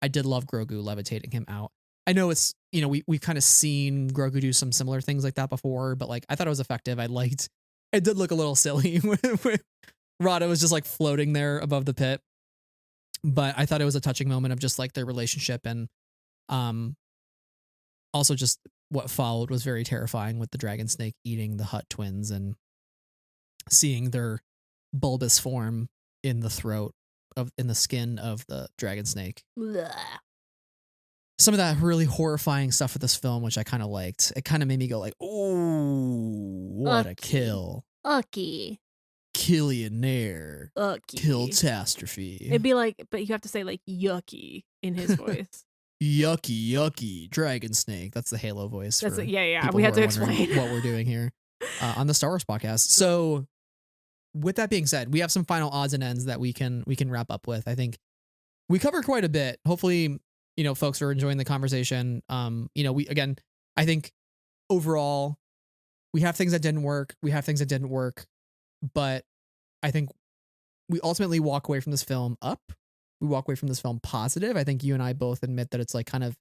I did love Grogu levitating him out. I know it's we've kind of seen Grogu do some similar things like that before, but like I thought it was effective. I liked it. Did look a little silly when Rada was just like floating there above the pit, but I thought it was a touching moment of just like their relationship and um also just what followed was very terrifying with the dragon snake eating the Hutt twins and seeing their bulbous form in the throat in the skin of the dragon snake. Blah. Some of that really horrifying stuff with this film, which I kind of liked. It kind of made me go like, "Oh, what a kill! Ucky. Killionaire, Ucky. Killtastrophe." It'd be like, but you have to say like yucky in his voice. Yucky, yucky, dragon snake. That's the Halo voice. That's for it. Yeah. people We who have to are wondering explain what we're doing here on the Star Wars podcast. So, with that being said, we have some final odds and ends that we can wrap up with. I think we covered quite a bit. Hopefully, folks are enjoying the conversation. I think overall we have things that didn't work. We have things that didn't work, but I think we ultimately walk away from this film up. We walk away from this film positive. I think you and I both admit that it's like kind of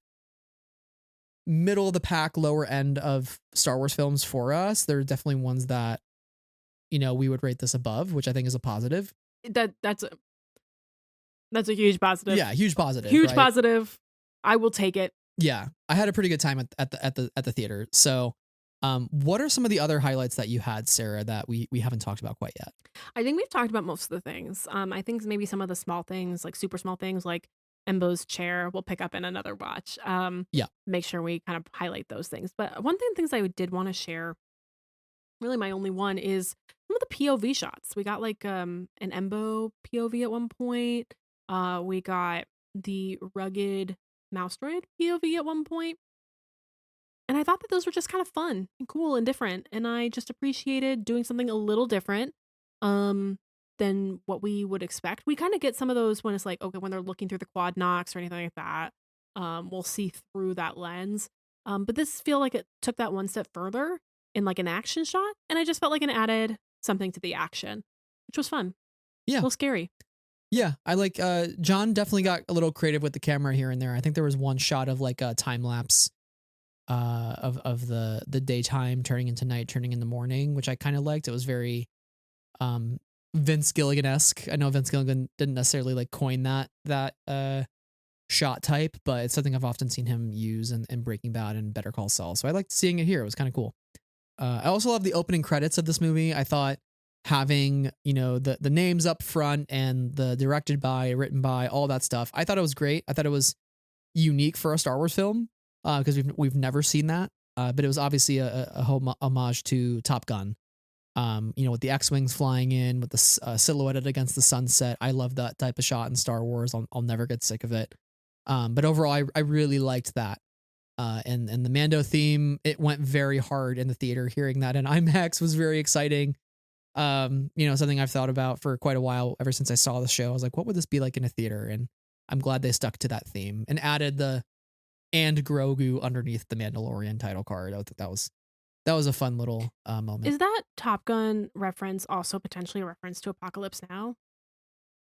middle of the pack, lower end of Star Wars films for us. There are definitely ones that, we would rate this above, which I think is a positive. that's a huge positive. Yeah, huge positive. Huge right? positive. I will take it. Yeah, I had a pretty good time at the theater. So, what are some of the other highlights that you had, Sarah, that we haven't talked about quite yet? I think we've talked about most of the things. I think maybe some of the small things, like super small things, like Embo's chair, we'll pick up in another watch. Yeah. Make sure we kind of highlight those things. But things I did want to share, really my only one, is some of the POV shots. We got like an Embo POV at one point. We got the rugged mouse droid POV at one point. And I thought that those were just kind of fun and cool and different. And I just appreciated doing something a little different than what we would expect. We kind of get some of those when it's like, okay, when they're looking through the quad knocks or anything like that, we'll see through that lens. But this feel like it took that one step further in like an action shot. And I just felt like it added something to the action, which was fun. Yeah. A little scary. Yeah, I like John definitely got a little creative with the camera here and there. I think there was one shot of like a time lapse of the daytime turning into night, turning into morning, which I kind of liked. It was very Vince Gilligan-esque. I know Vince Gilligan didn't necessarily like coin that shot type, but it's something I've often seen him use in Breaking Bad and Better Call Saul. So I liked seeing it here. It was kind of cool. I also love the opening credits of this movie. I thought having the names up front and the directed by, written by, all that stuff, I thought it was great. I thought it was unique for a Star Wars film because we've never seen that, but it was obviously a homage to Top Gun, with the X-wings flying in with the silhouetted against the sunset. I love that type of shot in Star Wars. I'll never get sick of it. But overall I really liked that. And the Mando theme, it went very hard in the theater. Hearing that in IMAX was very exciting. Something I've thought about for quite a while ever since I saw the show. I was like, what would this be like in a theater? And I'm glad they stuck to that theme and added the "and Grogu" underneath the Mandalorian title card. I thought that was a fun little moment. Is that Top Gun reference also potentially a reference to Apocalypse Now?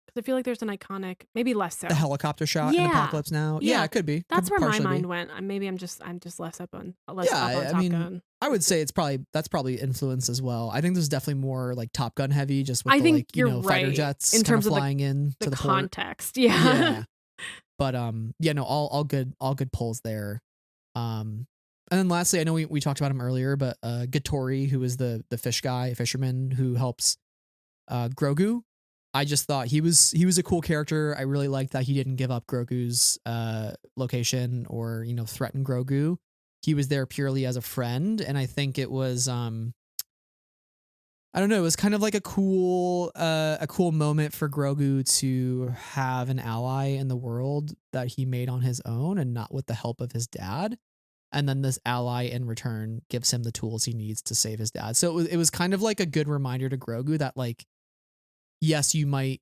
Because I feel like there's an iconic, maybe less so. The helicopter shot in Apocalypse Now. Yeah, it could be. That's could where my mind be. went. Maybe I'm just less up on Top Gun. I would say that's probably influence as well. I think this is definitely more like Top Gun heavy, just with fighter jets in terms of flying in to the context. Port. Yeah. But all good pulls there. And then lastly, I know we talked about him earlier, but Gattori, who is the fisherman who helps Grogu. I just thought he was a cool character. I really liked that he didn't give up Grogu's location or threaten Grogu. He was there purely as a friend, and I think it was I don't know. It was kind of like a cool moment for Grogu to have an ally in the world that he made on his own and not with the help of his dad. And then this ally in return gives him the tools he needs to save his dad. So it was kind of like a good reminder to Grogu that like, yes, you might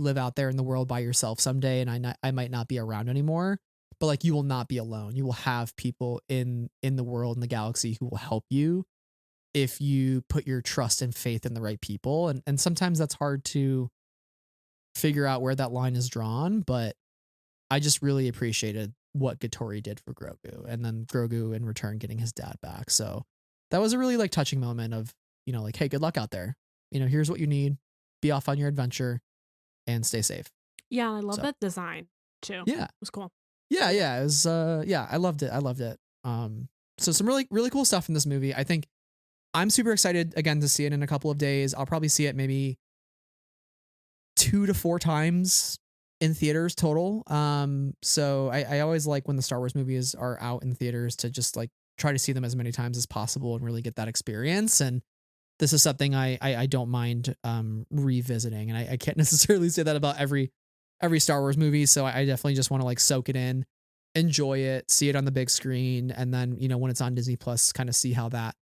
live out there in the world by yourself someday, and I might not be around anymore, but like you will not be alone. You will have people in the world in the galaxy who will help you if you put your trust and faith in the right people. And sometimes that's hard to figure out where that line is drawn, but I just really appreciated what Gattori did for Grogu, and then Grogu in return getting his dad back. So that was a really like touching moment of, like, hey, good luck out there. Here's what you need. Be off on your adventure and stay safe. Yeah, I love So, that design too. yeah. It was cool. Yeah. It was, yeah, I loved it. So some really, really cool stuff in this movie. I think I'm super excited again to see it in a couple of days. I'll probably see it maybe 2 to 4 times in theaters total. So I always like when the Star Wars movies are out in theaters to just like try to see them as many times as possible and really get that experience. And this is something I don't mind revisiting. And I can't necessarily say that about every Star Wars movie. So I definitely just want to like soak it in, enjoy it, see it on the big screen, and then when it's on Disney Plus, kind of see how that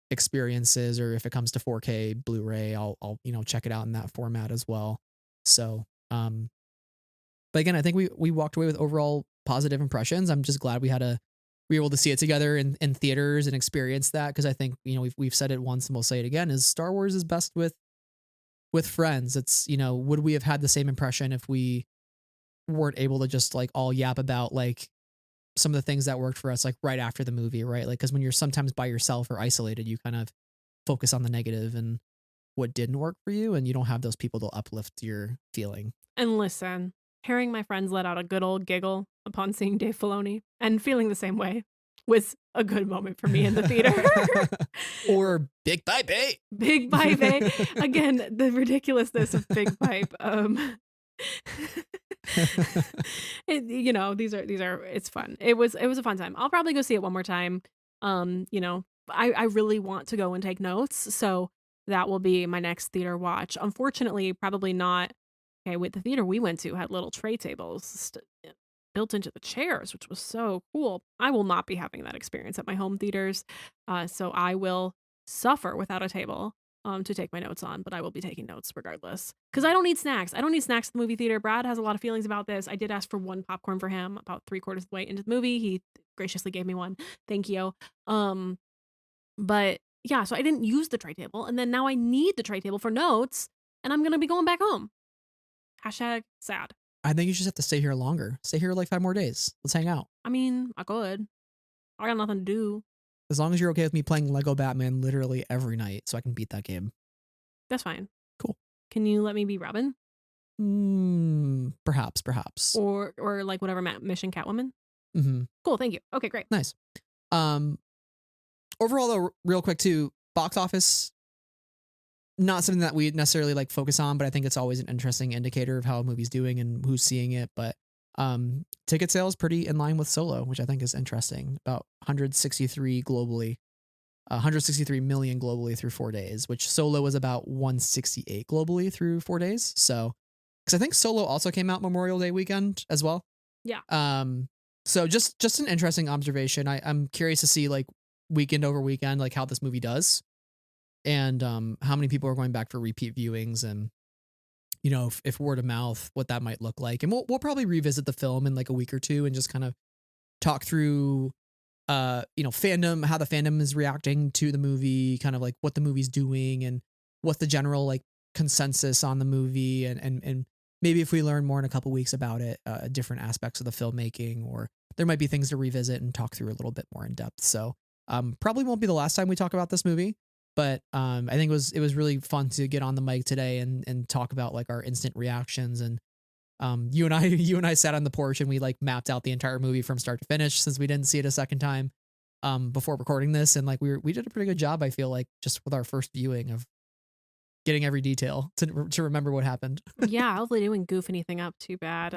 experience is, or if it comes to 4K Blu-ray, I'll check it out in that format as well. So but again, I think we walked away with overall positive impressions. I'm just glad we were able to see it together in theaters and experience that, because I think we've said it once and we'll say it again: is Star Wars is best with friends. It's would we have had the same impression if we weren't able to just like all yap about like some of the things that worked for us like right after the movie, right? Like, because when you're sometimes by yourself or isolated, you kind of focus on the negative and what didn't work for you, and you don't have those people to uplift your feeling. And listen, hearing my friends let out a good old giggle upon seeing Dave Filoni and feeling the same way was a good moment for me in the theater. Or Big Pipe, eh? Big Pipe, eh? Again, the ridiculousness of Big Pipe. These are it's fun. It was a fun time. I'll probably go see it one more time. I really want to go and take notes, so that will be my next theater watch. Unfortunately, probably not. Okay, with the theater we went to had little tray tables built into the chairs, which was so cool. I will not be having that experience at my home theaters, so I will suffer without a table to take my notes on, but I will be taking notes regardless, because I don't need snacks. I don't need snacks at the movie theater. Brad has a lot of feelings about this. I did ask for 1 popcorn for him about 3/4 of the way into the movie. He graciously gave me 1. Thank you. But yeah, so I didn't use the tray table, and then now I need the tray table for notes, and I'm gonna be going back home. Hashtag sad. I think you just have to stay here longer. Stay here like 5 more days. Let's hang out. I mean, I could. I got nothing to do. As long as you're okay with me playing Lego Batman literally every night so I can beat that game. That's fine. Cool. Can you let me be Robin? Perhaps. Or like whatever mission Catwoman? Mm-hmm. Cool, thank you. Okay, great. Nice. Overall, though, real quick too, box office, not something that we necessarily like focus on, but I think it's always an interesting indicator of how a movie's doing and who's seeing it. But ticket sales pretty in line with Solo, which I think is interesting. About 163 globally, 163 million globally through 4 days, which Solo was about 168 globally through 4 days. So, because I think Solo also came out Memorial Day weekend as well. Yeah. So just an interesting observation. I'm curious to see like weekend over weekend, like how this movie does, and how many people are going back for repeat viewings, and if word of mouth, what that might look like. And we'll probably revisit the film in like a week or two and just kind of talk through fandom, how the fandom is reacting to the movie, kind of like what the movie's doing and what's the general like consensus on the movie, and maybe if we learn more in a couple weeks about it, different aspects of the filmmaking, or there might be things to revisit and talk through a little bit more in depth. So probably won't be the last time we talk about this movie, but I think it was really fun to get on the mic today and talk about like our instant reactions. And you and I sat on the porch and we like mapped out the entire movie from start to finish, since we didn't see it a second time before recording this, and like we did a pretty good job, I feel like, just with our first viewing of getting every detail to remember what happened. Yeah, hopefully didn't goof anything up too bad.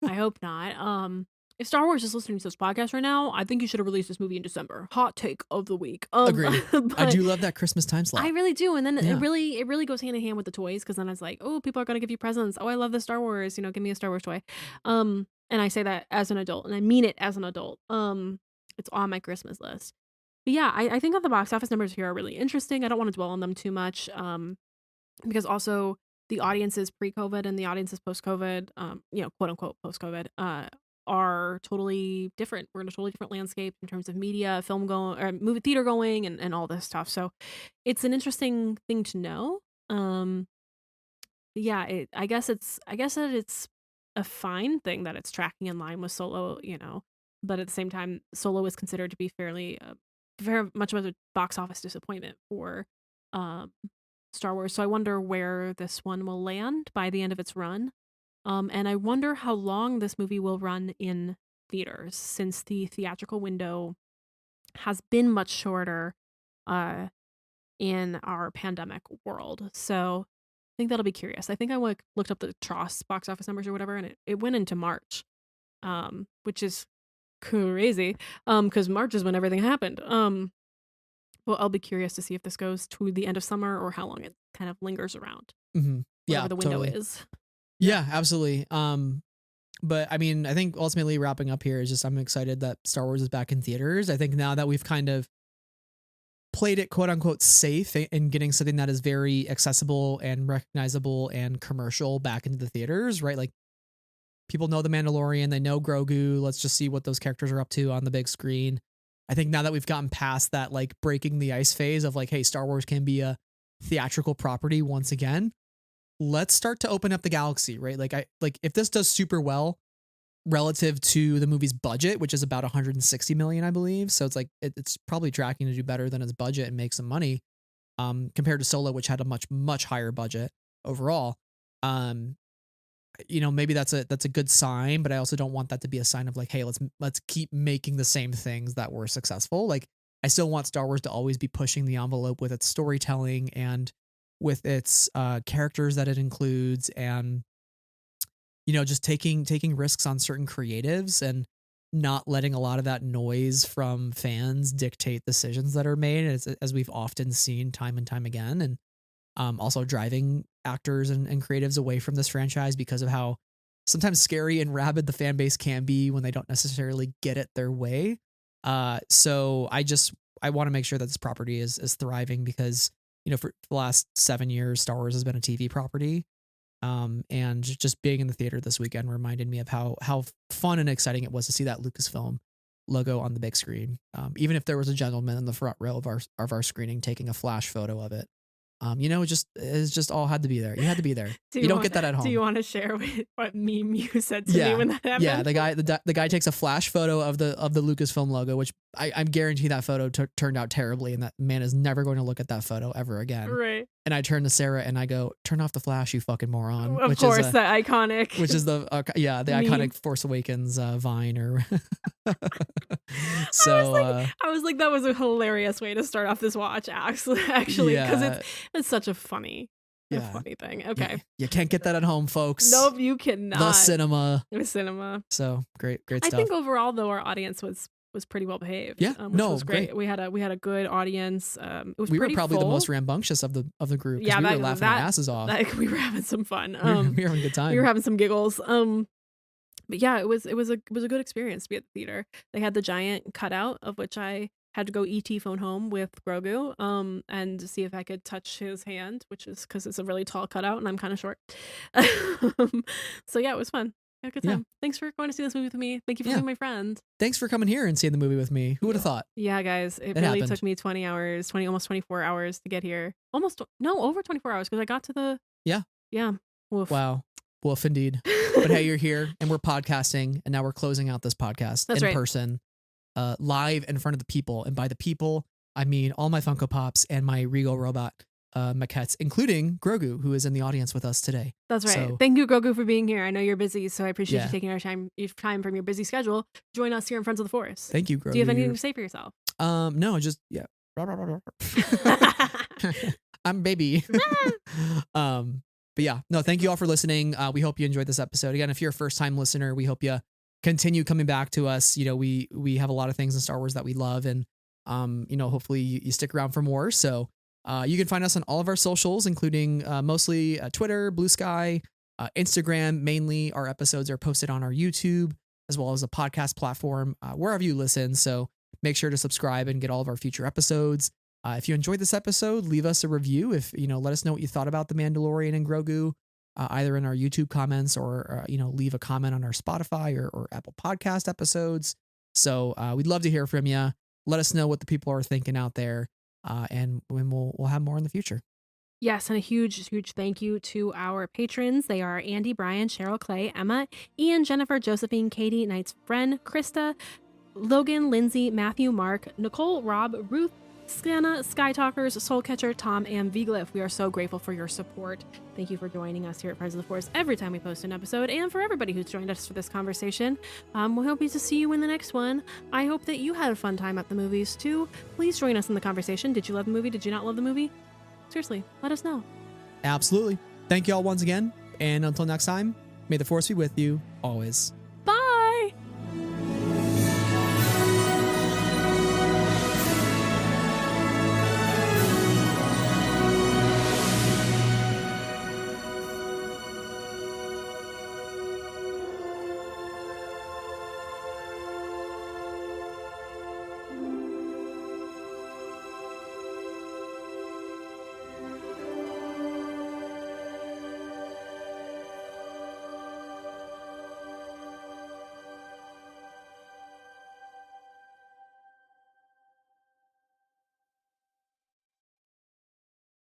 I hope not. If Star Wars is listening to this podcast right now, I think you should have released this movie in December. Hot take of the week. Agreed. I do love that Christmas time slot. I really do. And then Yeah. it really goes hand in hand with the toys, because then it's like, oh, people are gonna give you presents. Oh, I love the Star Wars. Give me a Star Wars toy. And I say that as an adult, and I mean it as an adult. It's on my Christmas list. But yeah, I think that the box office numbers here are really interesting. I don't want to dwell on them too much. Because also the audiences pre-COVID and the audiences post-COVID, quote unquote post-COVID, are totally different. We're in a totally different landscape in terms of media, film going, or movie theater going, and all this stuff. So it's an interesting thing to know. Yeah, I guess that it's a fine thing that it's tracking in line with Solo, but at the same time, Solo is considered to be very much of a box office disappointment for Star Wars. So I wonder where this one will land by the end of its run. And I wonder how long this movie will run in theaters, since the theatrical window has been much shorter in our pandemic world. So I think that'll be curious. I think I looked up the TROS box office numbers or whatever, and it went into March, which is crazy, because March is when everything happened. Well, I'll be curious to see if this goes to the end of summer or how long it kind of lingers around. Mm-hmm. Yeah, whatever the window totally. is. Yeah, absolutely. But I mean, I think ultimately wrapping up here is just I'm excited that Star Wars is back in theaters. I think now that we've kind of played it quote unquote safe and getting something that is very accessible and recognizable and commercial back into the theaters, right? Like, people know the Mandalorian, they know Grogu. Let's just see what those characters are up to on the big screen. I think now that we've gotten past that, like, breaking the ice phase of like, hey, Star Wars can be a theatrical property once again, let's start to open up the galaxy, right? Like if this does super well relative to the movie's budget, which is about 160 million, I believe. So it's like, it's probably tracking to do better than its budget and make some money, compared to Solo, which had a much, much higher budget overall. Maybe that's a good sign, but I also don't want that to be a sign of like, hey, let's keep making the same things that were successful. Like, I still want Star Wars to always be pushing the envelope with its storytelling and with its characters that it includes, and just taking risks on certain creatives and not letting a lot of that noise from fans dictate decisions that are made, as we've often seen time and time again. And also driving actors and creatives away from this franchise because of how sometimes scary and rabid the fan base can be when they don't necessarily get it their way. So I want to make sure that this property is thriving, because for the last 7 years, Star Wars has been a TV property. And just being in the theater this weekend reminded me of how fun and exciting it was to see that Lucasfilm logo on the big screen. Even if there was a gentleman in the front row of our screening taking a flash photo of it. It's just all had to be there. You had to be there. You don't get that at home. Do you want to share what meme you said to me when that happened? Yeah, the guy takes a flash photo of the Lucasfilm logo, which I'm guarantee that photo turned out terribly, and that man is never going to look at that photo ever again. Right. And I turn to Sarah and I go, "Turn off the flash, you fucking moron." Of course, the iconic. Which is the iconic Force Awakens Vine or. So I was like, that was a hilarious way to start off this watch, actually, because it's such a funny thing. Okay, you can't get that at home, folks. Nope, you cannot. The cinema. So great stuff. I think overall, though, our audience was pretty well behaved. Yeah, which was great. We had a good audience. It was we were pretty probably full. the most rambunctious of the group. Yeah, we were laughing our asses off. We were having some fun. We were having a good time. We were having some giggles. But yeah, it was a good experience to be at the theater. They had the giant cutout, of which I had to go ET phone home with Grogu, and see if I could touch his hand, which is because it's a really tall cutout and I'm kind of short. So yeah, it was fun. I had a good time. Yeah. Thanks for going to see this movie with me. Thank you for being my friend. Thanks for coming here and seeing the movie with me. Who would have thought? Yeah, guys, it really took me 20 hours, almost 24 hours to get here. Over 24 hours, because I got to the... Yeah. Woof. Wow. Woof, indeed. But hey, you're here and we're podcasting, and now we're closing out this podcast in person, live in front of the people. And by the people, I mean all my Funko Pops and my Regal Robot maquettes, including Grogu, who is in the audience with us today. That's right. So, thank you, Grogu, for being here. I know you're busy, so I appreciate you taking your time from your busy schedule. Join us here in Friends of the Forest. Thank you, Grogu. Do you have anything to say for yourself? No, just I'm baby. But yeah, no, thank you all for listening. We hope you enjoyed this episode. Again, if you're a first-time listener, we hope you continue coming back to us. We have a lot of things in Star Wars that we love, and hopefully you stick around for more. So you can find us on all of our socials, including mostly Twitter, Blue Sky, Instagram. Mainly our episodes are posted on our YouTube as well as a podcast platform, wherever you listen. So make sure to subscribe and get all of our future episodes. If you enjoyed this episode, leave us a review. Let us know what you thought about The Mandalorian and Grogu, either in our YouTube comments or, leave a comment on our Spotify or Apple Podcast episodes. So we'd love to hear from you. Let us know what the people are thinking out there. And we'll have more in the future. Yes, and a huge, huge thank you to our patrons. They are Andy, Brian, Cheryl, Clay, Emma, Ian, Jennifer, Josephine, Katie, Knight's friend, Krista, Logan, Lindsay, Matthew, Mark, Nicole, Rob, Ruth, Scanna, Skytalkers, Soulcatcher, Tom, and Viglyph. We are so grateful for your support. Thank you for joining us here at Friends of the Force every time we post an episode, and for everybody who's joined us for this conversation. We hope to see you in the next one. I hope that you had a fun time at the movies too. Please join us in the conversation. Did you love the movie? Did you not love the movie? Seriously, let us know. Absolutely. Thank you all once again. And until next time, may the Force be with you always.